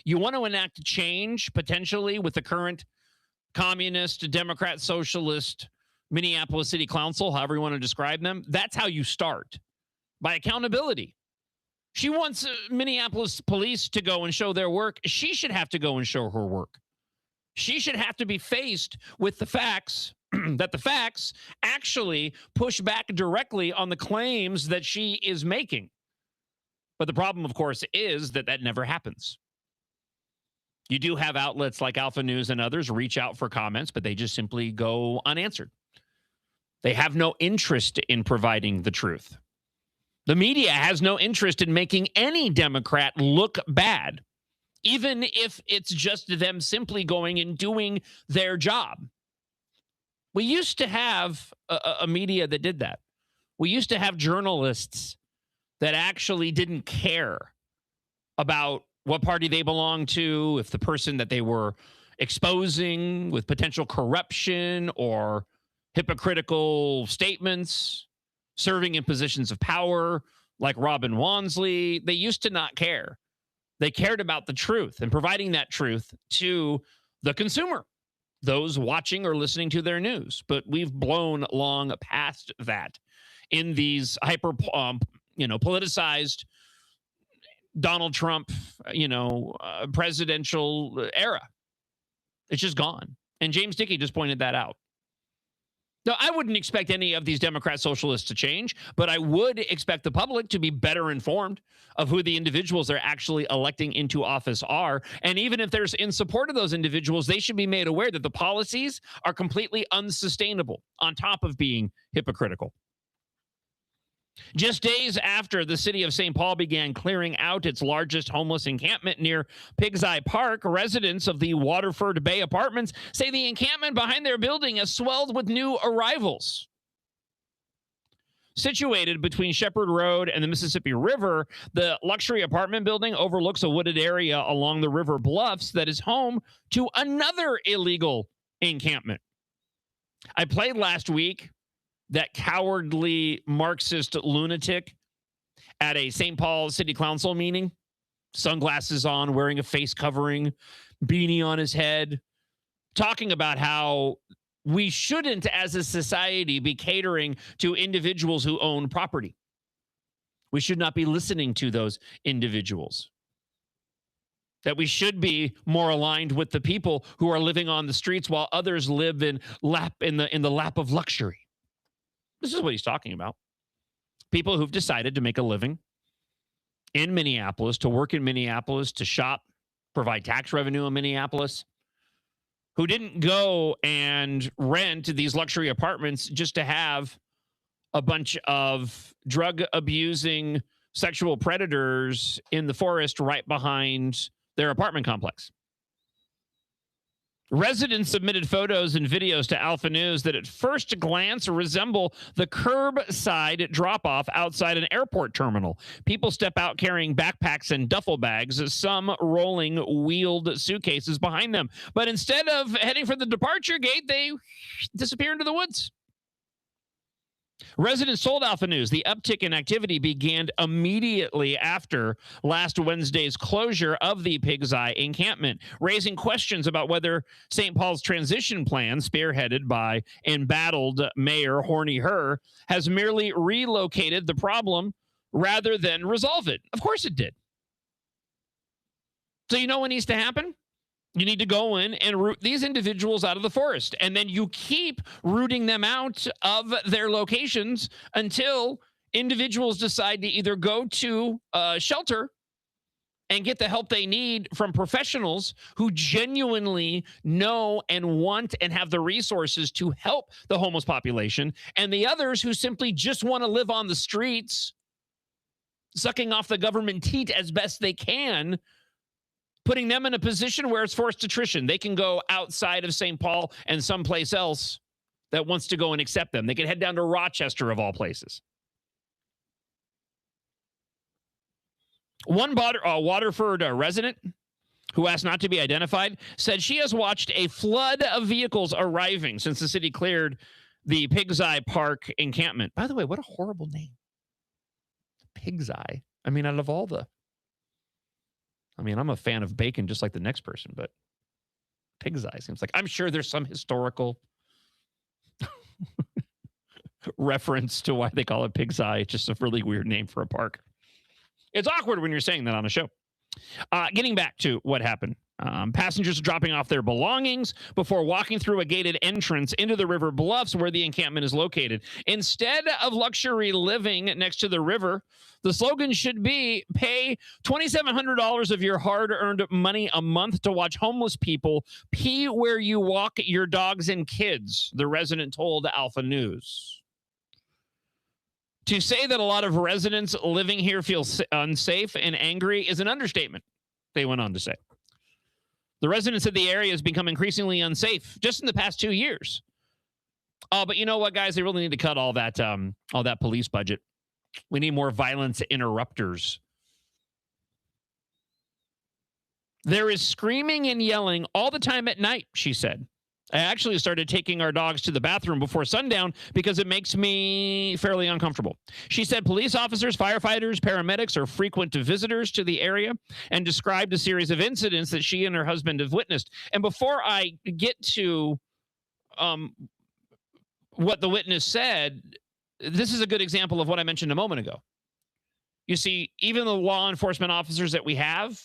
You want to enact change, potentially, with the current communist, Democrat, socialist, Minneapolis City Council, however you want to describe them. That's how you start, by accountability. She wants Minneapolis police to go and show their work. She should have to go and show her work. She should have to be faced with the facts, that the facts actually push back directly on the claims that she is making. But the problem, of course, is that never happens. You do have outlets like Alpha News and others reach out for comments, but they just simply go unanswered. They have no interest in providing the truth. The media has no interest in making any Democrat look bad, even if it's just them simply going and doing their job. We used to have a media that did that. We used to have journalists that actually didn't care about what party they belonged to, if the person that they were exposing with potential corruption or hypocritical statements, serving in positions of power like Robin Wansley, they used to not care. They cared about the truth and providing that truth to the consumer, those watching or listening to their news. But we've blown long past that in these politicized Donald Trump, presidential era. It's just gone. And James Dickey just pointed that out. Now, I wouldn't expect any of these Democrat socialists to change, but I would expect the public to be better informed of who the individuals they're actually electing into office are. And even if there's in support of those individuals, they should be made aware that the policies are completely unsustainable on top of being hypocritical. Just days after the city of St. Paul began clearing out its largest homeless encampment near Pig's Eye Park, residents of the Waterford Bay Apartments say the encampment behind their building has swelled with new arrivals. Situated between Shepherd Road and the Mississippi River, the luxury apartment building overlooks a wooded area along the river bluffs that is home to another illegal encampment. I played last week that cowardly Marxist lunatic at a St. Paul City Council meeting, sunglasses on, wearing a face covering, beanie on his head, talking about how we shouldn't, as a society, be catering to individuals who own property. We should not be listening to those individuals. That we should be more aligned with the people who are living on the streets while others live in the lap of luxury. This is what he's talking about. People who've decided to make a living in Minneapolis, to work in Minneapolis, to shop, provide tax revenue in Minneapolis, who didn't go and rent these luxury apartments just to have a bunch of drug-abusing sexual predators in the forest right behind their apartment complex. Residents submitted photos and videos to Alpha News that at first glance resemble the curbside drop-off outside an airport terminal. People step out carrying backpacks and duffel bags, some rolling wheeled suitcases behind them. But instead of heading for the departure gate, they disappear into the woods. Residents told Alpha News the uptick in activity began immediately after last Wednesday's closure of the Pig's Eye encampment, raising questions about whether St. Paul's transition plan, spearheaded by embattled Mayor Horny Herr, has merely relocated the problem rather than resolve it. Of course it did. So you know what needs to happen? You need to go in and root these individuals out of the forest. And then you keep rooting them out of their locations until individuals decide to either go to a shelter and get the help they need from professionals who genuinely know and want and have the resources to help the homeless population, and the others who simply just want to live on the streets, sucking off the government teat as best they can, putting them in a position where it's forced attrition. They can go outside of St. Paul and someplace else that wants to go and accept them. They can head down to Rochester, of all places. One Waterford resident who asked not to be identified said she has watched a flood of vehicles arriving since the city cleared the Pig's Eye Park encampment. By the way, what a horrible name. Pig's Eye. I mean, out of all the... I'm a fan of bacon just like the next person, but Pig's Eye seems like... I'm sure there's some historical reference to why they call it Pig's Eye. It's just a really weird name for a park. It's awkward when you're saying that on a show. Getting back to what happened. Passengers dropping off their belongings before walking through a gated entrance into the river bluffs where the encampment is located. Instead of luxury living next to the river, the slogan should be pay $2,700 of your hard-earned money a month to watch homeless people pee where you walk your dogs and kids, the resident told Alpha News. To say that a lot of residents living here feel unsafe and angry is an understatement, they went on to say. The residents said the area has become increasingly unsafe just in the past 2 years. But you know what, guys? They really need to cut all that police budget. We need more violence interrupters. There is screaming and yelling all the time at night, she said. I actually started taking our dogs to the bathroom before sundown because it makes me fairly uncomfortable. She said police officers, firefighters, paramedics are frequent visitors to the area and described a series of incidents that she and her husband have witnessed. And before I get to what the witness said, this is a good example of what I mentioned a moment ago. You see, even the law enforcement officers that we have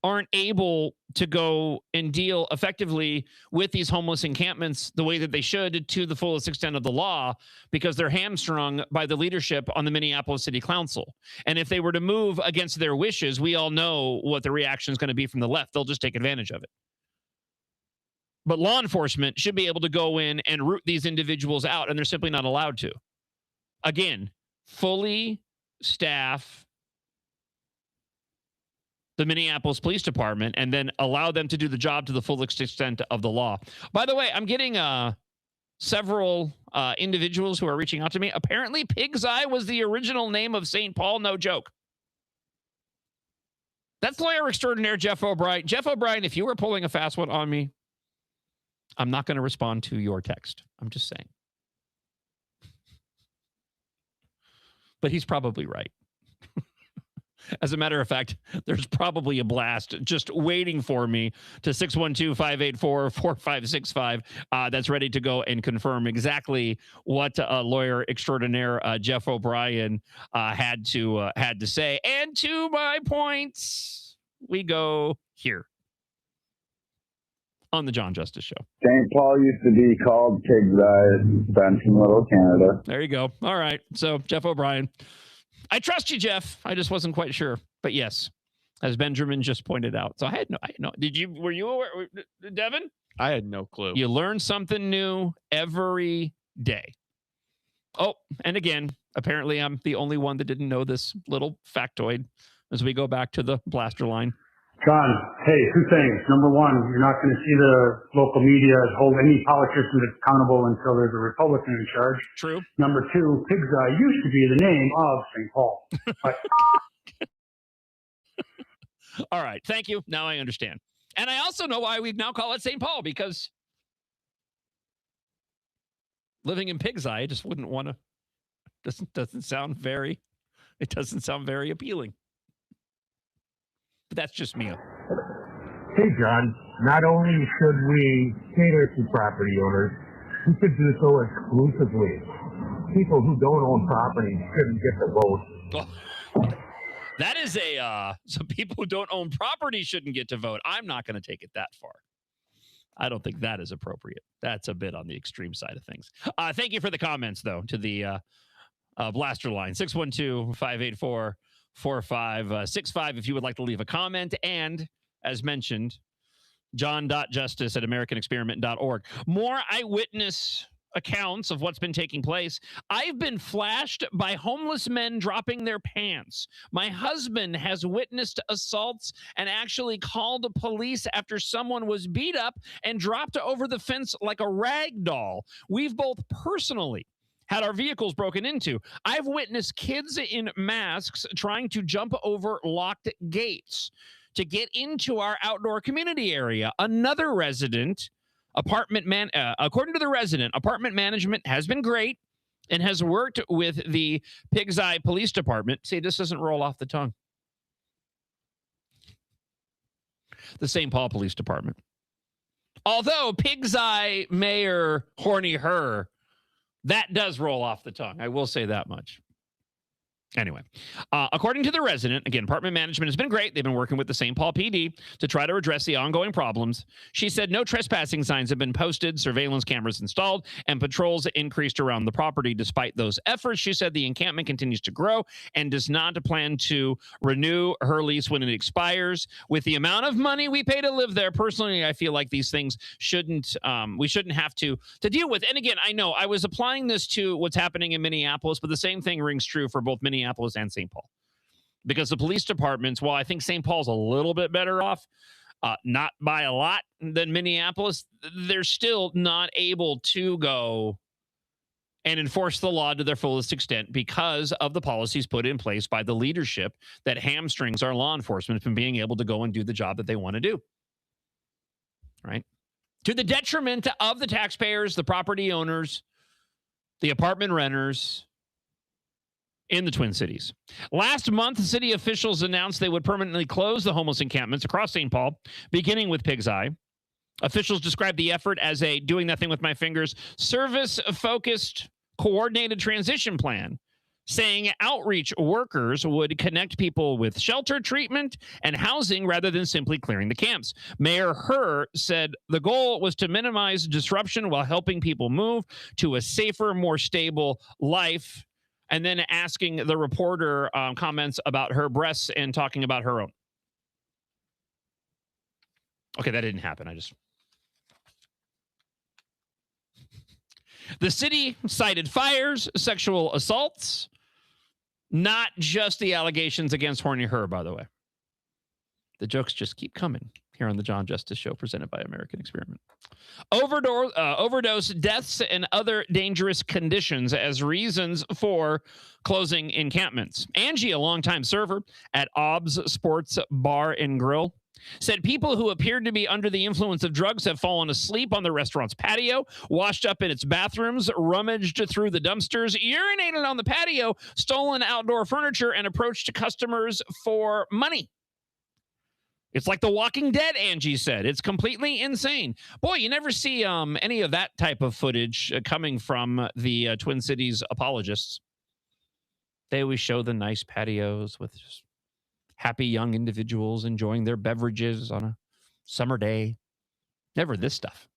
aren't able to go and deal effectively with these homeless encampments the way that they should to the fullest extent of the law because they're hamstrung by the leadership on the Minneapolis City Council. And if they were to move against their wishes, we all know what the reaction is going to be from the left. They'll just take advantage of it. But law enforcement should be able to go in and root these individuals out, and they're simply not allowed to. Again, fully staff the Minneapolis Police Department and then allow them to do the job to the full extent of the law. By the way, I'm getting several individuals who are reaching out to me. Apparently, Pig's Eye was the original name of St. Paul. No joke. That's lawyer extraordinaire Jeff O'Brien. Jeff O'Brien, if you were pulling a fast one on me, I'm not going to respond to your text. I'm just saying. But he's probably right. As a matter of fact, there's probably a blast just waiting for me to 612-584-4565 that's ready to go and confirm exactly what lawyer extraordinaire Jeff O'Brien had to say. And to my points, we go here on the John Justice Show. St. Paul used to be called Pig's Eye, Bench in Little Canada. There you go. All right. So, Jeff O'Brien. I trust you, Jeff. I just wasn't quite sure. But yes, as Benjamin just pointed out. So I had no. Were you aware, Devin? I had no clue. You learn something new every day. Oh, and again, apparently I'm the only one that didn't know this little factoid as we go back to the blaster line. John, hey, two things. Number one, you're not going to see the local media hold any politician accountable until there's a Republican in charge. True. Number two, Pig's Eye used to be the name of St. Paul. But all right. Thank you. Now I understand. And I also know why we now call it St. Paul, because living in Pig's Eye, I just wouldn't want to. Doesn't sound very appealing. But that's just me. Hey, John, not only should we cater to property owners, we should do so exclusively. People who don't own property shouldn't get the vote. Oh, that is so people who don't own property shouldn't get to vote. I'm not going to take it that far. I don't think that is appropriate. That's a bit on the extreme side of things. Thank you for the comments, though, to the blaster line, 612-584-4565 if you would like to leave a comment. And as mentioned, john.justice@americanexperiment.org. More eyewitness accounts of what's been taking place. I've been flashed by homeless men dropping their pants. My husband has witnessed assaults and actually called the police after someone was beat up and dropped over the fence like a rag doll. We've both personally had our vehicles broken into. I've witnessed kids in masks trying to jump over locked gates to get into our outdoor community area. Another resident, according to the resident, apartment management has been great and has worked with the Pig's Eye Police Department. See, this doesn't roll off the tongue. The St. Paul Police Department. Although Pig's Eye Mayor Horny Her, that does roll off the tongue. I will say that much. Anyway, according to the resident, again, apartment management has been great. They've been working with the St. Paul PD to try to address the ongoing problems. She said no trespassing signs have been posted, surveillance cameras installed, and patrols increased around the property. Despite those efforts, she said the encampment continues to grow and does not plan to renew her lease when it expires. With the amount of money we pay to live there, personally, I feel like these things we shouldn't have to deal with. And again, I know I was applying this to what's happening in Minneapolis, but the same thing rings true for both Minneapolis and St. Paul, because the police departments, while I think St. Paul's a little bit better off, not by a lot, than Minneapolis, they're still not able to go and enforce the law to their fullest extent because of the policies put in place by the leadership that hamstrings our law enforcement from being able to go and do the job that they want to do. Right? To the detriment of the taxpayers, the property owners, the apartment renters in the Twin Cities. Last month, city officials announced they would permanently close the homeless encampments across St. Paul, beginning with Pig's Eye. Officials described the effort as a doing nothing with my fingers, service-focused, coordinated transition plan, saying outreach workers would connect people with shelter treatment and housing rather than simply clearing the camps. Mayor Her said the goal was to minimize disruption while helping people move to a safer, more stable life, and then asking the reporter comments about her breasts and talking about her own. Okay, that didn't happen. The city cited fires, sexual assaults, Not just the allegations against Horny Her, by the way. The jokes just keep coming here on the John Justice Show, presented by American Experiment. Overdose deaths and other dangerous conditions as reasons for closing encampments. Angie, a longtime server at Obbs Sports Bar and Grill, said people who appeared to be under the influence of drugs have fallen asleep on the restaurant's patio, washed up in its bathrooms, rummaged through the dumpsters, urinated on the patio, stolen outdoor furniture, and approached customers for money. It's like The Walking Dead, Angie said. It's completely insane. Boy, you never see any of that type of footage coming from the Twin Cities apologists. They always show the nice patios with just happy young individuals enjoying their beverages on a summer day. Never this stuff.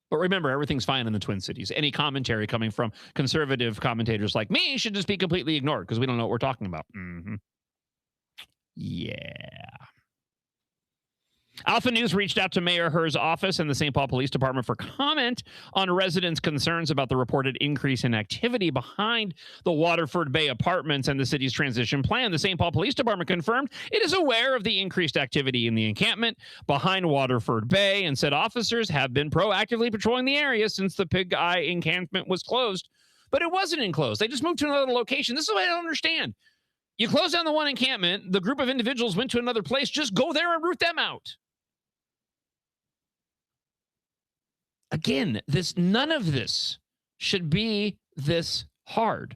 But remember, everything's fine in the Twin Cities. Any commentary coming from conservative commentators like me should just be completely ignored because we don't know what we're talking about. Yeah. Alpha News reached out to Mayor Her's office and the St. Paul Police Department for comment on residents' concerns about the reported increase in activity behind the Waterford Bay apartments and the city's transition plan. The St. Paul Police Department confirmed it is aware of the increased activity in the encampment behind Waterford Bay and said officers have been proactively patrolling the area since the Pig Eye encampment was closed. But it wasn't enclosed. They just moved to another location. This is what I don't understand. You close down the one encampment, the group of individuals went to another place, just go there and root them out. Again, none of this should be this hard.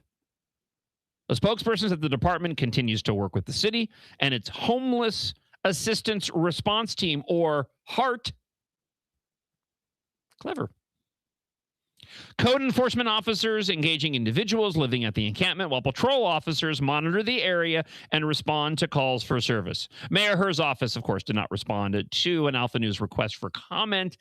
A spokesperson said the department continues to work with the city and its Homeless Assistance Response Team, or HART. Clever. Code enforcement officers engaging individuals living at the encampment, while patrol officers monitor the area and respond to calls for service. Mayor Her's office, of course, did not respond to an Alpha News request for comment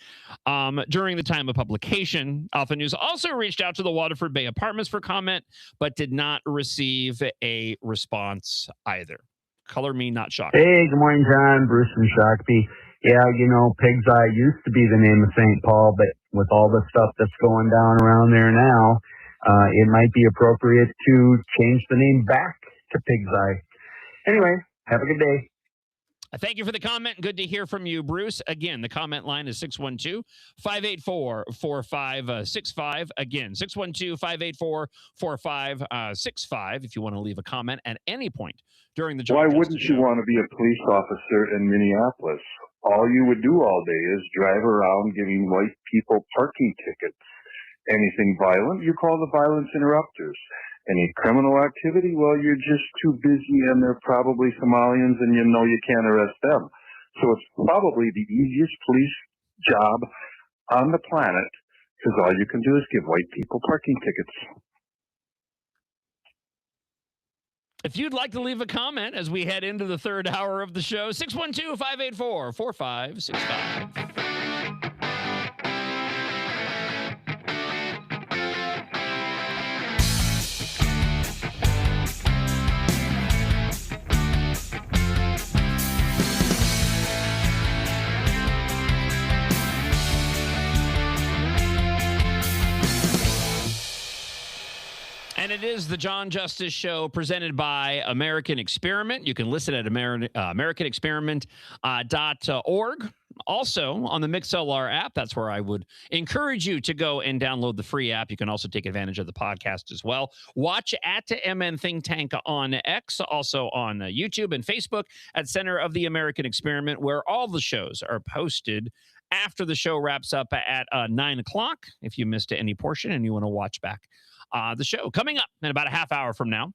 during the time of publication. Alpha News also reached out to the Waterford Bay Apartments for comment, but did not receive a response either. Color me not shocked. Hey, good morning, John. Bruce from Shakopee. Yeah, Pig's Eye used to be the name of St. Paul, but with all the stuff that's going down around there now, it might be appropriate to change the name back to Pig's Eye. Anyway, have a good day. Thank you for the comment. Good to hear from you, Bruce. Again, the comment line is 612-584-4565. Again, 612-584-4565 if you want to leave a comment at any point during the John Why Justice wouldn't you Show. want to be a police officer in Minneapolis? All you would do all day is drive around giving white people parking tickets. Anything violent, you call the violence interrupters. Any criminal activity, well, you're just too busy and they're probably Somalians and you can't arrest them. So it's probably the easiest police job on the planet because all you can do is give white people parking tickets. If you'd like to leave a comment as we head into the third hour of the show, 612-584-4565. And it is the John Justice Show presented by American Experiment. You can listen at AmericanExperiment.org. Also on the MixLR app, that's where I would encourage you to go and download the free app. You can also take advantage of the podcast as well. Watch at MN Think Tank on X, also on YouTube and Facebook at Center of the American Experiment, where all the shows are posted after the show wraps up at 9 o'clock. If you missed any portion and you want to watch back the show. Coming up in about a half hour from now,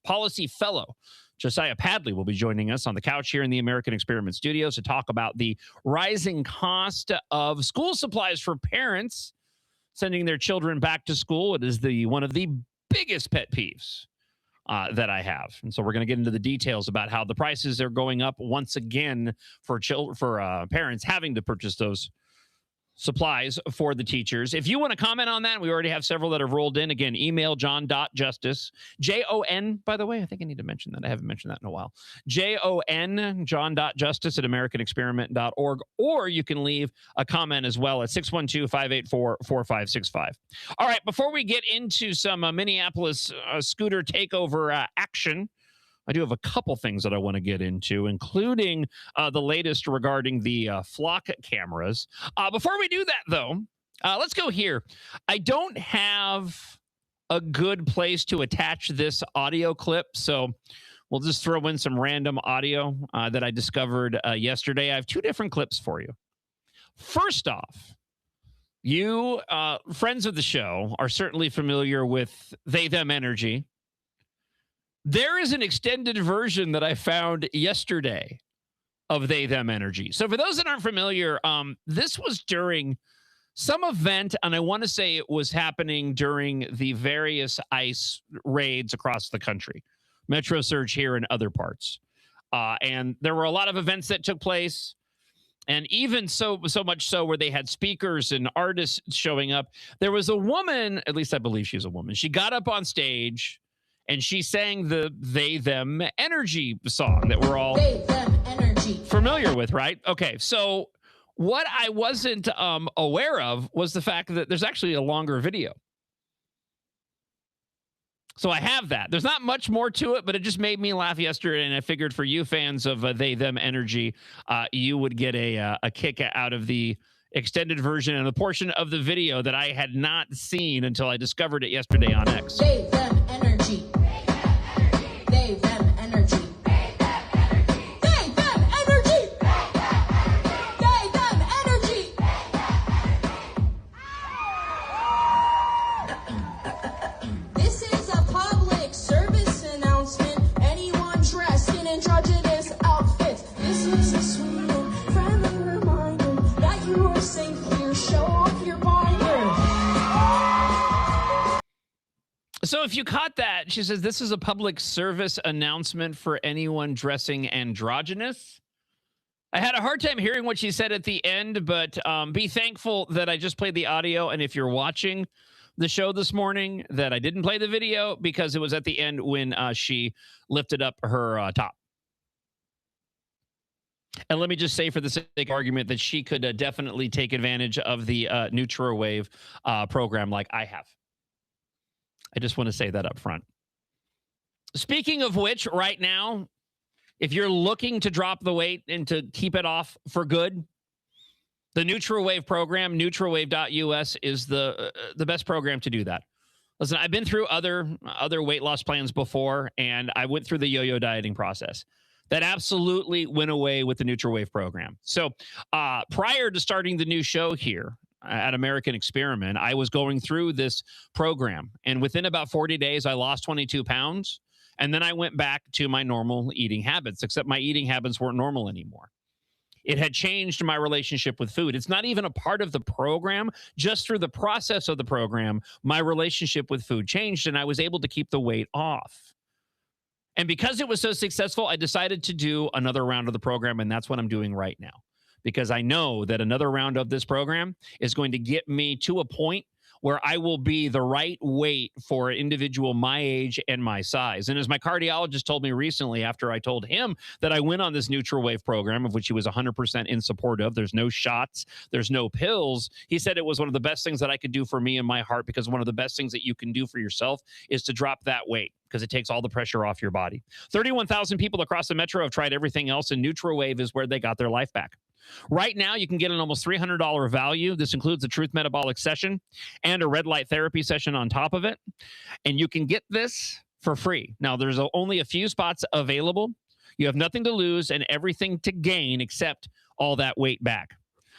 policy fellow Josiah Padley will be joining us on the couch here in the American Experiment Studios to talk about the rising cost of school supplies for parents sending their children back to school. It is one of the biggest pet peeves that I have. And so we're going to get into the details about how the prices are going up once again for parents having to purchase those supplies for the teachers. If you want to comment on that, we already have several that have rolled in. Again, email john.justice, Jon, by the way. I think I need to mention that. I haven't mentioned that in a while. Jon, john.justice at americanexperiment.org, or you can leave a comment as well at 612-584-4565. All right, before we get into some Minneapolis scooter takeover action, I do have a couple things that I want to get into, including the latest regarding the flock cameras. Before we do that, though, let's go here. I don't have a good place to attach this audio clip, so we'll just throw in some random audio that I discovered yesterday. I have two different clips for you. First off, you friends of the show are certainly familiar with They Them Energy. There is an extended version that I found yesterday of They Them Energy. So for those that aren't familiar, this was during some event, and I want to say it was happening during the various ICE raids across the country, Metro Surge here and other parts. And there were a lot of events that took place. And even so much so where they had speakers and artists showing up. There was a woman, at least I believe she's a woman. She got up on stage and she sang the They Them Energy song that we're all familiar with, right? Okay, so what I wasn't aware of was the fact that there's actually a longer video. So I have that. There's not much more to it, but it just made me laugh yesterday, and I figured for you fans of They Them Energy, you would get a kick out of the extended version and the portion of the video that I had not seen until I discovered it yesterday on X. They Them Energy. They Them Energy. They Them Energy. They Them Energy. This is a public service announcement. Anyone dressed in androgynous outfits. This is a sweet and friendly reminder that you are safe here. Show off your binder. So if you caught that, she says, this is a public service announcement for anyone dressing androgynous. I had a hard time hearing what she said at the end, but be thankful that I just played the audio. And if you're watching the show this morning, that I didn't play the video because it was at the end when she lifted up her top. And let me just say for the sake of argument that she could definitely take advantage of the NutraWave program like I have. I just want to say that up front. Speaking of which, right now, if you're looking to drop the weight and to keep it off for good, the NutraWave program, NutraWave.us, is the best program to do that. Listen, I've been through other weight loss plans before, and I went through the yo-yo dieting process. That absolutely went away with the NutraWave program. So prior to starting the new show here at American Experiment, I was going through this program. And within about 40 days, I lost 22 pounds. And then I went back to my normal eating habits, except my eating habits weren't normal anymore. It had changed my relationship with food. It's not even a part of the program. Just through the process of the program, my relationship with food changed, and I was able to keep the weight off. And because it was so successful, I decided to do another round of the program, and that's what I'm doing right now. Because I know that another round of this program is going to get me to a point where I will be the right weight for an individual my age and my size. And as my cardiologist told me recently, after I told him that I went on this NutraWave program, of which he was 100% in support of, there's no shots, there's no pills. He said it was one of the best things that I could do for me and my heart, because one of the best things that you can do for yourself is to drop that weight, because it takes all the pressure off your body. 31,000 people across the metro have tried everything else, and NutraWave is where they got their life back. Right now, you can get an almost $300 value. This includes a Truth Metabolic session and a red light therapy session on top of it. And you can get this for free. Now, there's only a few spots available. You have nothing to lose and everything to gain except all that weight back.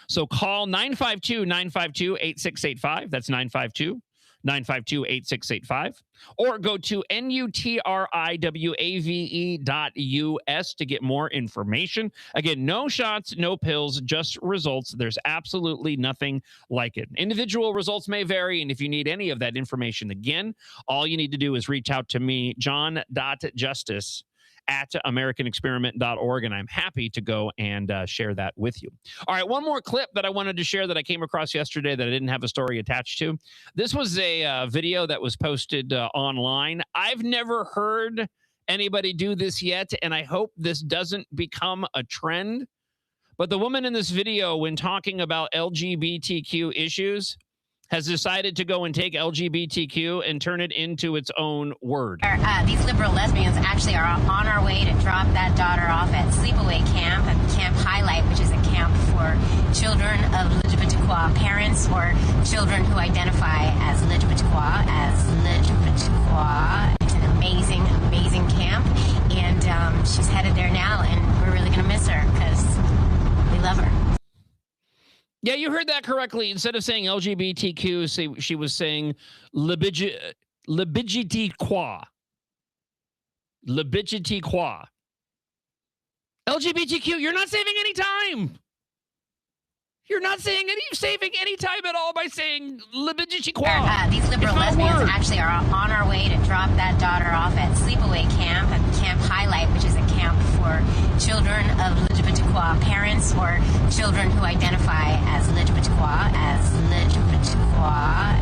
So call 952-952-8685. That's 952-952-8685. Or go to NutriWave.us to get more information. Again, no shots, no pills, just results. There's absolutely nothing like it. Individual results may vary, and if you need any of that information, again, all you need to do is reach out to me, John.Justice at AmericanExperiment.org, and I'm happy to go and share that with you. All right, one more clip that I wanted to share that I came across yesterday that I didn't have a story attached to. This was a video that was posted online. I've never heard anybody do this yet, and I hope this doesn't become a trend. But the woman in this video, when talking about LGBTQ issues, has decided to go and take LGBTQ and turn it into its own word. These liberal lesbians actually are on our way to drop that daughter off at Sleepaway Camp, at Camp Highlight, which is a camp for children of LGBTQ parents or children who identify as LGBTQ, It's an amazing, amazing camp, and she's headed there now, and we're really going to miss her because we love her. Yeah, you heard that correctly. Instead of saying LGBTQ, she was saying LGBTQ. LGBTQ, you're not saving any time. You're not saving any time at all by saying LGBTQ. These liberal lesbians actually are on our way to drop that daughter off at Sleepaway Camp, at Camp Highlight, which is a camp for children of LGBTQ parents or children who identify as LGBTQ,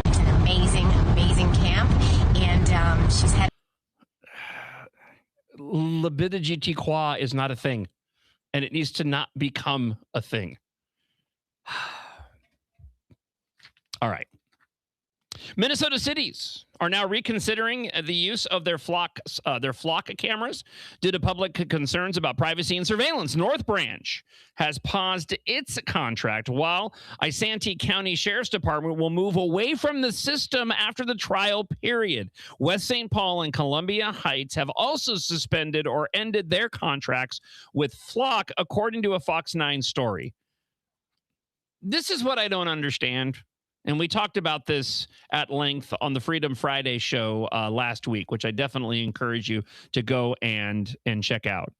It's an amazing, amazing camp, and she's headed. LGBTQ is not a thing, and it needs to not become a thing. All right. Minnesota cities are now reconsidering the use of their flock cameras due to public concerns about privacy and surveillance. North Branch has paused its contract while Isanti County Sheriff's Department will move away from the system after the trial period. West St. Paul and Columbia Heights have also suspended or ended their contracts with Flock, according to a Fox 9 story. This is what I don't understand. And we talked about this at length on the Freedom Friday show last week, which I definitely encourage you to go and check out.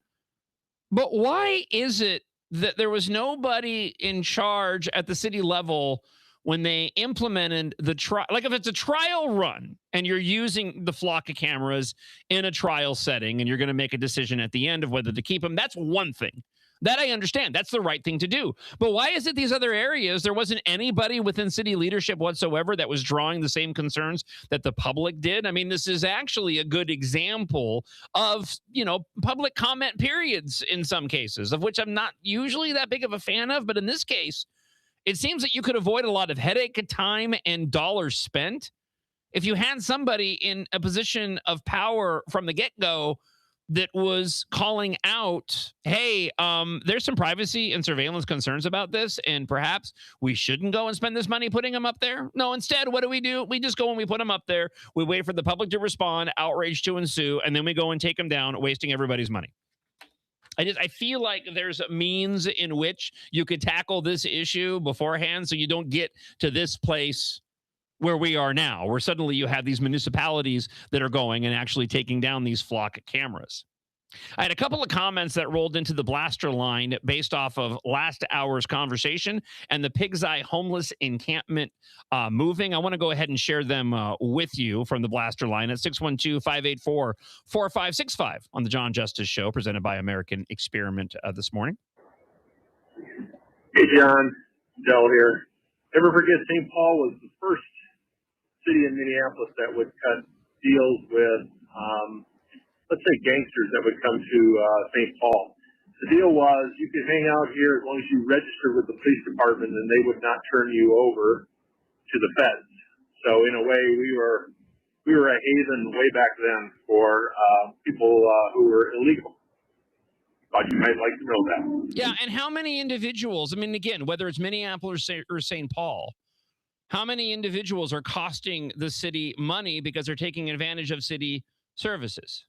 But why is it that there was nobody in charge at the city level when they implemented the trial? Like if it's a trial run and you're using the Flock cameras in a trial setting and you're going to make a decision at the end of whether to keep them, that's one thing. That I understand. That's the right thing to do. But why is it these other areas, there wasn't anybody within city leadership whatsoever that was drawing the same concerns that the public did? I mean, this is actually a good example of, public comment periods in some cases, of which I'm not usually that big of a fan of. But in this case, it seems that you could avoid a lot of headache, time, and dollars spent if you had somebody in a position of power from the get-go that was calling out, hey, there's some privacy and surveillance concerns about this, and perhaps we shouldn't go and spend this money putting them up there. No, instead, what do? We just go and we put them up there. We wait for the public to respond, outrage to ensue, and then we go and take them down, wasting everybody's money. I feel like there's a means in which you could tackle this issue beforehand so you don't get to this place where we are now, where suddenly you have these municipalities that are going and actually taking down these Flock cameras. I had a couple of comments that rolled into the blaster line based off of last hour's conversation and the Pig's Eye homeless encampment moving. I want to go ahead and share them with you from the blaster line at 612-584-4565 on the John Justice Show, presented by American Experiment this morning. Hey, John. Del here. Never forget, St. Paul was the first city in Minneapolis that would cut deals with, let's say, gangsters that would come to St. Paul. The deal was you could hang out here as long as you register with the police department, and they would not turn you over to the feds. So in a way, we were a haven way back then for people who were illegal. Thought you might like to know that. Yeah, and how many individuals? I mean, again, whether it's Minneapolis or St. Paul. How many individuals are costing the city money because they're taking advantage of city services?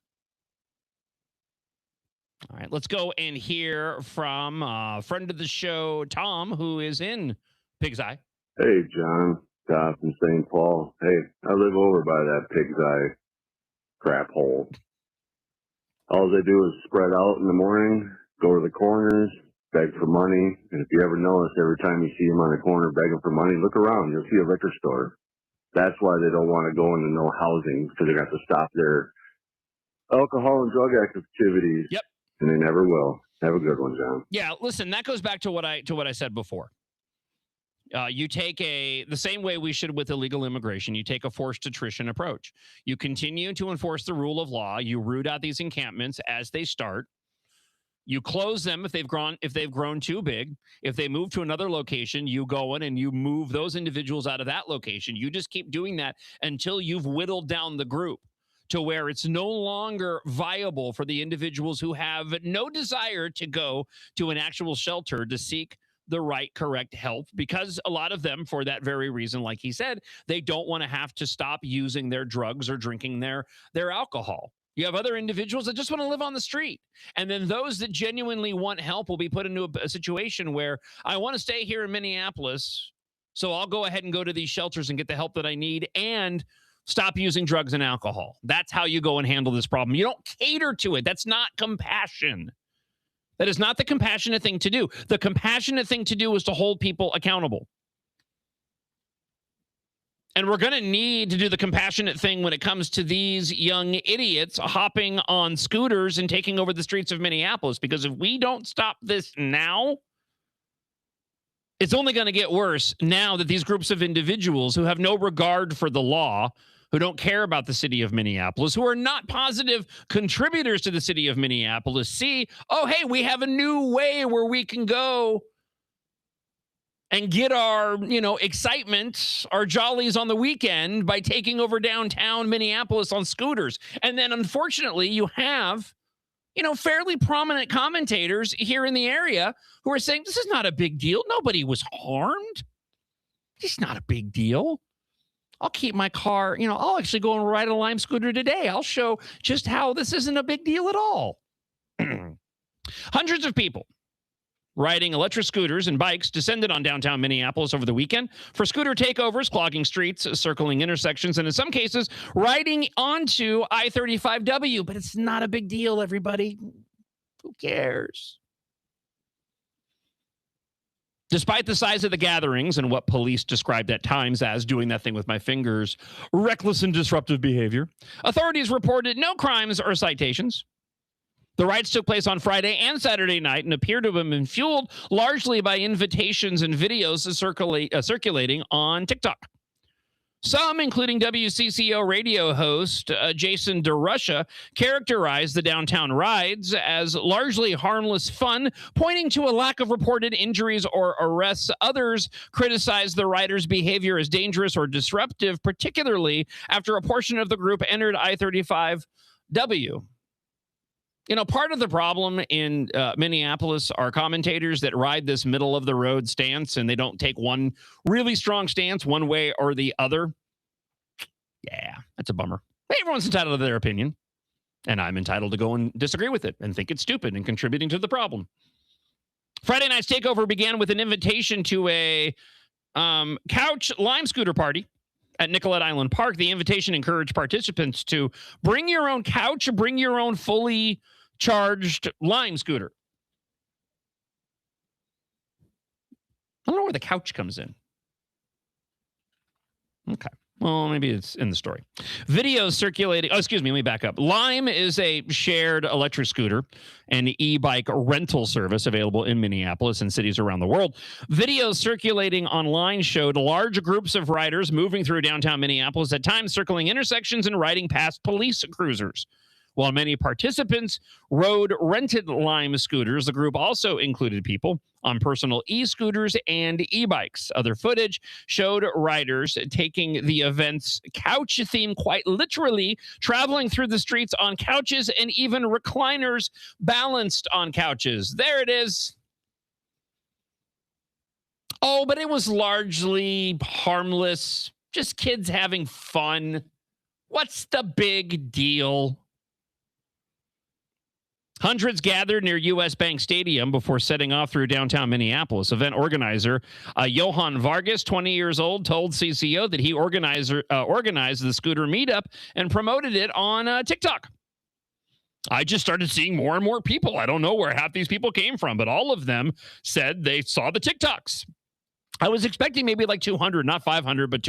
All right, let's go and hear from a friend of the show, Tom, who is in Pig's Eye. Hey, John. Tom from St. Paul. Hey, I live over by that Pig's Eye crap hole. All they do is spread out in the morning, go to the corners, beg for money, and if you ever notice, every time you see them on the corner begging for money, look around, you'll see a liquor store. That's why they don't want to go into no housing, because they have to stop their alcohol and drug activities. Yep. And they never will. Have a good one, John. Yeah, listen, that goes back to what I said before. You take the same way we should with illegal immigration. You take a forced attrition approach. You continue to enforce the rule of law. You root out these encampments as they start. You close them if they've grown too big. If they move to another location, you go in and you move those individuals out of that location. You just keep doing that until you've whittled down the group to where it's no longer viable for the individuals who have no desire to go to an actual shelter to seek the right, correct help, because a lot of them, for that very reason, like he said, they don't want to have to stop using their drugs or drinking their alcohol. You have other individuals that just want to live on the street. And then those that genuinely want help will be put into a situation where I want to stay here in Minneapolis, so I'll go ahead and go to these shelters and get the help that I need and stop using drugs and alcohol. That's how you go and handle this problem. You don't cater to it. That's not compassion. That is not the compassionate thing to do. The compassionate thing to do is to hold people accountable. And we're going to need to do the compassionate thing when it comes to these young idiots hopping on scooters and taking over the streets of Minneapolis. Because if we don't stop this now, it's only going to get worse now that these groups of individuals who have no regard for the law, who don't care about the city of Minneapolis, who are not positive contributors to the city of Minneapolis, see, oh, hey, we have a new way where we can go and get our, excitement, our jollies on the weekend by taking over downtown Minneapolis on scooters. And then, unfortunately, you have, fairly prominent commentators here in the area who are saying, this is not a big deal. Nobody was harmed. It's not a big deal. I'll keep my car, I'll actually go and ride a Lime scooter today. I'll show just how this isn't a big deal at all. Hundreds of people riding electric scooters and bikes descended on downtown Minneapolis over the weekend for scooter takeovers, clogging streets, circling intersections, and in some cases, riding onto I-35W. But it's not a big deal, everybody. Who cares? Despite the size of the gatherings and what police described at times as doing that thing with my fingers, reckless and disruptive behavior, authorities reported no crimes or citations. The riots took place on Friday and Saturday night and appear to have been fueled largely by invitations and videos circulating on TikTok. Some, including WCCO radio host Jason DeRusha, characterized the downtown rides as largely harmless fun, pointing to a lack of reported injuries or arrests. Others criticized the riders' behavior as dangerous or disruptive, particularly after a portion of the group entered I-35W. Part of the problem in Minneapolis are commentators that ride this middle-of-the-road stance, and they don't take one really strong stance one way or the other. Yeah, that's a bummer. Hey, everyone's entitled to their opinion, and I'm entitled to go and disagree with it and think it's stupid and contributing to the problem. Friday night's takeover began with an invitation to a couch Lime scooter party at Nicollet Island Park. The invitation encouraged participants to bring your own couch, bring your own fully charged Lime scooter. I don't know where the couch comes in. Okay. Well, maybe it's in the story. Videos circulating. Oh, excuse me. Let me back up. Lime is a shared electric scooter and e-bike rental service available in Minneapolis and cities around the world. Videos circulating online showed large groups of riders moving through downtown Minneapolis, at times circling intersections and riding past police cruisers. While many participants rode rented Lime scooters, the group also included people on personal e-scooters and e-bikes. Other footage showed riders taking the event's couch theme quite literally, traveling through the streets on couches and even recliners balanced on couches. There it is. Oh, but it was largely harmless, just kids having fun. What's the big deal? Hundreds gathered near U.S. Bank Stadium before setting off through downtown Minneapolis. Event organizer Johan Vargas, 20 years old, told CCO that he organized the scooter meetup and promoted it on TikTok. I just started seeing more and more people. I don't know where half these people came from, but all of them said they saw the TikToks. I was expecting maybe like 200, not 500, but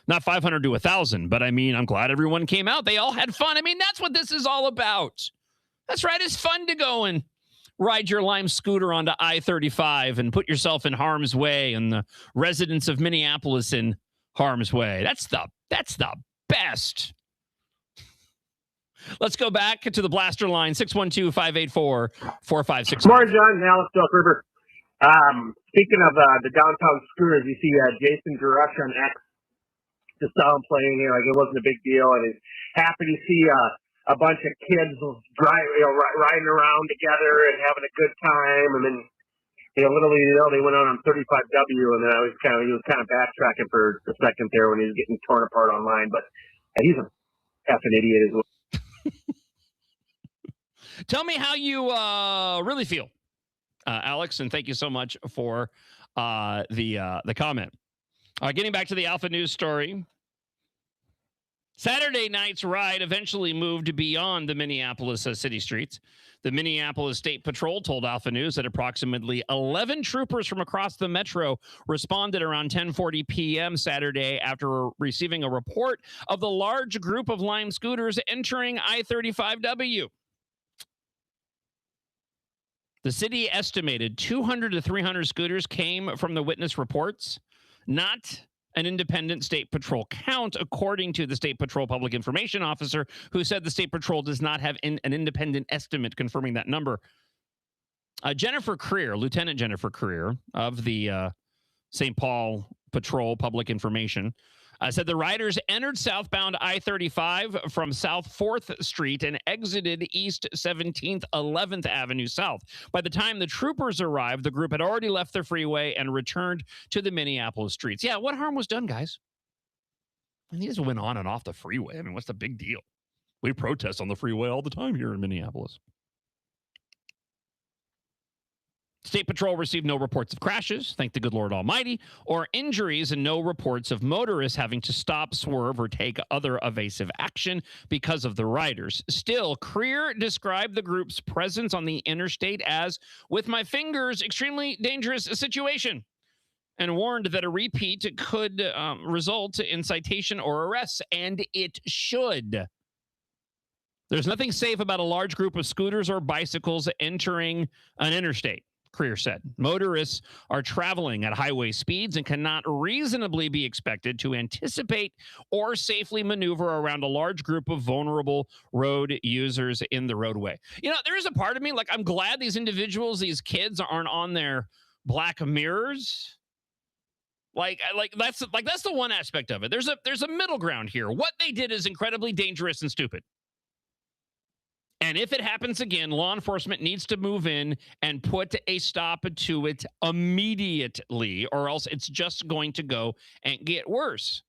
not 500 to 1,000. But I mean, I'm glad everyone came out. They all had fun. I mean, that's what this is all about. That's right. It's fun to go and ride your Lime scooter onto I-35 and put yourself in harm's way, and the residents of Minneapolis in harm's way. That's the best. Let's go back to the blaster line, 612-584-4565. Morning, John. Alex Elk River. Speaking of the downtown scooters, you see Jason Derush on X. Just saw him playing, like it wasn't a big deal, and he's happy to see a bunch of kids riding around together and having a good time. And then, little they went out on 35W, and then he was kind of backtracking for a second there when he was getting torn apart online. But he's an effing idiot as well. Tell me how you really feel, Alex, and thank you so much for the comment. Getting back to the Alpha News story. Saturday night's ride eventually moved beyond the Minneapolis city streets. The Minneapolis State Patrol told Alpha News that approximately 11 troopers from across the metro responded around 10:40 p.m. Saturday after receiving a report of the large group of Lime scooters entering I-35W. The city estimated 200 to 300 scooters came from the witness reports, not an independent State Patrol count, according to the State Patrol Public Information Officer, who said the State Patrol does not have an independent estimate confirming that number. Jennifer Creer, Lieutenant Jennifer Creer of the St. Paul Patrol Public Information, said the riders entered southbound I-35 from South 4th Street and exited East 17th 11th Avenue South. By the time the troopers arrived, the group had already left the freeway and returned to the Minneapolis streets. Yeah, what harm was done, guys? And they just went on and off the freeway. I mean, what's the big deal? We protest on the freeway all the time here in Minneapolis. State Patrol received no reports of crashes, thank the good Lord Almighty, or injuries, and no reports of motorists having to stop, swerve, or take other evasive action because of the riders. Still, Creer described the group's presence on the interstate as, with my fingers, extremely dangerous situation, and warned that a repeat could result in citation or arrests, and it should. There's nothing safe about a large group of scooters or bicycles entering an interstate, Creer said. Motorists are traveling at highway speeds and cannot reasonably be expected to anticipate or safely maneuver around a large group of vulnerable road users in the roadway. There is a part of me, I'm glad these individuals, these kids, aren't on their black mirrors. That's the one aspect of it. There's a middle ground here. What they did is incredibly dangerous and stupid. And if it happens again, law enforcement needs to move in and put a stop to it immediately, or else it's just going to go and get worse.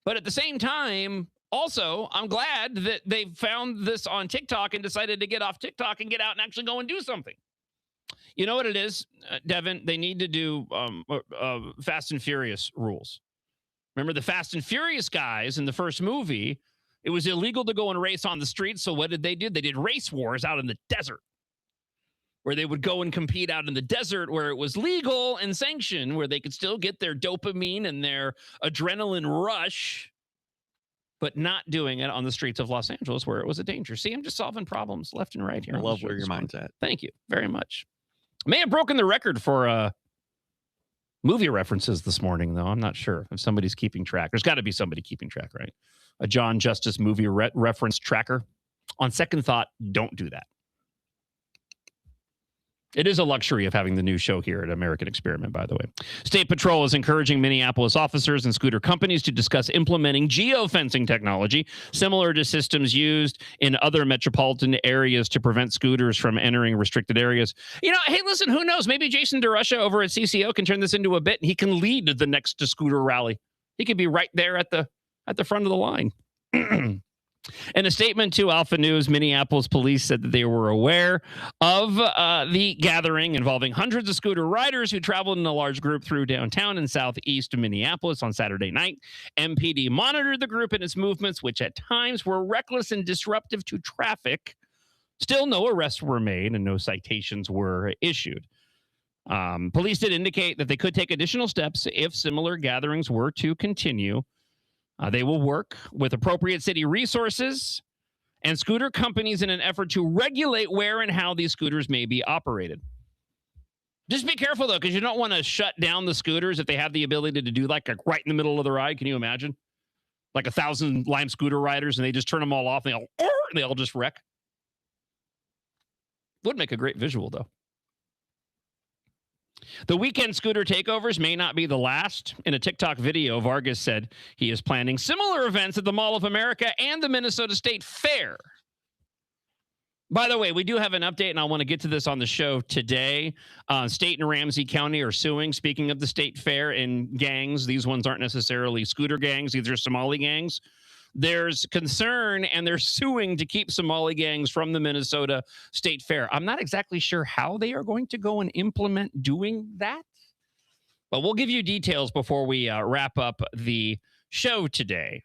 But at the same time, also, I'm glad that they found this on TikTok and decided to get off TikTok and get out and actually go and do something. You know what it is, Devin? They need to do Fast and Furious rules. Remember the Fast and Furious guys in the first movie? It was illegal to go and race on the streets, so what did? They did race wars out in the desert, where they would go and compete out in the desert where it was legal and sanctioned, where they could still get their dopamine and their adrenaline rush, but not doing it on the streets of Los Angeles where it was a danger. See, I'm just solving problems left and right here. I love where your mind's at. Thank you very much. May have broken the record for movie references this morning, though. I'm not sure if somebody's keeping track. There's got to be somebody keeping track, right? A John Justice movie reference tracker. On second thought, don't do that. It is a luxury of having the new show here at American Experiment, by the way. State Patrol is encouraging Minneapolis officers and scooter companies to discuss implementing geofencing technology similar to systems used in other metropolitan areas to prevent scooters from entering restricted areas. Hey, listen, who knows? Maybe Jason DeRusha over at CCO can turn this into a bit, and he can lead the next scooter rally. He could be right there at the front of the line. In a statement to Alpha News, Minneapolis police said that they were aware of the gathering involving hundreds of scooter riders who traveled in a large group through downtown and southeast Minneapolis on Saturday night. MPD monitored the group and its movements, which at times were reckless and disruptive to traffic. Still, no arrests were made and no citations were issued. Police did indicate that they could take additional steps if similar gatherings were to continue. They will work with appropriate city resources and scooter companies in an effort to regulate where and how these scooters may be operated. Just be careful, though, because you don't want to shut down the scooters if they have the ability to do like a right in the middle of the ride. Can you imagine? Like 1,000 Lime scooter riders, and they just turn them all off, and they all just wreck. Would make a great visual, though. The weekend scooter takeovers may not be the last. In a TikTok video, Vargas said he is planning similar events at the Mall of America and the Minnesota State Fair. By the way, we do have an update, and I want to get to this on the show today. State and Ramsey County are suing, speaking of the State Fair, in gangs. These ones aren't necessarily scooter gangs. These are Somali gangs. There's concern, and they're suing to keep Somali gangs from the Minnesota State Fair. I'm not exactly sure how they are going to go and implement doing that, but we'll give you details before we wrap up the show today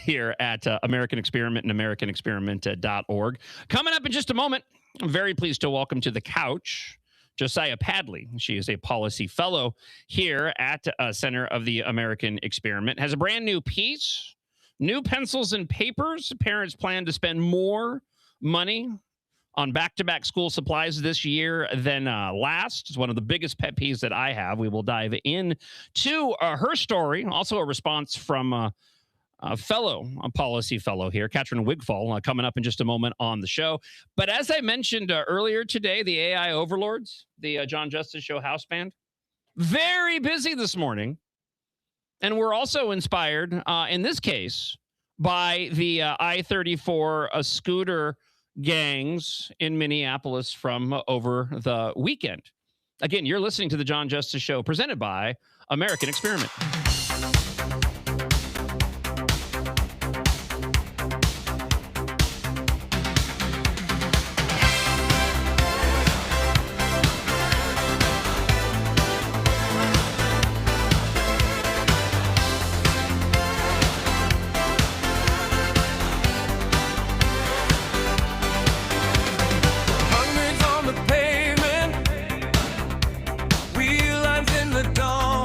here at American Experiment and AmericanExperiment.org. Coming up in just a moment, I'm very pleased to welcome to the couch Josiah Padley. She is a policy fellow here at Center of the American Experiment. Has a brand new piece, new pencils and papers. Parents plan to spend more money on back-to-back school supplies this year than last. It's one of the biggest pet peeves that I have. We will dive into her story. Also a response from a policy fellow here, Katrin Wigfall, coming up in just a moment on the show. But as I mentioned earlier today, the AI Overlords, the John Justice Show house band, very busy this morning. And we're also inspired, in this case, by the I-34 scooter gangs in Minneapolis from over the weekend. Again, you're listening to the John Justice Show, presented by American Experiment. Hundreds on the pavement, wheel lines in the dawn.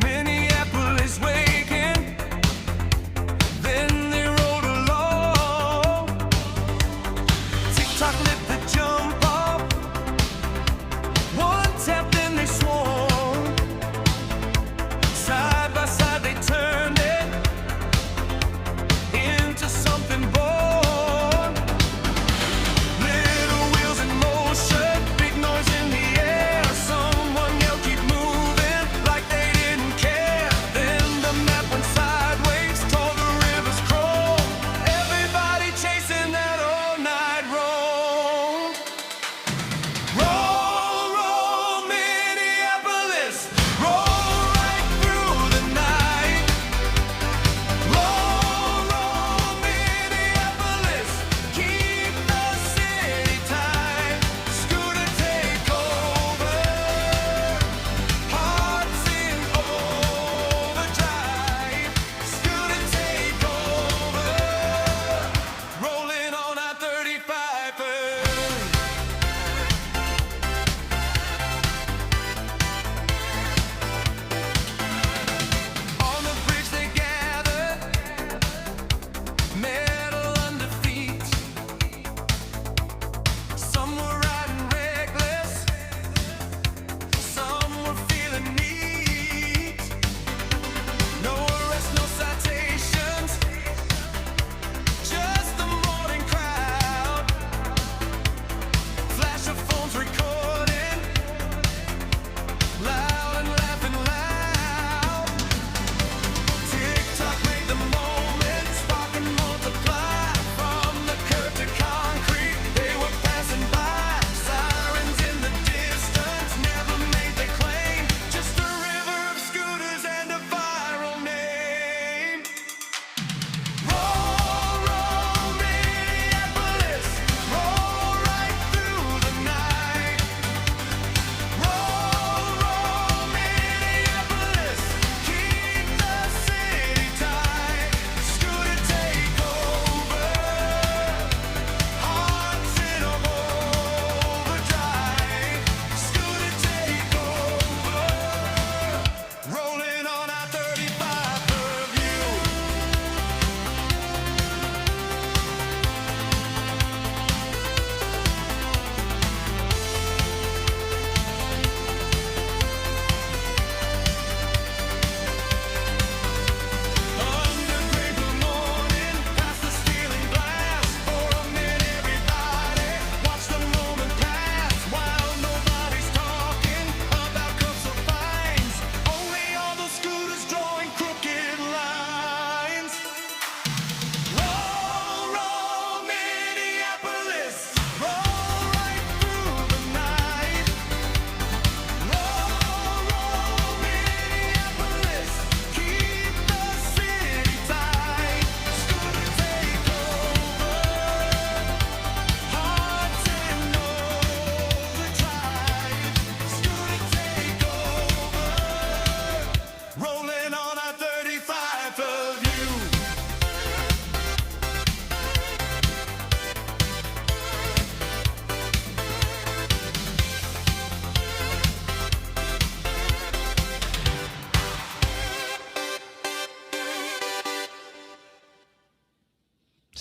Minneapolis waking, then they rolled along. TikTok lit the jump off, one tap then they swung. Side by side they turned it into something born. Little wheels in motion, big noise in the air. Someone yelled, keep moving, like they didn't care. Then the map went sideways, told the rivers crawl. Everybody chasing that all-night roll.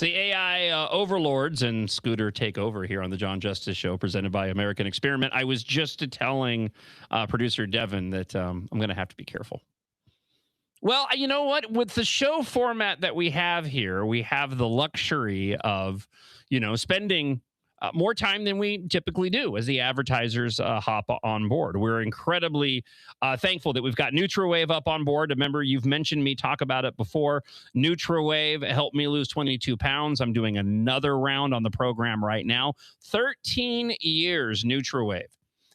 the AI overlords and Scooter take over here on the John Justice Show, presented by American Experiment. I was just telling producer Devin that I'm going to have to be careful. Well, you know what? With the show format that we have here, we have the luxury of, spending more time than we typically do as the advertisers hop on board. We're incredibly thankful that we've got NutraWave up on board. Remember, you've mentioned me talk about it before. NutraWave helped me lose 22 pounds. I'm doing another round on the program right now. 13 years NutraWave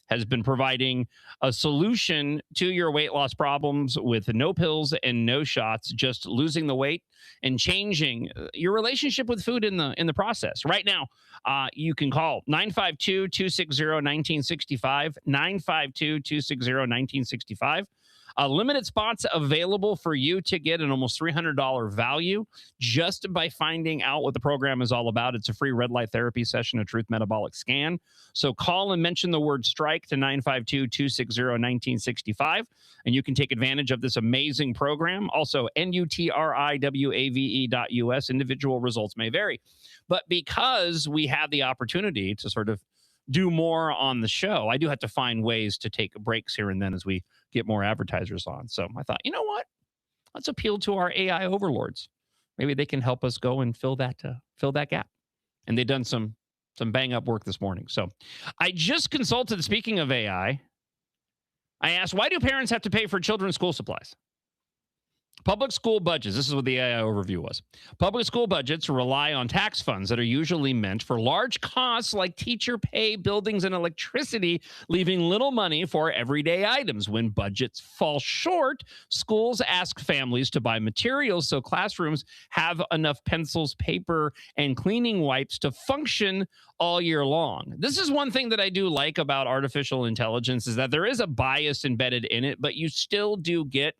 has been providing a solution to your weight loss problems with no pills and no shots, just losing the weight and changing your relationship with food in the process. Right now, you can call 952-260-1965, 952-260-1965. Limited spots available for you to get an almost $300 value just by finding out what the program is all about. It's a free red light therapy session, a truth metabolic scan. So call and mention the word strike to 952-260-1965, and you can take advantage of this amazing program. Also, NutriWave.us. Individual results may vary. But because we have the opportunity to sort of do more on the show, I do have to find ways to take breaks here and then as we get more advertisers on. So I thought, you know what? Let's appeal to our AI overlords. Maybe they can help us go and fill that gap. And they've done some bang up work this morning. So I just consulted, speaking of AI, I asked, why do parents have to pay for children's school supplies? Public school budgets, this is what the AI overview was. Public school budgets rely on tax funds that are usually meant for large costs like teacher pay, buildings, and electricity, leaving little money for everyday items. When budgets fall short, schools ask families to buy materials so classrooms have enough pencils, paper, and cleaning wipes to function all year long. This is one thing that I do like about artificial intelligence, is that there is a bias embedded in it, but you still do get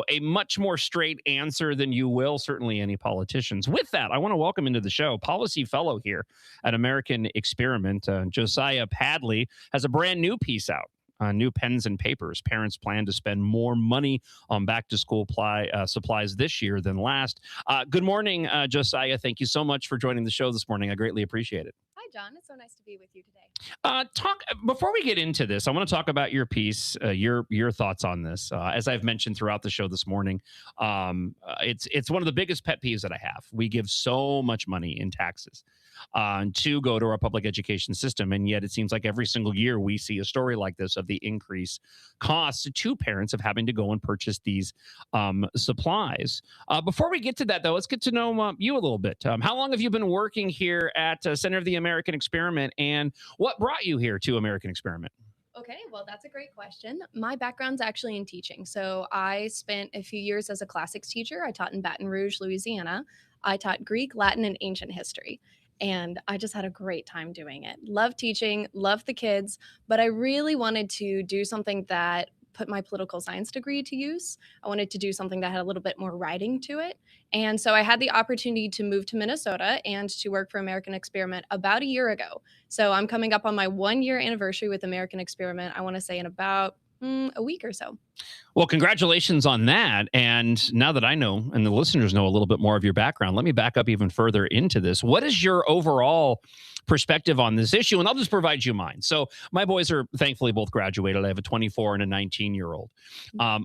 a much more straight answer than you will certainly any politicians. With that, I want to welcome into the show policy fellow here at American Experiment, Josiah Padley, has a brand new piece out. New pens and papers. Parents plan to spend more money on back-to-school supplies this year than last. Good morning, Josiah. Thank you so much for joining the show this morning. I greatly appreciate it. Hi, John. It's so nice to be with you today. Before we get into this, I want to talk about your piece, your thoughts on this. As I've mentioned throughout the show this morning, it's one of the biggest pet peeves that I have. We give so much money in taxes to go to our public education system, and yet it seems like every single year we see a story like this of the increased costs to parents of having to go and purchase these supplies. Before we get to that, though, let's get to know you a little bit. How long have you been working here at Center of the American Experiment, and what brought you here to American Experiment? Okay, well, that's a great question. My background's actually in teaching. So I spent a few years as a classics teacher. I taught in Baton Rouge, Louisiana. I taught Greek, Latin, and ancient history. And I just had a great time doing it. Loved teaching, loved the kids, but I really wanted to do something that put my political science degree to use. I wanted to do something that had a little bit more writing to it. And so I had the opportunity to move to Minnesota and to work for American Experiment about a year ago. So I'm coming up on my 1-year anniversary with American Experiment, I want to say in about a week or so. Well, congratulations on that. And now that I know, and the listeners know a little bit more of your background, let me back up even further into this. What is your overall perspective on this issue? And I'll just provide you mine. So my boys are thankfully both graduated. I have a 24 and a 19-year-old.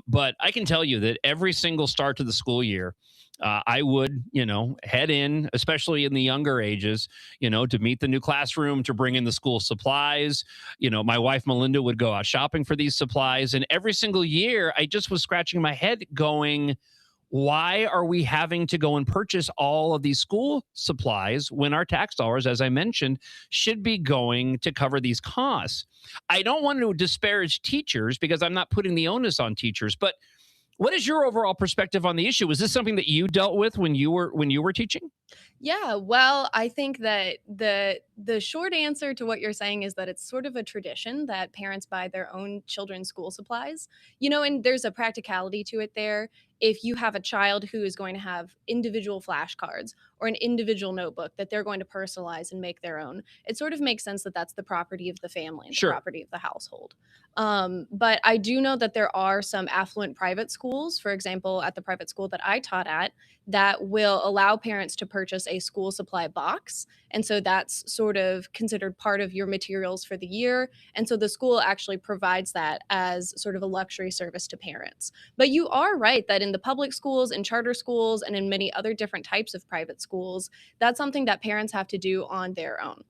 But I can tell you that every single start to the school year, I would, head in, especially in the younger ages, to meet the new classroom, to bring in the school supplies. My wife, Melinda, would go out shopping for these supplies. And every single year, I just was scratching my head going, why are we having to go and purchase all of these school supplies when our tax dollars, as I mentioned, should be going to cover these costs? I don't want to disparage teachers because I'm not putting the onus on teachers, but what is your overall perspective on the issue? Was this something that you dealt with when you were teaching? Yeah, well, I think that the short answer to what you're saying is that it's sort of a tradition that parents buy their own children's school supplies. And there's a practicality to it there. If you have a child who is going to have individual flashcards or an individual notebook that they're going to personalize and make their own, it sort of makes sense that that's the property of the family and the property of the household. But I do know that there are some affluent private schools, for example, at the private school that I taught at, that will allow parents to purchase a school supply box. And so that's sort of considered part of your materials for the year. And so the school actually provides that as sort of a luxury service to parents. But you are right that in the public schools, in charter schools, and in many other different types of private schools, that's something that parents have to do on their own.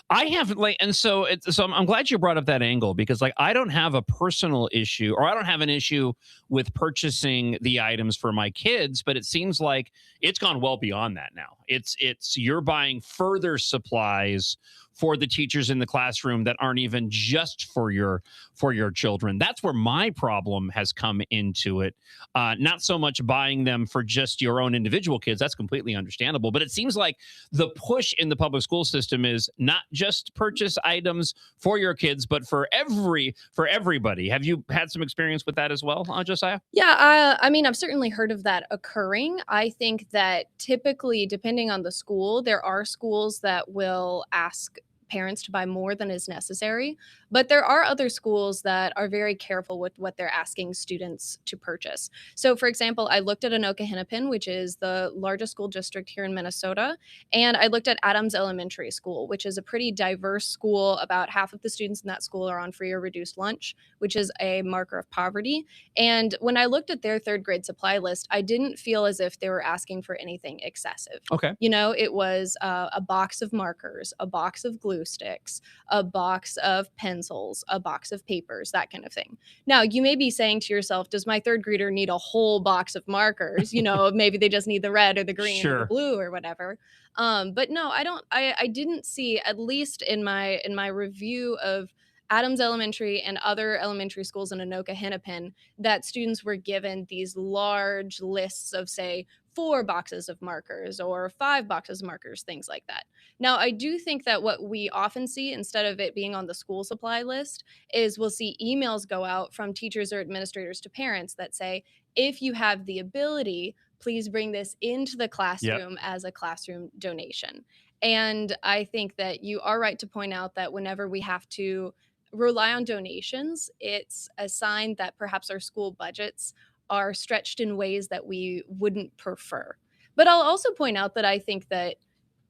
I have and so I'm glad you brought up that angle, because I don't have a personal issue, or I don't have an issue with purchasing the items for my kids, but it seems like it's gone well beyond that now. It's you're buying further supplies for the teachers in the classroom that aren't even just for your children. That's where my problem has come into it. Not so much buying them for just your own individual kids. That's completely understandable. But it seems like the push in the public school system is not just purchase items for your kids, but for everybody. Have you had some experience with that as well, Josiah? Yeah, I mean, I've certainly heard of that occurring. I think that typically, depending on the school, there are schools that will ask parents to buy more than is necessary. But there are other schools that are very careful with what they're asking students to purchase. So, for example, I looked at Anoka Hennepin, which is the largest school district here in Minnesota, and I looked at Adams Elementary School, which is a pretty diverse school. About half of the students in that school are on free or reduced lunch, which is a marker of poverty. And when I looked at their third grade supply list, I didn't feel as if they were asking for anything excessive. Okay. You know, it was a box of markers, a box of glue sticks, a box of pencils, a box of papers, that kind of thing. Now, you may be saying to yourself, does my third grader need a whole box of markers? You know, maybe they just need the red or the green or Sure. the blue or whatever. But no, I don't. I didn't see, at least in my review of Adams Elementary and other elementary schools in Anoka Hennepin, that students were given these large lists of, say, 4 boxes of markers or 5 boxes of markers, things like that. Now, I do think that what we often see, instead of it being on the school supply list, is we'll see emails go out from teachers or administrators to parents that say, if you have the ability, please bring this into the classroom as a classroom donation. And I think that you are right to point out that whenever we have to rely on donations, it's a sign that perhaps our school budgets are stretched in ways that we wouldn't prefer. But I'll also point out that I think that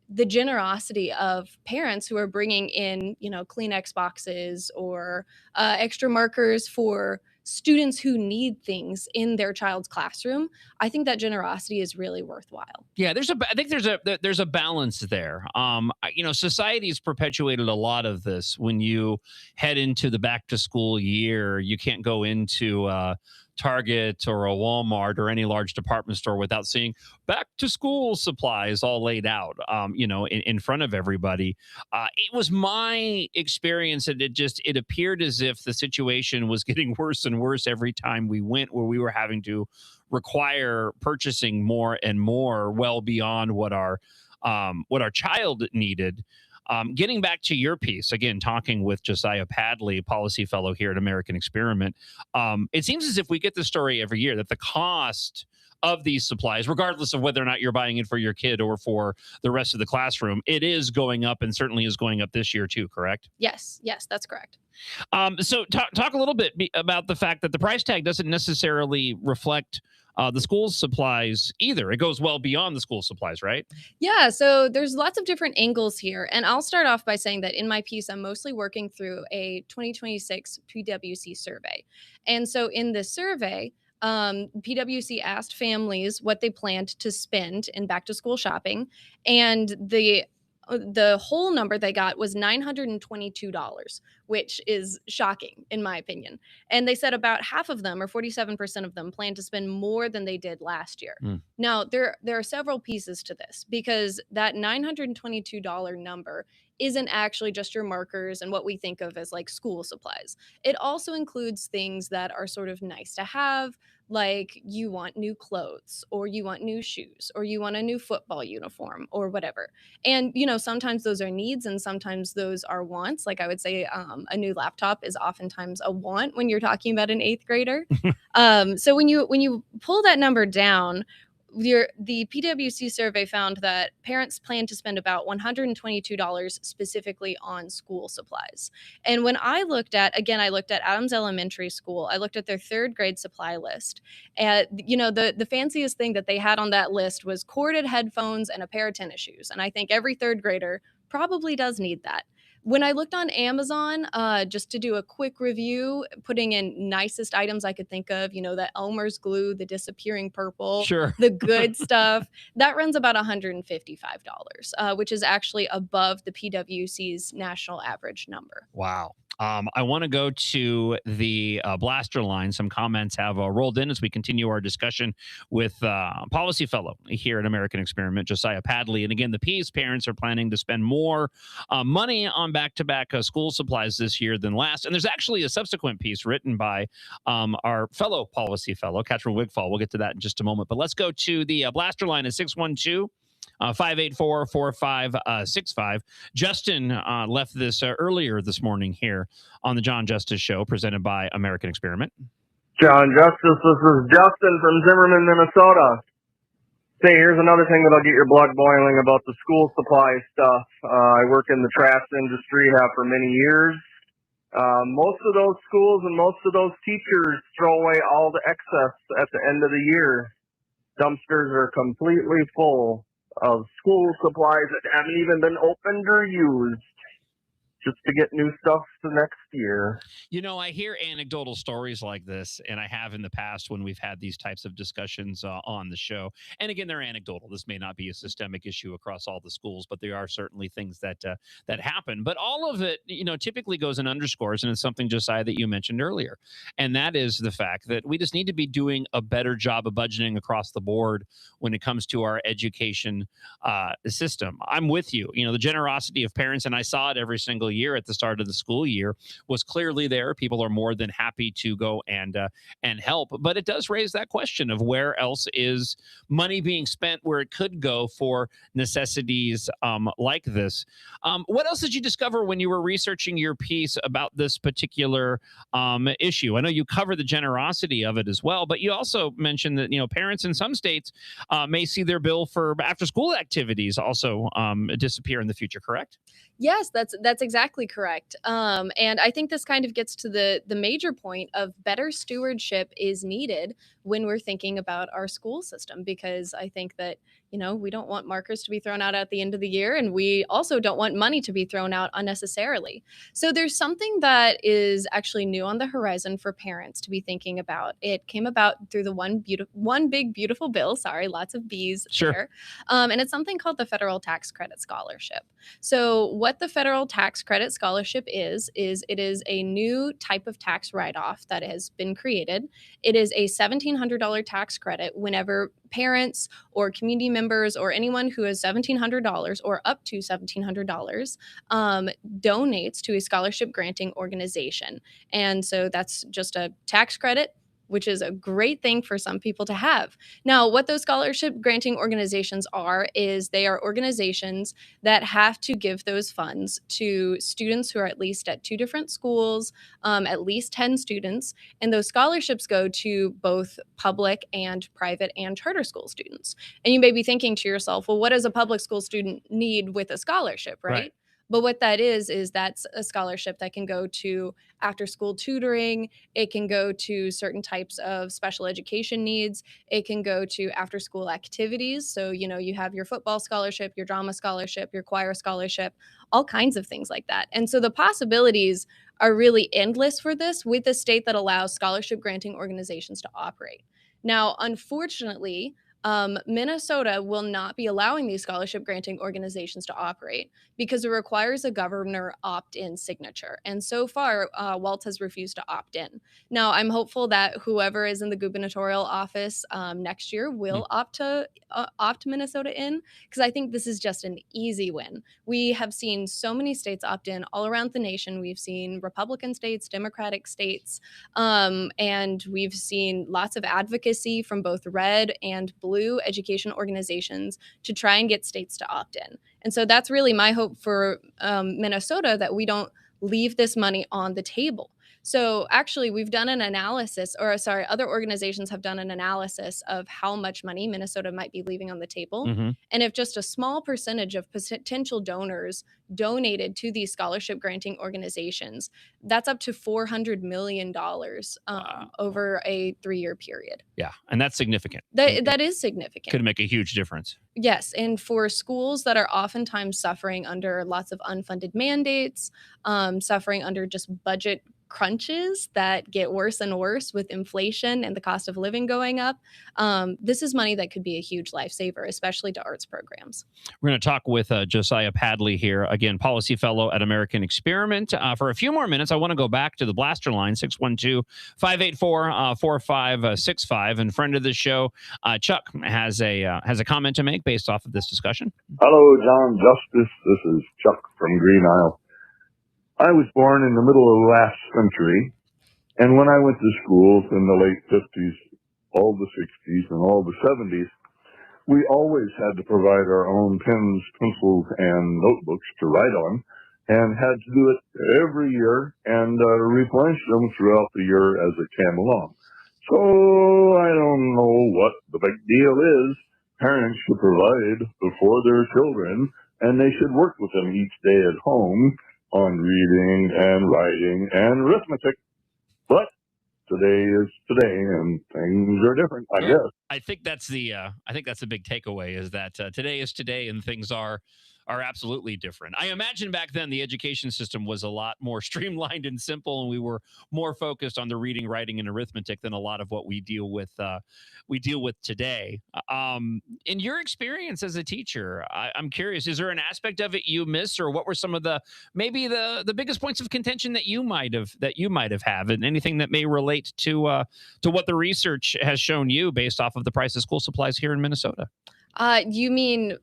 the generosity of parents who are bringing in, you know, Kleenex boxes or extra markers for students who need things in their child's classroom, I think that generosity is really worthwhile. Yeah, I think there's a balance there. You know, society's perpetuated a lot of this. When you head into the back to school year, you can't go into Target or a Walmart or any large department store without seeing back to school supplies all laid out, you know, in front of everybody. It was my experience that it appeared as if the situation was getting worse and worse every time we went, where we were having to require purchasing more and more, well beyond what our child needed. Getting back to your piece, again, talking with Josiah Padley, policy fellow here at American Experiment, it seems as if we get the story every year that the cost of these supplies, regardless of whether or not you're buying it for your kid or for the rest of the classroom, it is going up, and certainly is going up this year too, correct? Yes, that's correct. So talk a little bit about the fact that the price tag doesn't necessarily reflect the school's supplies either. It goes well beyond the school supplies, right? Yeah, so there's lots of different angles here. And I'll start off by saying that in my piece, I'm mostly working through a 2026 PwC survey. And so in this survey, PwC asked families what they planned to spend in back to school shopping. And the whole number they got was $922, which is shocking in my opinion. And they said about half of them, or 47% of them, plan to spend more than they did last year. Now, there are several pieces to this, because that $922 number isn't actually just your markers and what we think of as like school supplies. It also includes things that are sort of nice to have, like you want new clothes, or you want new shoes, or you want a new football uniform, or whatever. And, you know, sometimes those are needs and sometimes those are wants. Like I would say a new laptop is oftentimes a want when you're talking about an 8th grader. So when you pull that number down, the PwC survey found that parents plan to spend about $122 specifically on school supplies. And when I looked at Adams Elementary School, I looked at their third grade supply list. And, the fanciest thing that they had on that list was corded headphones and a pair of tennis shoes. And I think every third grader probably does need that. When I looked on Amazon, just to do a quick review, putting in nicest items I could think of, the Elmer's glue, the disappearing purple, Sure. the good stuff, that runs about $155, which is actually above the PwC's national average number. Wow. I want to go to the blaster line. Some comments have rolled in as we continue our discussion with policy fellow here at American Experiment, Josiah Padley. And again, the Peace parents are planning to spend more money on back-to-back school supplies this year than last. And there's actually a subsequent piece written by our fellow policy fellow, Catherine Wigfall. We'll get to that in just a moment. But let's go to the blaster line at 612- 584-4565. Justin left this earlier this morning here on the John Justice Show, presented by American Experiment. John Justice, this is Justin from Zimmerman, Minnesota. Say, here's another thing that'll get your blood boiling about the school supply stuff. I work in the trash industry, have for many years. Most of those schools and most of those teachers throw away all the excess at the end of the year. Dumpsters are completely full of school supplies that haven't even been opened or used, just to get new stuff for next year. I hear anecdotal stories like this, and I have in the past when we've had these types of discussions on the show. And again, they're anecdotal. This may not be a systemic issue across all the schools, but there are certainly things that happen. But all of it, typically goes and underscores, and it's something, Josiah, that you mentioned earlier. And that is the fact that we just need to be doing a better job of budgeting across the board when it comes to our education system. I'm with you. The generosity of parents, and I saw it every single year at the start of the school year, was clearly there. People are more than happy to go and help, but it does raise that question of where else is money being spent where it could go for necessities like this. What else did you discover when you were researching your piece about this particular issue? I know you cover the generosity of it as well, but you also mentioned that parents in some states may see their bill for after-school activities also disappear in the future. Correct? Yes, that's exactly correct. And I think this kind of gets to the major point of better stewardship is needed when we're thinking about our school system, because I think that, we don't want markers to be thrown out at the end of the year, and we also don't want money to be thrown out unnecessarily. So there's something that is actually new on the horizon for parents to be thinking about. It came about through the one big beautiful bill. Sorry, lots of B's there. And it's something called the Federal Tax Credit Scholarship. So what the Federal Tax Credit Scholarship is it is a new type of tax write-off that has been created. It is a $1,700 tax credit whenever parents or community members or anyone who has $1,700 or up to $1,700 donates to a scholarship granting organization. And so that's just a tax credit, which is a great thing for some people to have. Now, what those scholarship granting organizations are is they are organizations that have to give those funds to students who are at least at 2 different schools, at least 10 students, and those scholarships go to both public and private and charter school students. And you may be thinking to yourself, well, what does a public school student need with a scholarship, right? But what that is that's a scholarship that can go to after-school tutoring. It can go to certain types of special education needs. It can go to after-school activities. So, you have your football scholarship, your drama scholarship, your choir scholarship, all kinds of things like that. And so the possibilities are really endless for this with a state that allows scholarship granting organizations to operate. Now, unfortunately, Minnesota will not be allowing these scholarship granting organizations to operate because it requires a governor opt-in signature. And so far, Walz has refused to opt in. Now, I'm hopeful that whoever is in the gubernatorial office next year will opt Minnesota in, because I think this is just an easy win. We have seen so many states opt in all around the nation. We've seen Republican states, Democratic states, and we've seen lots of advocacy from both red and blue education organizations to try and get states to opt in. And so that's really my hope for Minnesota, that we don't leave this money on the table. So actually, we've done an analysis, or sorry, other organizations have done an analysis of how much money Minnesota might be leaving on the table. And if just a small percentage of potential donors donated to these scholarship granting organizations, that's up to $400 million over a 3-year period. Yeah, and that's significant. That is significant. Could make a huge difference. Yes, and for schools that are oftentimes suffering under lots of unfunded mandates, suffering under just budget crunches that get worse and worse with inflation and the cost of living going up, this is money that could be a huge lifesaver, especially to arts programs. We're going to talk with Josiah Padley here, again, policy fellow at American Experiment. For a few more minutes, I want to go back to the blaster line, 612-584-4565. And friend of the show, Chuck, has a comment to make based off of this discussion. Hello, John Justice. This is Chuck from Green Isle. I was born in the middle of last century, and when I went to schools in the late 50s, all the 60s, and all the 70s, we always had to provide our own pens, pencils, and notebooks to write on, and had to do it every year and replenish them throughout the year as it came along. So I don't know what the big deal is. Parents should provide for their children, and they should work with them each day at home on reading and writing and arithmetic. But today is today, and things are different, I guess. I think that's the big takeaway, is that today is today, and things are absolutely different. I imagine back then the education system was a lot more streamlined and simple, and we were more focused on the reading, writing, and arithmetic than a lot of what we deal with today. In your experience as a teacher, I'm curious, is there an aspect of it you miss, or what were some of the biggest points of contention that you might have had, and anything that may relate to what the research has shown you based off of the price of school supplies here in Minnesota? You mean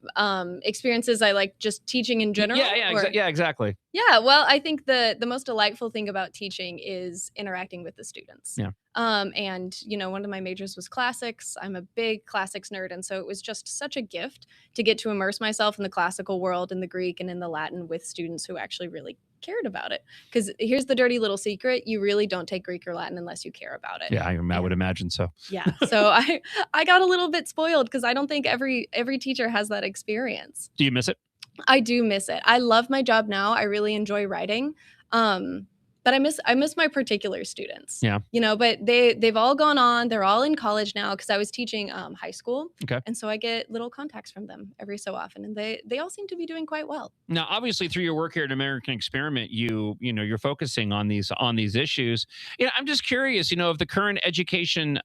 experiences I like just teaching in general? Yeah, exactly. Yeah, well, I think the most delightful thing about teaching is interacting with the students. Yeah. And one of my majors was classics. I'm a big classics nerd, and so it was just such a gift to get to immerse myself in the classical world, in the Greek and in the Latin, with students who actually really cared about it. Because here's the dirty little secret: you really don't take Greek or Latin unless you care about it. Yeah, I would imagine so. Yeah. So I got a little bit spoiled because I don't think every teacher has that experience. Do you miss it? I do miss it. I love my job now. I really enjoy writing. But I miss my particular students. Yeah. But they've all gone on. They're all in college now, because I was teaching high school. Okay. And so I get little contacts from them every so often, and they all seem to be doing quite well. Now, obviously, through your work here at American Experiment, you're focusing on these issues. I'm just curious, of the current education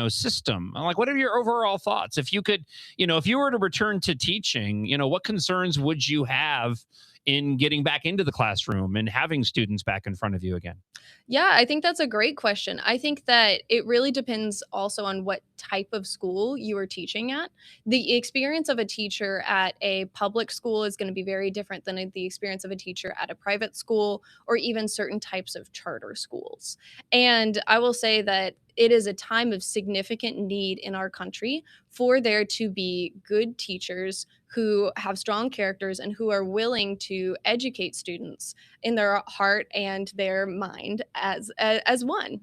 system. Like, what are your overall thoughts? If you could, if you were to return to teaching, what concerns would you have in getting back into the classroom and having students back in front of you again? Yeah, I think that's a great question. I think that it really depends also on what type of school you are teaching at. The experience of a teacher at a public school is going to be very different than the experience of a teacher at a private school, or even certain types of charter schools. And I will say that it is a time of significant need in our country for there to be good teachers who have strong characters and who are willing to educate students in their heart and their mind as one,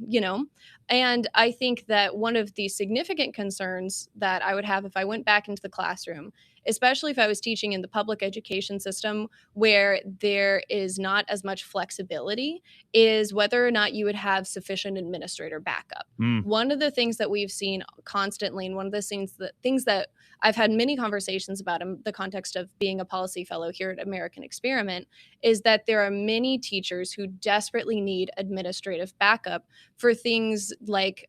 And I think that one of the significant concerns that I would have if I went back into the classroom, especially if I was teaching in the public education system where there is not as much flexibility, is whether or not you would have sufficient administrator backup. One of the things that we've seen constantly, and one of the things that I've had many conversations about in the context of being a policy fellow here at American Experiment, is that there are many teachers who desperately need administrative backup for things like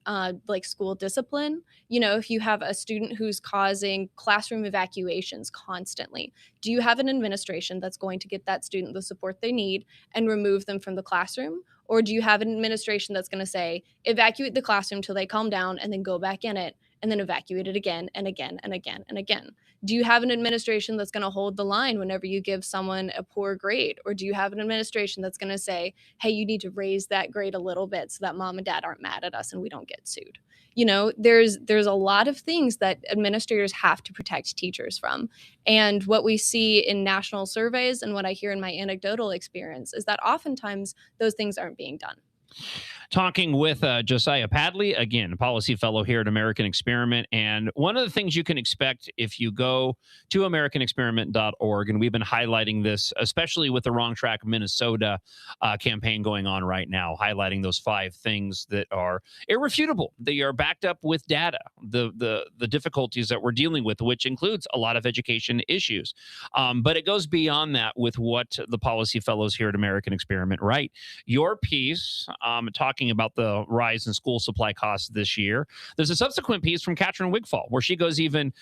school discipline. If you have a student who's causing classroom evacuations constantly, do you have an administration that's going to get that student the support they need and remove them from the classroom? Or do you have an administration that's going to say, evacuate the classroom till they calm down and then go back in it, and then evacuate it again and again and again and again? Do you have an administration that's going to hold the line whenever you give someone a poor grade? Or do you have an administration that's going to say, hey, you need to raise that grade a little bit so that mom and dad aren't mad at us and we don't get sued? There's a lot of things that administrators have to protect teachers from. And what we see in national surveys and what I hear in my anecdotal experience is that oftentimes those things aren't being done. Talking with Josiah Padley, again, policy fellow here at American Experiment. And one of the things you can expect if you go to AmericanExperiment.org, and we've been highlighting this, especially with the Wrong Track Minnesota campaign going on right now, highlighting those 5 things that are irrefutable. They are backed up with data, the difficulties that we're dealing with, which includes a lot of education issues. But it goes beyond that with what the policy fellows here at American Experiment write. Your piece, talking about the rise in school supply costs this year. There's a subsequent piece from Katrin Wigfall where she goes even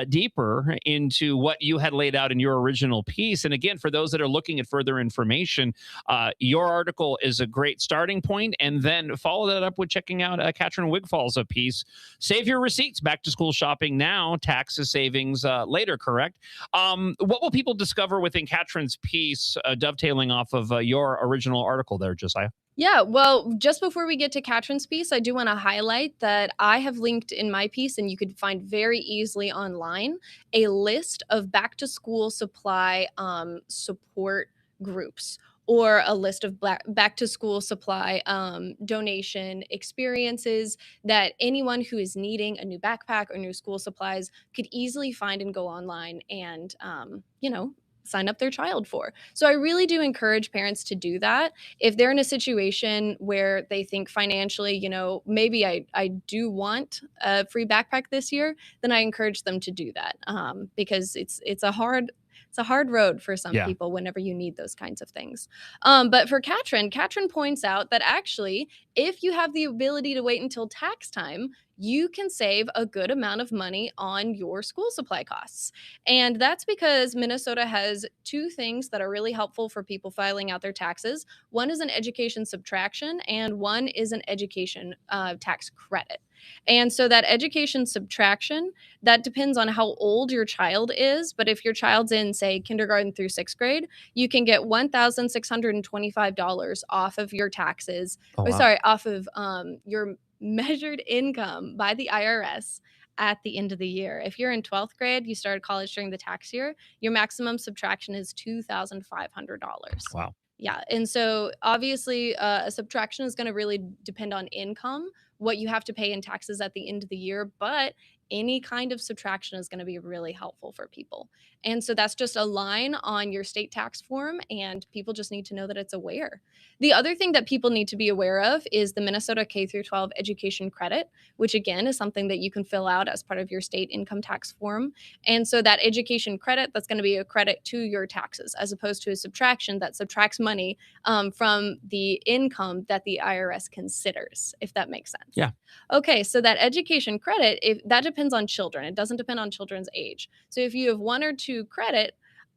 deeper into what you had laid out in your original piece. And again, for those that are looking at further information, your article is a great starting point. And then follow that up with checking out Katrin Wigfall's piece, Save Your Receipts, Back to School Shopping Now, Taxes Savings Later, correct? What will people discover within Katrin's piece, dovetailing off of your original article there, Josiah? Yeah, well, just before we get to Katrin's piece, I do want to highlight that I have linked in my piece, and you could find very easily online, a list of back-to-school supply support groups, or a list of back-to-school supply donation experiences that anyone who is needing a new backpack or new school supplies could easily find and go online and, sign up their child for. So I really do encourage parents to do that. If they're in a situation where they think financially, maybe I do want a free backpack this year, then I encourage them to do that because it's a hard road for some people whenever you need those kinds of things. But for Katrin points out that actually, if you have the ability to wait until tax time, you can save a good amount of money on your school supply costs. And that's because Minnesota has 2 things that are really helpful for people filing out their taxes. One is an education subtraction, and one is an education tax credit. And so that education subtraction, that depends on how old your child is. But if your child's in, say, kindergarten through 6th grade, you can get $1,625 off of your taxes. Off of your measured income by the IRS at the end of the year. If you're in 12th grade, you started college during the tax year, your maximum subtraction is $2,500. Wow. Yeah. And so obviously a subtraction is going to really depend on income, what you have to pay in taxes at the end of the year, but any kind of subtraction is going to be really helpful for people. And so that's just a line on your state tax form, and people just need to know that it's aware. The other thing that people need to be aware of is the Minnesota K-12 education credit, which again is something that you can fill out as part of your state income tax form. And so that education credit, that's going to be a credit to your taxes, as opposed to a subtraction that subtracts money from the income that the IRS considers, if that makes sense. Yeah. Okay, so that education credit, if that depends on children, it doesn't depend on children's age. So if you have 1 or 2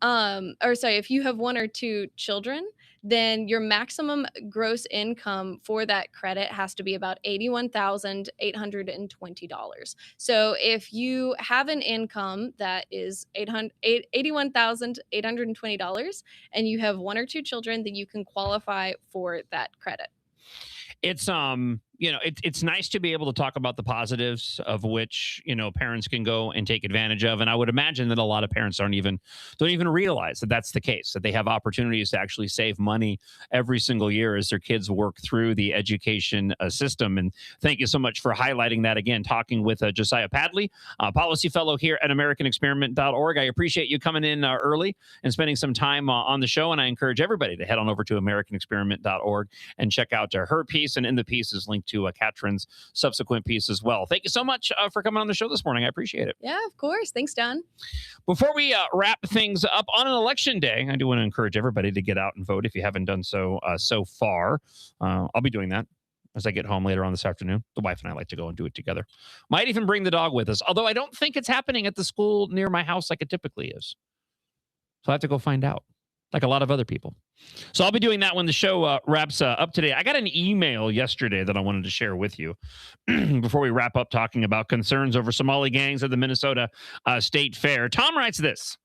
if you have 1 or 2 children, then your maximum gross income for that credit has to be about $81,820. So if you have an income that is $81,820 and you have 1 or 2 children, then you can qualify for that credit. It's it's nice to be able to talk about the positives of which, parents can go and take advantage of. And I would imagine that a lot of parents don't even realize that that's the case, that they have opportunities to actually save money every single year as their kids work through the education system. And thank you so much for highlighting that again, talking with Josiah Padley, policy fellow here at AmericanExperiment.org. I appreciate you coming in early and spending some time on the show. And I encourage everybody to head on over to AmericanExperiment.org and check out her piece. And in the piece is linked to Katrin's subsequent piece as well. Thank you so much for coming on the show this morning. I appreciate it. Yeah, of course. Thanks, Don. Before we wrap things up on an election day, I do want to encourage everybody to get out and vote if you haven't done so so far. I'll be doing that as I get home later on this afternoon. The wife and I like to go and do it together. Might even bring the dog with us, although I don't think it's happening at the school near my house like it typically is. So I have to go find out, like a lot of other people. So I'll be doing that when the show wraps up today. I got an email yesterday that I wanted to share with you before we wrap up talking about concerns over Somali gangs at the Minnesota State Fair. Tom writes this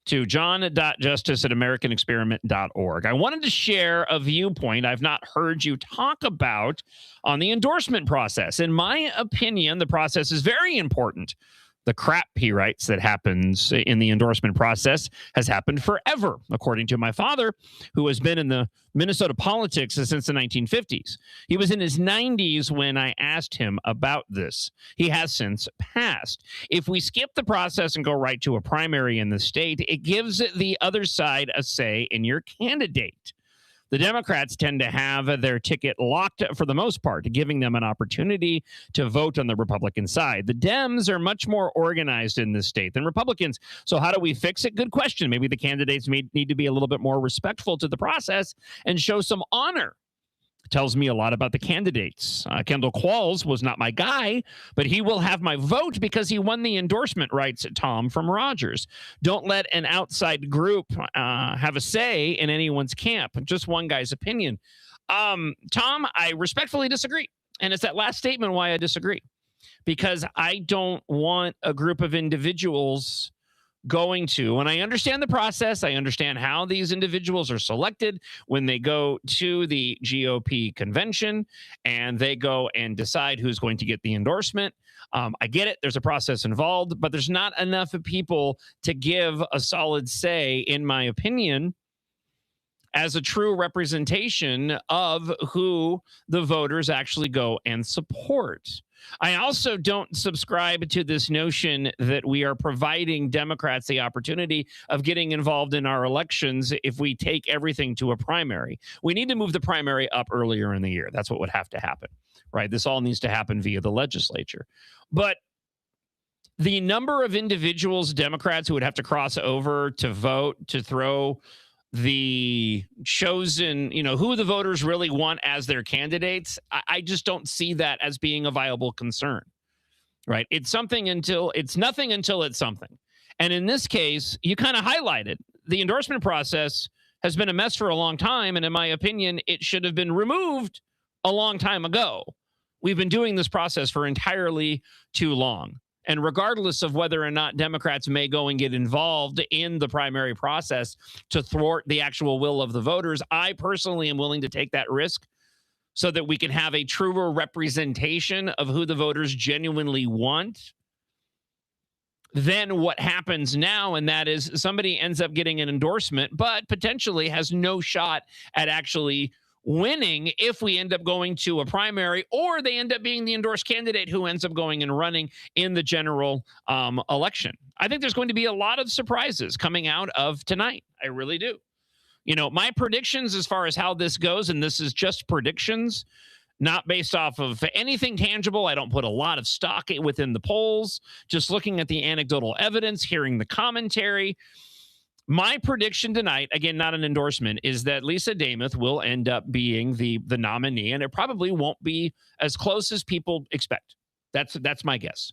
to john.justice@americanexperiment.org. I wanted to share a viewpoint I've not heard you talk about on the endorsement process. In my opinion, the process is very important. The crap, he writes, that happens in the endorsement process has happened forever, according to my father, who has been in the Minnesota politics since the 1950s. He was in his 90s when I asked him about this. He has since passed. If we skip the process and go right to a primary in the state, it gives the other side a say in your candidate. The Democrats tend to have their ticket locked for the most part, giving them an opportunity to vote on the Republican side. The Dems are much more organized in this state than Republicans. So how do we fix it? Good question. Maybe the candidates need to be a little bit more respectful to the process and show some honor. Tells me a lot about the candidates. Kendall Qualls was not my guy, but he will have my vote because he won the endorsement, writes Tom from Rogers. Don't let an outside group have a say in anyone's camp. Just one guy's opinion. Tom, I respectfully disagree. And it's that last statement why I disagree. Because I don't want a group of individuals going to, and I understand the process. I understand how these individuals are selected when they go to the GOP convention and they go and decide who's going to get the endorsement. I get it. There's a process involved, but there's not enough people to give a solid say, in my opinion, as a true representation of who the voters actually go and support. I also don't subscribe to this notion that we are providing Democrats the opportunity of getting involved in our elections if we take everything to a primary. We need to move the primary up earlier in the year. That's what would have to happen, right? This all needs to happen via the legislature. But the number of individuals, Democrats, who would have to cross over to vote, to throw the chosen, who the voters really want as their candidates, I just don't see that as being a viable concern, right? It's nothing until it's something. And in this case, you kind of highlighted the endorsement process has been a mess for a long time. And in my opinion, it should have been removed a long time ago. We've been doing this process for entirely too long. And regardless of whether or not Democrats may go and get involved in the primary process to thwart the actual will of the voters, I personally am willing to take that risk so that we can have a truer representation of who the voters genuinely want than what happens now. And that is somebody ends up getting an endorsement, but potentially has no shot at actually winning if we end up going to a primary, or they end up being the endorsed candidate who ends up going and running in the general election. I think there's going to be a lot of surprises coming out of tonight. I really do. My predictions as far as how this goes, and this is just predictions, not based off of anything tangible. I don't put a lot of stock within the polls, just looking at the anecdotal evidence, hearing the commentary. My prediction tonight, again, not an endorsement, is that Lisa Damuth will end up being the nominee, and it probably won't be as close as people expect. That's my guess.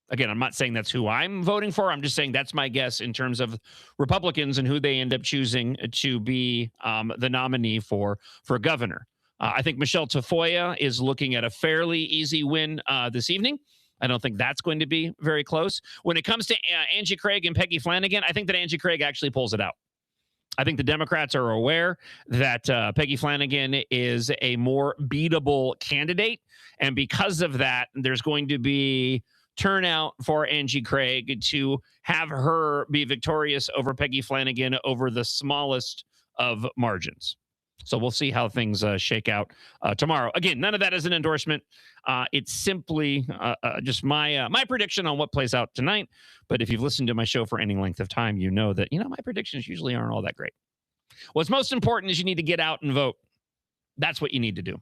Again, I'm not saying that's who I'm voting for. I'm just saying that's my guess in terms of Republicans and who they end up choosing to be the nominee for governor. I think Michelle Tafoya is looking at a fairly easy win this evening. I don't think that's going to be very close. When it comes to Angie Craig and Peggy Flanagan, I think that Angie Craig actually pulls it out. I think the Democrats are aware that Peggy Flanagan is a more beatable candidate. And because of that, there's going to be turnout for Angie Craig to have her be victorious over Peggy Flanagan over the smallest of margins. So we'll see how things shake out tomorrow. Again, none of that is an endorsement. It's simply just my prediction on what plays out tonight. But if you've listened to my show for any length of time, you know that my predictions usually aren't all that great. What's most important is you need to get out and vote. That's what you need to do.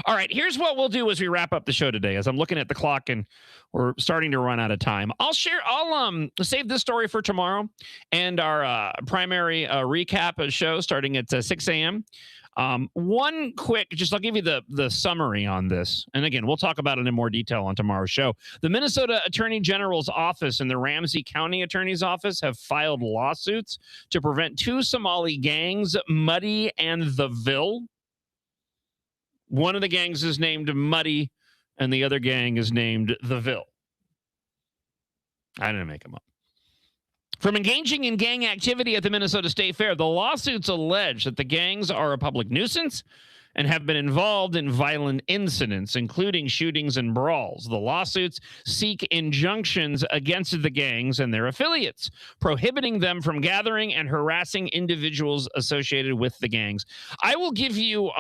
All right, here's what we'll do as we wrap up the show today. As I'm looking at the clock and we're starting to run out of time, I'll save this story for tomorrow and our primary recap show starting at 6 a.m. One quick, I'll give you the summary on this. And again, we'll talk about it in more detail on tomorrow's show. The Minnesota Attorney General's office and the Ramsey County Attorney's office have filed lawsuits to prevent two Somali gangs, Muddy and the Ville. One of the gangs is named Muddy and the other gang is named the Ville. I didn't make them up. From engaging in gang activity at the Minnesota State Fair, the lawsuits allege that the gangs are a public nuisance and have been involved in violent incidents, including shootings and brawls. The lawsuits seek injunctions against the gangs and their affiliates, prohibiting them from gathering and harassing individuals associated with the gangs. I will give you,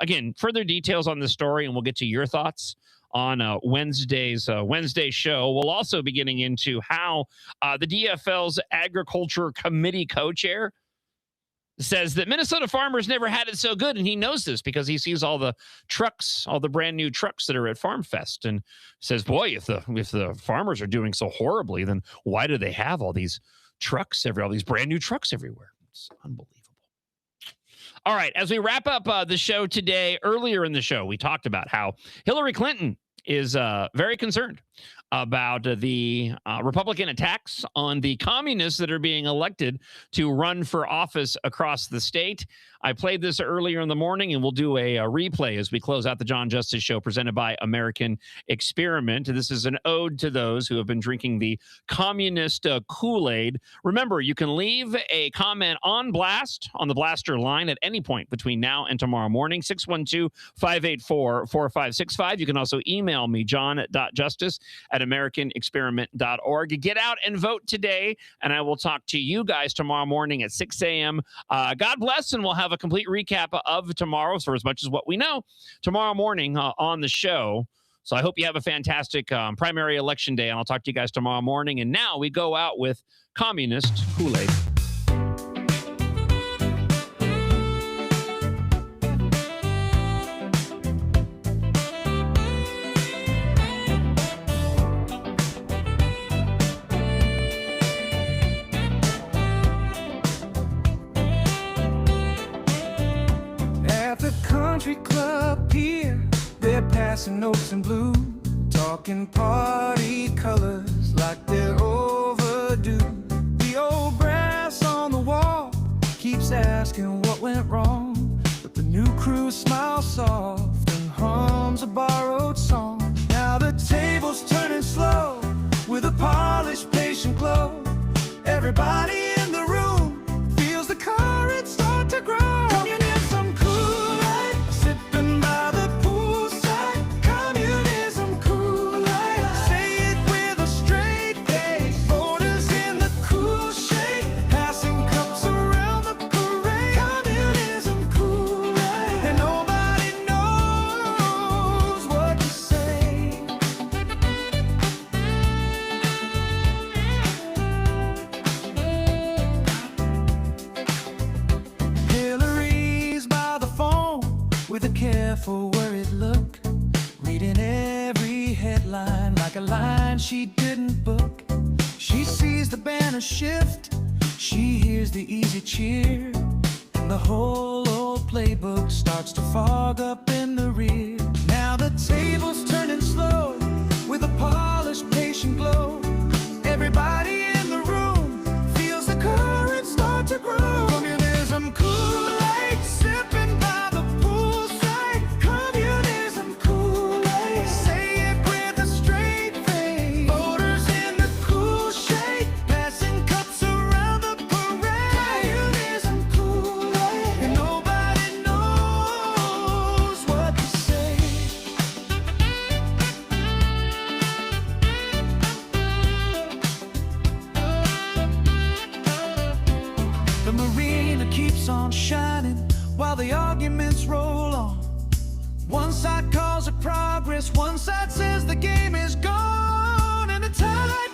again, further details on the story, and we'll get to your thoughts on Wednesday's Wednesday show. We'll also be getting into how the DFL's Agriculture Committee co-chair says that Minnesota farmers never had it so good, and he knows this because he sees all the trucks, all the brand new trucks that are at Farm Fest, and says, boy, if the farmers are doing so horribly, then why do they have all these trucks all these brand new trucks everywhere? It's unbelievable. All right, as we wrap up the show today, earlier in the show, we talked about how Hillary Clinton is very concerned about the Republican attacks on the communists that are being elected to run for office across the state. I played this earlier in the morning, and we'll do a replay as we close out the John Justice Show presented by American Experiment. This is an ode to those who have been drinking the communist Kool-Aid. Remember, you can leave a comment on Blast, on the Blaster line at any point between now and tomorrow morning, 612-584-4565. You can also email me, john.justice@americanexperiment.org. Get out and vote today, and I will talk to you guys tomorrow morning at 6 a.m. God bless, and we'll have a complete recap of tomorrow for as much as what we know tomorrow morning on the show. So I hope you have a fantastic primary election day, and I'll talk to you guys tomorrow morning. And now we go out with Communist Kool-Aid. Country club here, they're passing notes in blue, talking party colors like they're overdue. The old brass on the wall keeps asking what went wrong, but the new crew smiles soft and hums a borrowed song. Now the table's turning slow with a polished, patient glow. Everybody in the room feels the courage start to grow. Communism Kool-Aid, sipping by the poolside. Communism Kool-Aid, say it with a straight face. Voters in the cool shade, passing cups around the parade. Communism Kool-Aid, and nobody knows what to say. Hillary's by the phone with a careful, worried look, reading every headline like a line she didn't book. She sees the banner shift, she hears the easy cheer, and the whole old playbook starts to fog up in the rear. Now the table's turning slow with a polished, patient glow. Everybody in the room feels the courage start to grow. Communism Kool-Aid, sipping by the poolside. Communism Kool-Aid, say it with a straight face. Voters in the cool shade, passing cups around the parade. Communism Kool-Aid, and nobody knows what to say. The marina keeps on shining while the arguments roll on. One side calls it progress, one side says the game is gone, and the tide